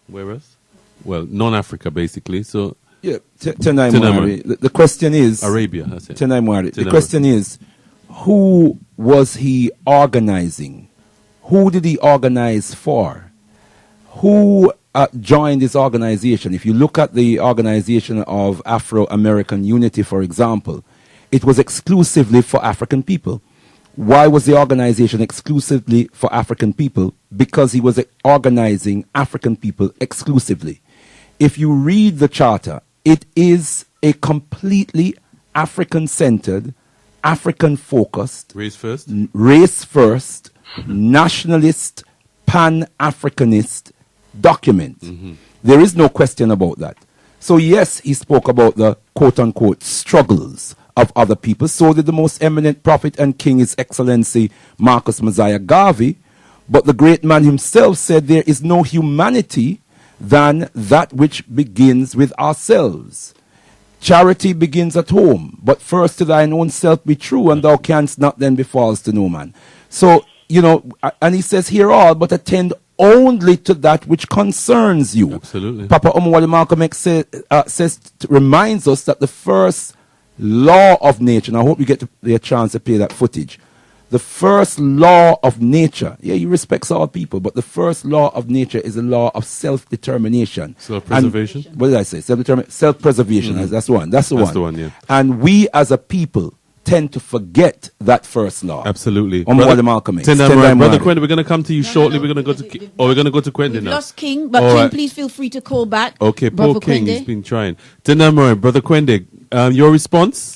where else? Well, non-Africa, basically. So yeah, Tendai Mwari. The question is Arabia. That's it. Tendai Mwari. The question is, who was he organizing? Who did he organize for? Who joined this organization? If you look at the organization of Afro-American Unity, for example, it was exclusively for African people. Why was the organization exclusively for African people? Because he was organizing African people exclusively. If you read the charter, it is a completely African-centered, African-focused, race first, nationalist, pan-Africanist document. Mm-hmm. There is no question about that. So yes, he spoke about the quote-unquote struggles of other people. So did the most eminent prophet and king, His Excellency Marcus Messiah Garvey. But the great man himself said there is no humanity than that which begins with ourselves. Charity begins at home, but first to thine own self be true, and thou canst not then be false to no man. So, and he says, hear all, but attend only to that which concerns you. Absolutely. Papa Omowale Malcolm X reminds us that the first law of nature, and I hope you get a chance to play that footage. The first law of nature, he respects all people, but the first law of nature is a law of self-determination. Self-preservation? And, what did I say? Self-preservation. Mm-hmm. That's the one. That's the one, yeah. And we as a people tend to forget that first law. Absolutely. Omowale Malcolm X. Brother Quende, we're going to come to you shortly. We're going to go to Quende now. We've lost King, but King, please feel free to call back. Okay, Paul King, he's been trying. Brother Quende, your response?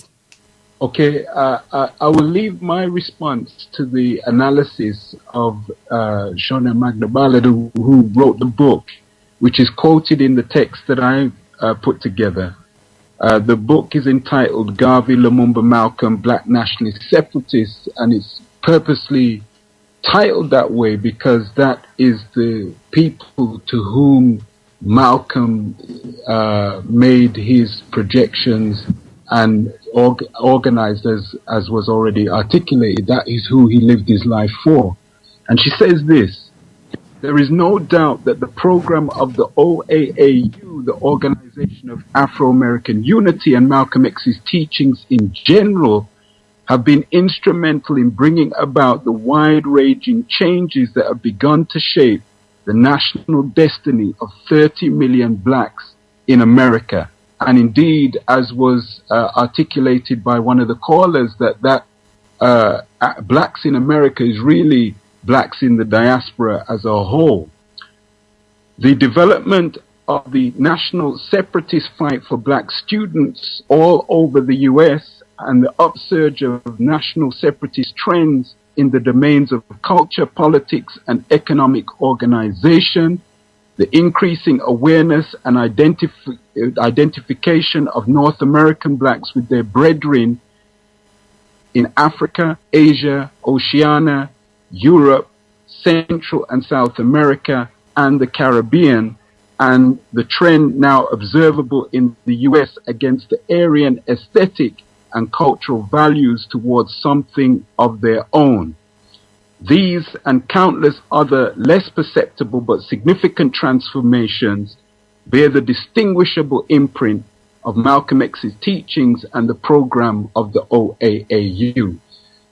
Okay, I will leave my response to the analysis of Shawna Maglangbayan, who wrote the book, which is quoted in the text that I put together. The book is entitled Garvey, Lumumba, Malcolm, Black Nationalist-Separatists, and it's purposely titled that way because that is the people to whom Malcolm made his projections and organized as was already articulated. That is who he lived his life for. And she says this: there is no doubt that the program of the OAAU, the Organization of Afro-American Unity, and Malcolm X's teachings in general have been instrumental in bringing about the wide-ranging changes that have begun to shape the national destiny of 30 million blacks in America. And indeed, as was articulated by one of the callers, that blacks in America is really blacks in the diaspora as a whole. The development of the national separatist fight for black students all over the US and the upsurge of national separatist trends in the domains of culture, politics, and economic organization, the increasing awareness and identification of North American blacks with their brethren in Africa, Asia, Oceania, Europe, Central and South America, and the Caribbean, and the trend now observable in the US against the Aryan aesthetic and cultural values towards something of their own. These and countless other less perceptible but significant transformations bear the distinguishable imprint of Malcolm X's teachings and the program of the OAAU.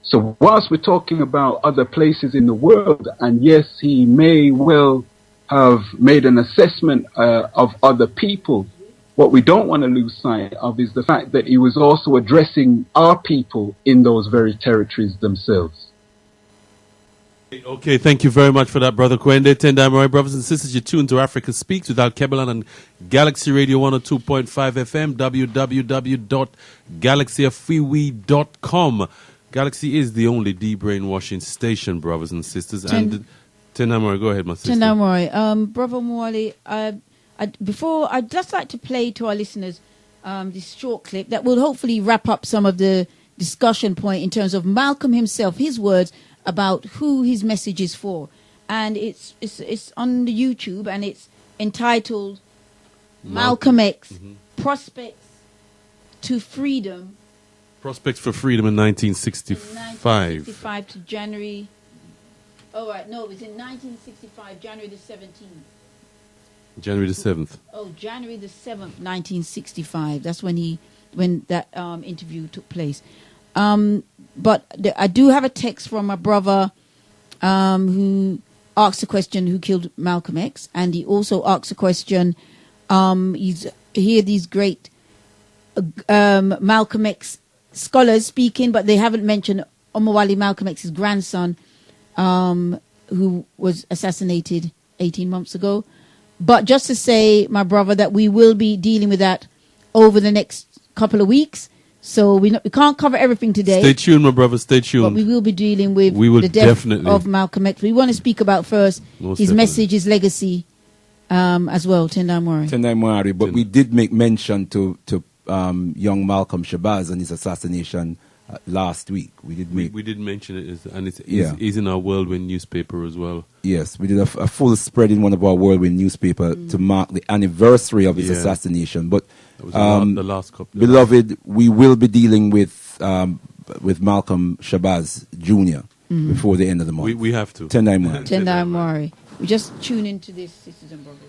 So whilst we're talking about other places in the world, and yes, he may well have made an assessment of other people, what we don't want to lose sight of is the fact that he was also addressing our people in those very territories themselves. Okay, thank you very much for that, Brother Kwende. Tendai, brothers and sisters, you're tuned to Africa Speaks with Alkebu-Lan on Galaxy Radio 102.5 FM, www.galaxyafriwi.com. Galaxy is the only de-brainwashing station, brothers and sisters. And Tendai, go ahead, my sister. Tendai, Brother Omowale, before, I'd just like to play to our listeners this short clip that will hopefully wrap up some of the discussion point in terms of Malcolm himself, his words about who his message is for. And it's on the YouTube, and it's entitled Malcolm X, Prospects to Freedom. Prospects for Freedom in 1965. 1965 to January. Oh, right, no, it was in 1965, January the 17th. January the 7th. Oh, January the 7th, 1965. That's when that interview took place. But I do have a text from my brother who asked the question, who killed Malcolm X? And he also asked the question, he's hear these great Malcolm X scholars speaking, but they haven't mentioned Omowale Malcolm X's grandson, who was assassinated 18 months ago. But just to say, my brother, that we will be dealing with that over the next couple of weeks. So we can't cover everything today. Stay tuned, my brother. Stay tuned. But we will be dealing with the death of Malcolm X. We want to speak about first his message, his legacy, as well. Tendai Mwari. But we did make mention to young Malcolm Shabazz and his assassination last week. We did mention it, and it's in our Whirlwind newspaper as well. Yes, we did a full spread in one of our Whirlwind newspaper to mark the anniversary of his assassination. But the last couple. Beloved, we will be dealing with Malcolm Shabazz Jr. Before the end of the month. We have to. Tendai Mwari. Tendai Mwari. We just tune into this, sisters and brothers.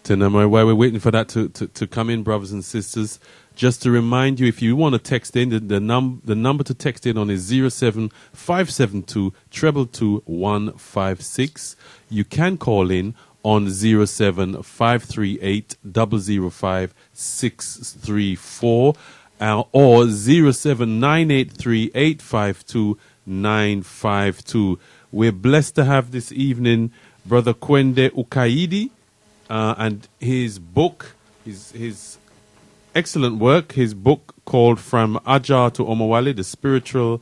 While we're waiting for that to come in, brothers and sisters, just to remind you, if you want to text in, the number to text in on is 07572 222 156. You can call in on 07538 005 634 or 07983 852 952. We're blessed to have this evening Brother Kwende Ukaidi. And his book, his excellent work, his book called From Ajar to Omowale, The Spiritual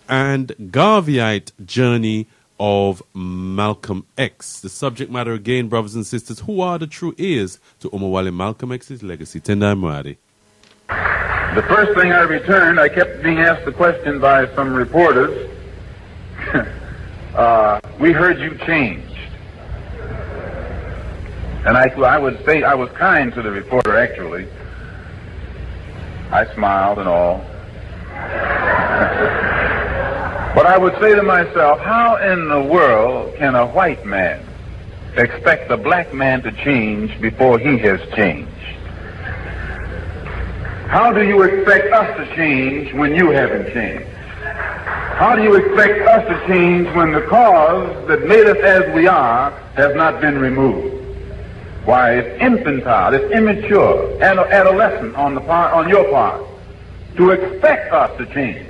and Garveyite Journey of Malcolm X. The subject matter again, brothers and sisters, who are the true heirs to Omowale Malcolm X's legacy? Tendai Mwari. The first thing I returned, I kept being asked the question by some reporters, we heard you changed. And I would say, I was kind to the reporter, actually. I smiled and all. But I would say to myself, how in the world can a white man expect a black man to change before he has changed? How do you expect us to change when you haven't changed? How do you expect us to change when the cause that made us as we are has not been removed? Why, it's infantile, it's immature, adolescent on your part, to expect us to change,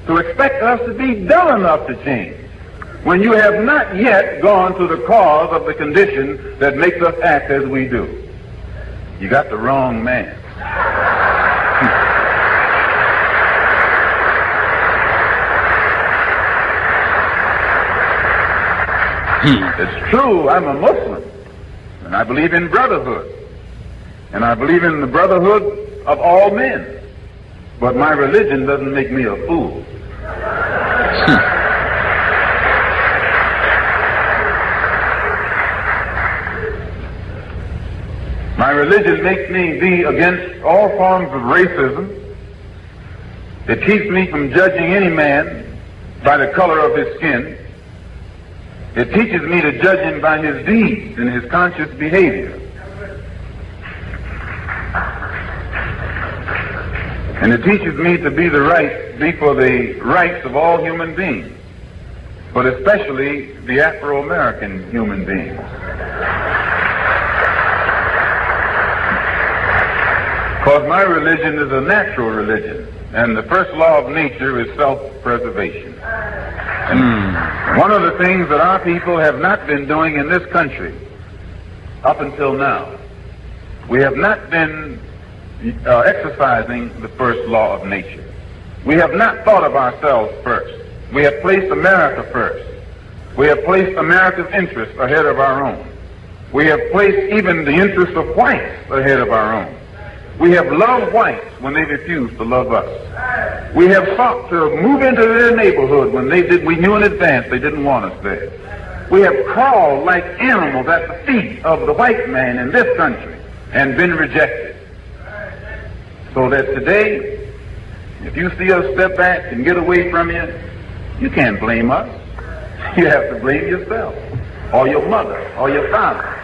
to expect us to be dull enough to change, when you have not yet gone to the cause of the condition that makes us act as we do. You got the wrong man. It's true, I'm a Muslim, and I believe in brotherhood, and I believe in the brotherhood of all men, but my religion doesn't make me a fool. My religion makes me be against all forms of racism. It keeps me from judging any man by the color of his skin. It teaches me to judge him by his deeds and his conscious behavior. And it teaches me to be for the rights of all human beings, but especially the Afro-American human beings. Because my religion is a natural religion, and the first law of nature is self-preservation. And one of the things that our people have not been doing in this country up until now, we have not been exercising the first law of nature. We have not thought of ourselves first. We have placed America first. We have placed America's interests ahead of our own. We have placed even the interests of whites ahead of our own. We have loved whites when they refused to love us. We have sought to move into their neighborhood when we knew in advance they didn't want us there. We have crawled like animals at the feet of the white man in this country and been rejected. So that today, if you see us step back and get away from you, you can't blame us. You have to blame yourself, or your mother, or your father.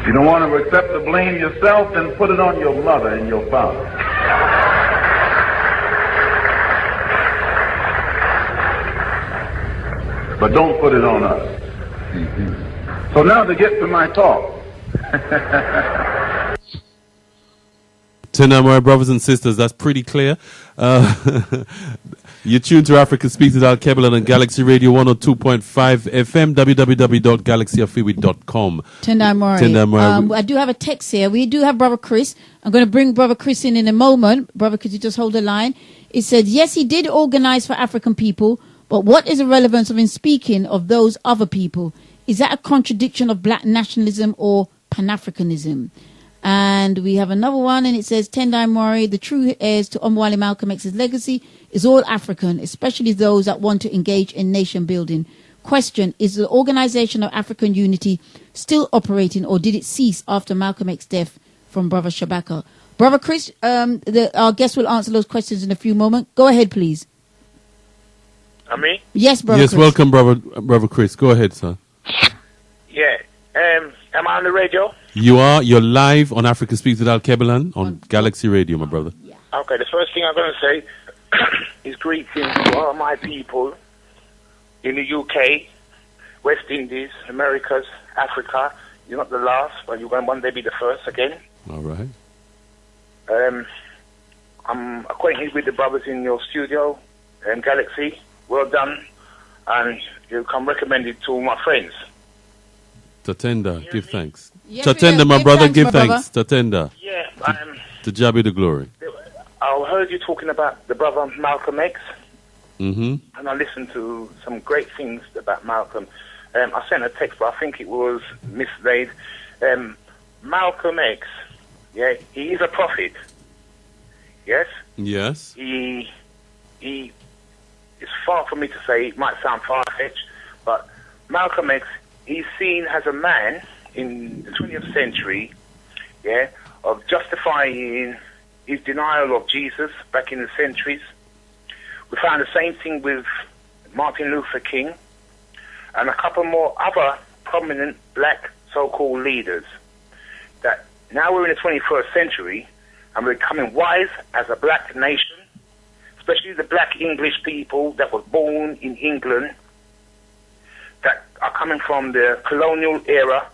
If you don't want to accept the blame yourself, then put it on your mother and your father. But don't put it on us. So now to get to my talk. Tonight, my brothers and sisters, that's pretty clear. You're tuned to Africa Speaks with Alkebu-Lan on Galaxy Radio 102.5 FM, www.galaxyafiwi.com. Tendai Mori. I do have a text here. We do have Brother Chris. I'm going to bring Brother Chris in a moment. Brother, could you just hold the line? It said, yes, he did organize for African people, but what is the relevance of him speaking of those other people? Is that a contradiction of black nationalism or Pan-Africanism? And we have another one, and it says, Tendai Mori, the true heirs to Omowale Malcolm X's legacy is all African, especially those that want to engage in nation building. Question, is the Organization of African Unity still operating, or did it cease after Malcolm X's death? From Brother Shabaka. Brother Chris, our guest will answer those questions in a few moments. Go ahead, please. Me? Yes, Brother Yes, Chris. welcome, Brother Chris. Go ahead, sir. Yeah. Am I on the radio? You are. You're live on Africa Speaks with Alkebu-Lan on Galaxy Radio, my brother. Okay, the first thing I'm going to say is greetings to all my people in the UK, West Indies, Americas, Africa. You're not the last, but you're going to one day be the first again. All right. I'm acquainted with the brothers in your studio, Galaxy. Well done. And you come recommended to my friends. Tatenda, give thanks. Yes, Tatenda, my give brother, thanks, give my thanks. Tatenda. Yeah. To Jabi the glory. I heard you talking about the brother Malcolm X. Mm-hmm. And I listened to some great things about Malcolm. I sent a text, but I think it was mislaid. Malcolm X, yeah, he is a prophet. Yes? Yes. He it's far from me to say, it might sound far-fetched, but Malcolm X, he's seen as a man in the 20th century, yeah, of justifying his denial of Jesus back in the centuries. We found the same thing with Martin Luther King and a couple more other prominent black so-called leaders. That now we're in the 21st century and we're becoming wise as a black nation, especially the black English people that were born in England, that are coming from the colonial era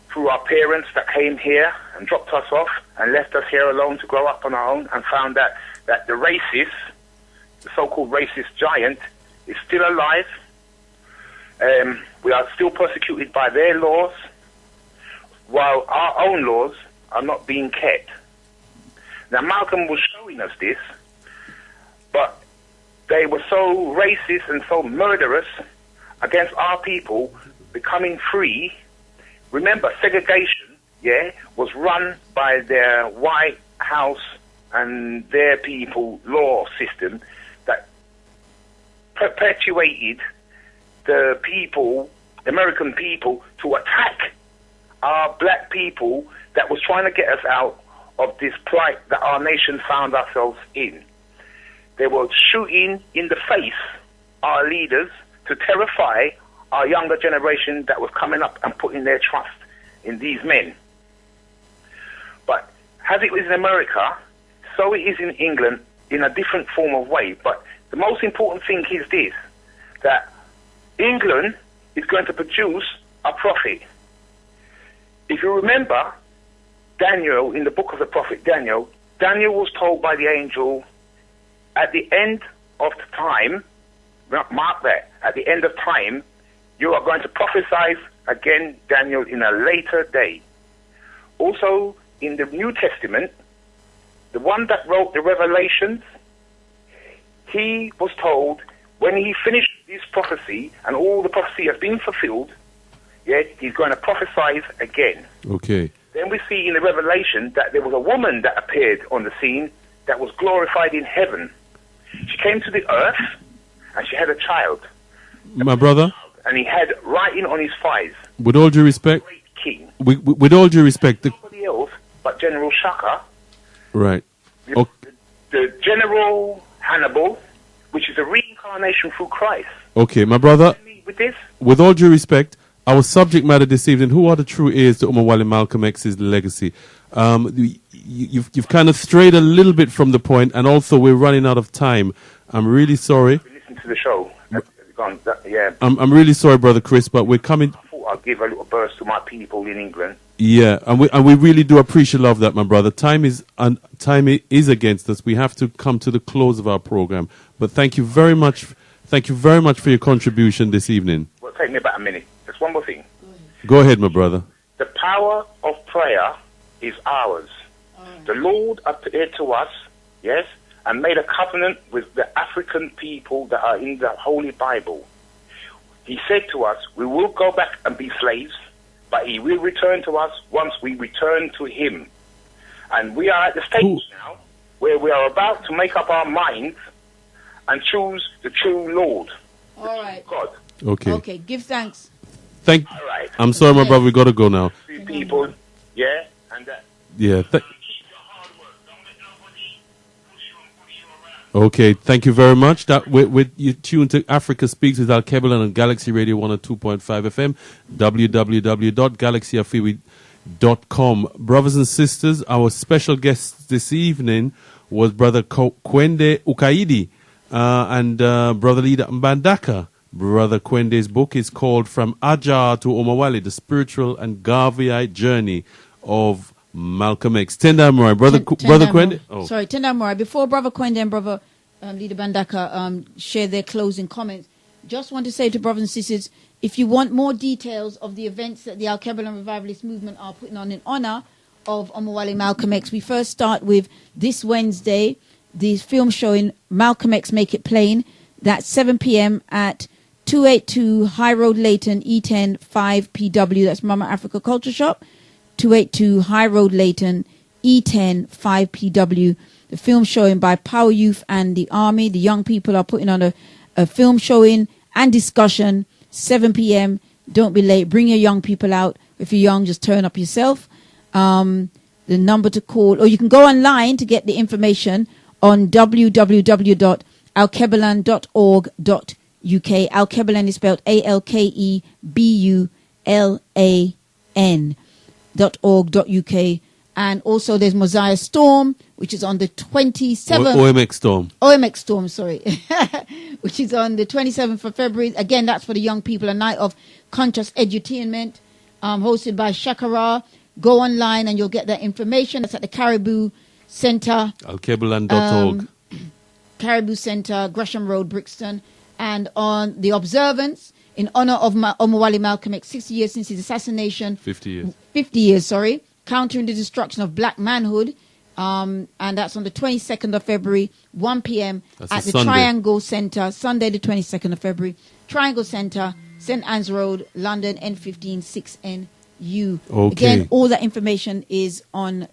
through our parents that came here and dropped us off and left us here alone to grow up on our own, and found that the racist, the so-called racist giant, is still alive. We are still persecuted by their laws, while our own laws are not being kept. Now, Malcolm was showing us this, but they were so racist and so murderous against our people becoming free. Remember, segregation, was run by their White House and their people law system that perpetuated the people, American people, to attack our black people that was trying to get us out of this plight that our nation found ourselves in. They were shooting in the face our leaders to terrify our younger generation that was coming up and putting their trust in these men. But as it is in America, so it is in England in a different form of way. But the most important thing is this, that England is going to produce a prophet. If you remember, Daniel, in the book of the prophet Daniel, Daniel was told by the angel, at the end of the time, mark that, at the end of time, you are going to prophesy again, Daniel, in a later day. Also, in the New Testament, the one that wrote the Revelations, he was told when he finished this prophecy and all the prophecy has been fulfilled, he's going to prophesy again. Okay. Then we see in the Revelation that there was a woman that appeared on the scene that was glorified in heaven. She came to the earth and she had a child. My brother? And he had writing on his thighs. With all due respect, King. with all due respect, Nobody else but General Shaka. Right. The General Hannibal, which is a reincarnation through Christ. Okay, my brother, With this, with all due respect, our subject matter this evening, who are the true heirs to Omowale Malcolm X's legacy? You've kind of strayed a little bit from the point, and also we're running out of time. I'm really sorry. listen to the show. I'm really sorry, Brother Chris, but we're coming. I thought I'd give a little burst to my people in England. Yeah, and we really do appreciate love that, my brother. Time is against us. We have to come to the close of our program. But thank you very much. Thank you very much for your contribution this evening. Well, take me about a minute. There's one more thing. Go ahead, my brother. The power of prayer is ours. The Lord appeared to us, and made a covenant with the African people that are in the Holy Bible. He said to us, we will go back and be slaves, but he will return to us once we return to him. And we are at the stage now where we are about to make up our minds and choose the true Lord. All right. God. Okay. Okay, give thanks. All right. I'm sorry, my brother, we got to go now. People, and that. Yeah. Okay, thank you very much. That with you tuned to Africa Speaks with Alkebu-Lan on Galaxy Radio 102.5 FM, www.galaxyafiwi.com. Brothers and sisters, our special guest this evening was Brother Kwende Ukaidi and Brother Leader Mbandaka. Brother Kwende's book is called From Ajar to Omowale, The Spiritual and Garveyite Journey of Malcolm X. Tenda Amorai, Brother Kwende. Oh. Sorry, Tenda Amorai. Before Brother Kwende and Brother Leader Bandaka share their closing comments, just want to say to brothers and sisters, if you want more details of the events that the Alkebu-Lan Revivalist Movement are putting on in honor of Omowale Malcolm X, we first start with this Wednesday, the film showing Malcolm X Make It Plain. That's 7 p.m. at 282 High Road, Leighton, E10 5PW. That's Mama Africa Culture Shop. 282 High Road, Leighton, E10 5PW. The film showing by Power Youth and the Army. The young people are putting on a film showing and discussion. 7 p.m. Don't be late. Bring your young people out. If you're young, just turn up yourself. The number to call, or you can go online to get the information on www.alkebulan.org.uk. Alkebu-Lan is spelled ALKEBULAN.org.uk. And also there's Mosiah Storm, which is on the 27th. OMX Storm. OMX Storm, sorry. Which is on the 27th of February. Again, that's for the young people. A night of conscious edutainment, hosted by Shakara. Go online and you'll get that information. That's at the Caribou Center. Alkebulan.org. Caribou Center, Gresham Road, Brixton. And on the observance in honor of Omowale Malcolm X, 60 years since his assassination. 50 years. 50 years, sorry. Countering the destruction of black manhood. And that's on the 22nd of February, 1 p.m. That's at a the Sunday. Triangle Centre, Sunday the 22nd of February, Triangle Centre, St. Anne's Road, London, N15 6NU. Okay. Again, all that information is online.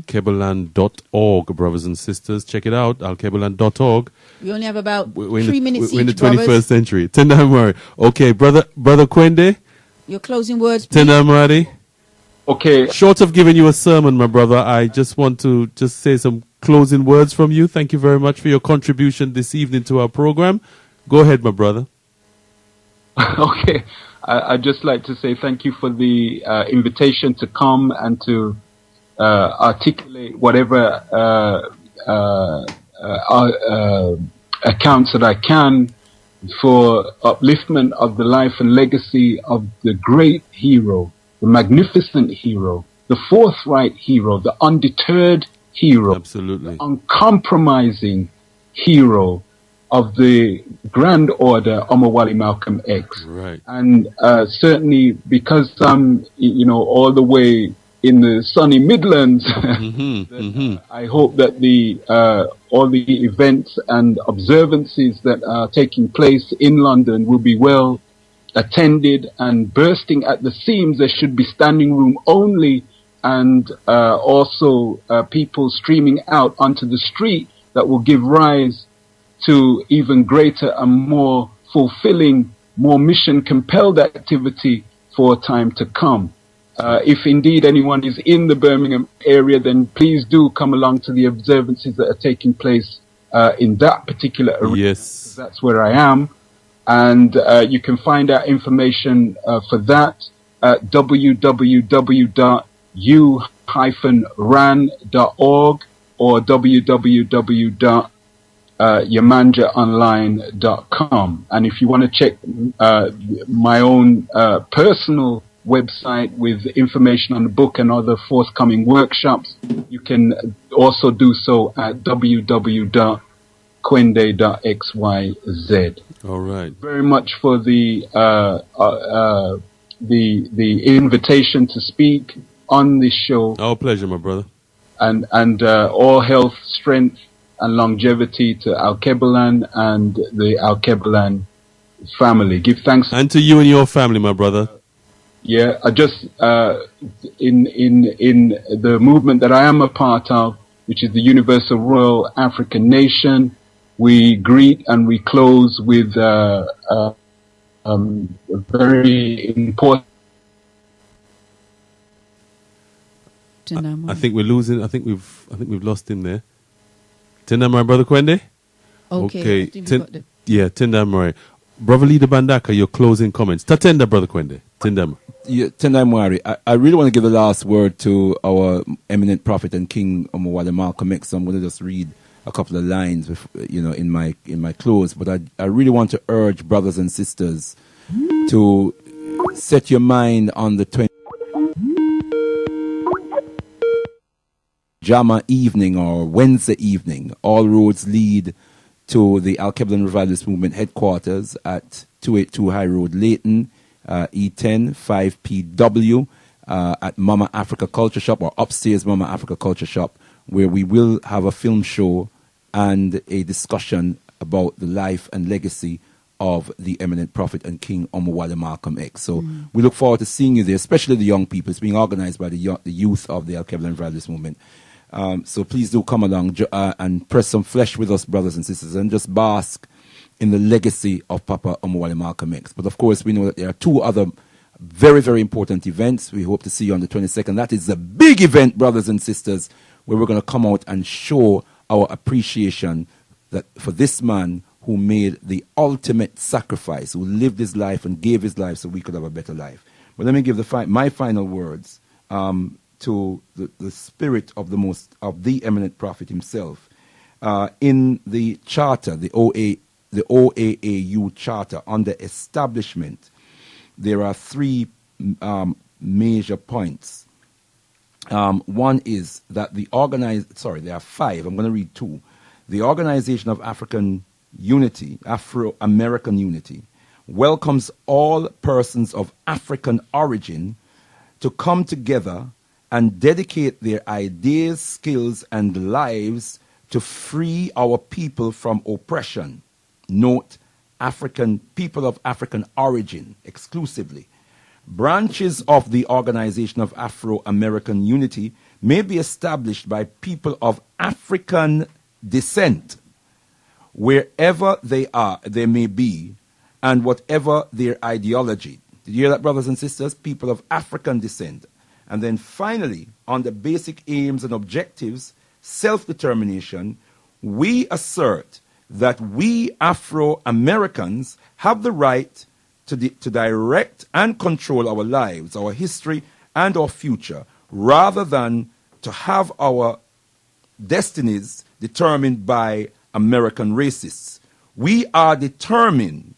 Alkebu-Lan.org, brothers and sisters. Check it out, Alkebu-Lan.org. We only have about We're in 3 minutes we're in the each, 21st brothers. century. Tenda Amari. Okay, brother Kwende. Your closing words, please. Tenda Amari. Okay. Short of giving you a sermon, my brother, I just want to just say some closing words from you. Thank you very much for your contribution this evening to our program. Go ahead, my brother. Okay. I'd just like to say thank you for the invitation to come and to articulate whatever accounts that I can for upliftment of the life and legacy of the great hero, the magnificent hero, the forthright hero, the undeterred hero, absolutely, the uncompromising hero of the Grand Order, Omowale Malcolm X. Right. And certainly because I'm, all the way in the sunny Midlands, I hope that all the events and observances that are taking place in London will be well attended and bursting at the seams. There should be standing room only, and also people streaming out onto the street that will give rise to even greater and more fulfilling, more mission-compelled activity for time to come. If indeed anyone is in the Birmingham area, then please do come along to the observances that are taking place in that particular arena. Yes. That's where I am. And you can find out information for that at www.u-ran.org or www.yamanjaonline.com. And if you want to check my own personal website with information on the book and other forthcoming workshops, you can also do so at www.kwende.xyz. All right. Very much for the invitation to speak on this show. Our pleasure, my brother. And all health, strength, and longevity to Alkebu-Lan and the Alkebu-Lan family. Give thanks. And to you and your family, my brother. Yeah, I just in the movement that I am a part of, which is the Universal Royal African Nation, we greet and we close with a very important. I think we're losing. I think we've lost him there. Tenda my brother Kwende. Okay. Tenda Murray. Brother Leader Bandaka, your closing comments. Tatenda, brother Kwende. Tenda. Yeah, Tendai Mwari, I really want to give the last word to our eminent prophet and King Omowale Malcolm X. So I'm going to just read a couple of lines, in my close. But I really want to urge brothers and sisters to set your mind on the 20th Jama evening or Wednesday evening. All roads lead to the Alkebu-Lan Revivalist Movement headquarters at 282 High Road, Leighton. E10 5PW at Mama Africa Culture Shop, or upstairs Mama Africa Culture Shop, where we will have a film show and a discussion about the life and legacy of the eminent prophet and King Omowale Malcolm X. So we look forward to seeing you there, especially the young people. It's being organized by the youth of the Alkebu-Lan Revivalist Movement. So please do come along and press some flesh with us, brothers and sisters, and just bask in the legacy of Papa Omowale Malcolm X. But of course, we know that there are two other very, very important events. We hope to see you on the 22nd. That is the big event, brothers and sisters, where we're going to come out and show our appreciation that for this man who made the ultimate sacrifice, who lived his life and gave his life so we could have a better life. But let me give my final words to the spirit of the eminent prophet himself. In the charter, the OAAU charter, under establishment, there are three major points. One is that there are five. I'm going to read two. The Organization of African Unity, Afro-American Unity, welcomes all persons of African origin to come together and dedicate their ideas, skills, and lives to free our people from oppression. Note, African people of African origin exclusively. Branches of the Organization of Afro-American Unity may be established by people of African descent, wherever they may be, and whatever their ideology. Did you hear that, brothers and sisters? People of African descent. And then finally, on the basic aims and objectives, self-determination, we assert that we Afro-Americans have the right to direct and control our lives, our history, and our future, rather than to have our destinies determined by American racists. We are determined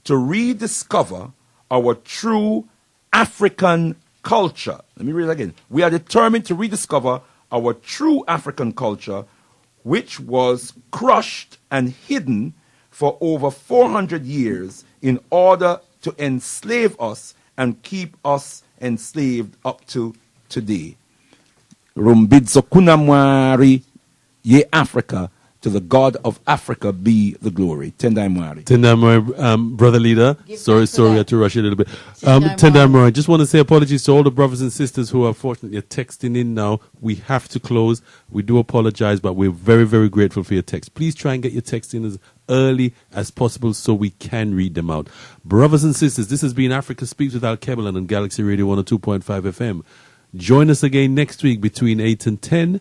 to rediscover our true African culture. Let me read it again. We are determined to rediscover our true African culture, which was crushed and hidden for over 400 years in order to enslave us and keep us enslaved up to today. Rumbidzo kunamwari ye Africa, to the God of Africa be the glory. Tendai Mwari. Tendai Mwari, brother leader. Sorry, I had to rush it a little bit. Tendai Mwari, just want to say apologies to all the brothers and sisters who are fortunately texting in now. We have to close. We do apologize, but we're very, very grateful for your text. Please try and get your text in as early as possible so we can read them out. Brothers and sisters, this has been Africa Speaks with Alkebu-Lan on Galaxy Radio 102.5 FM. Join us again next week between 8 and 10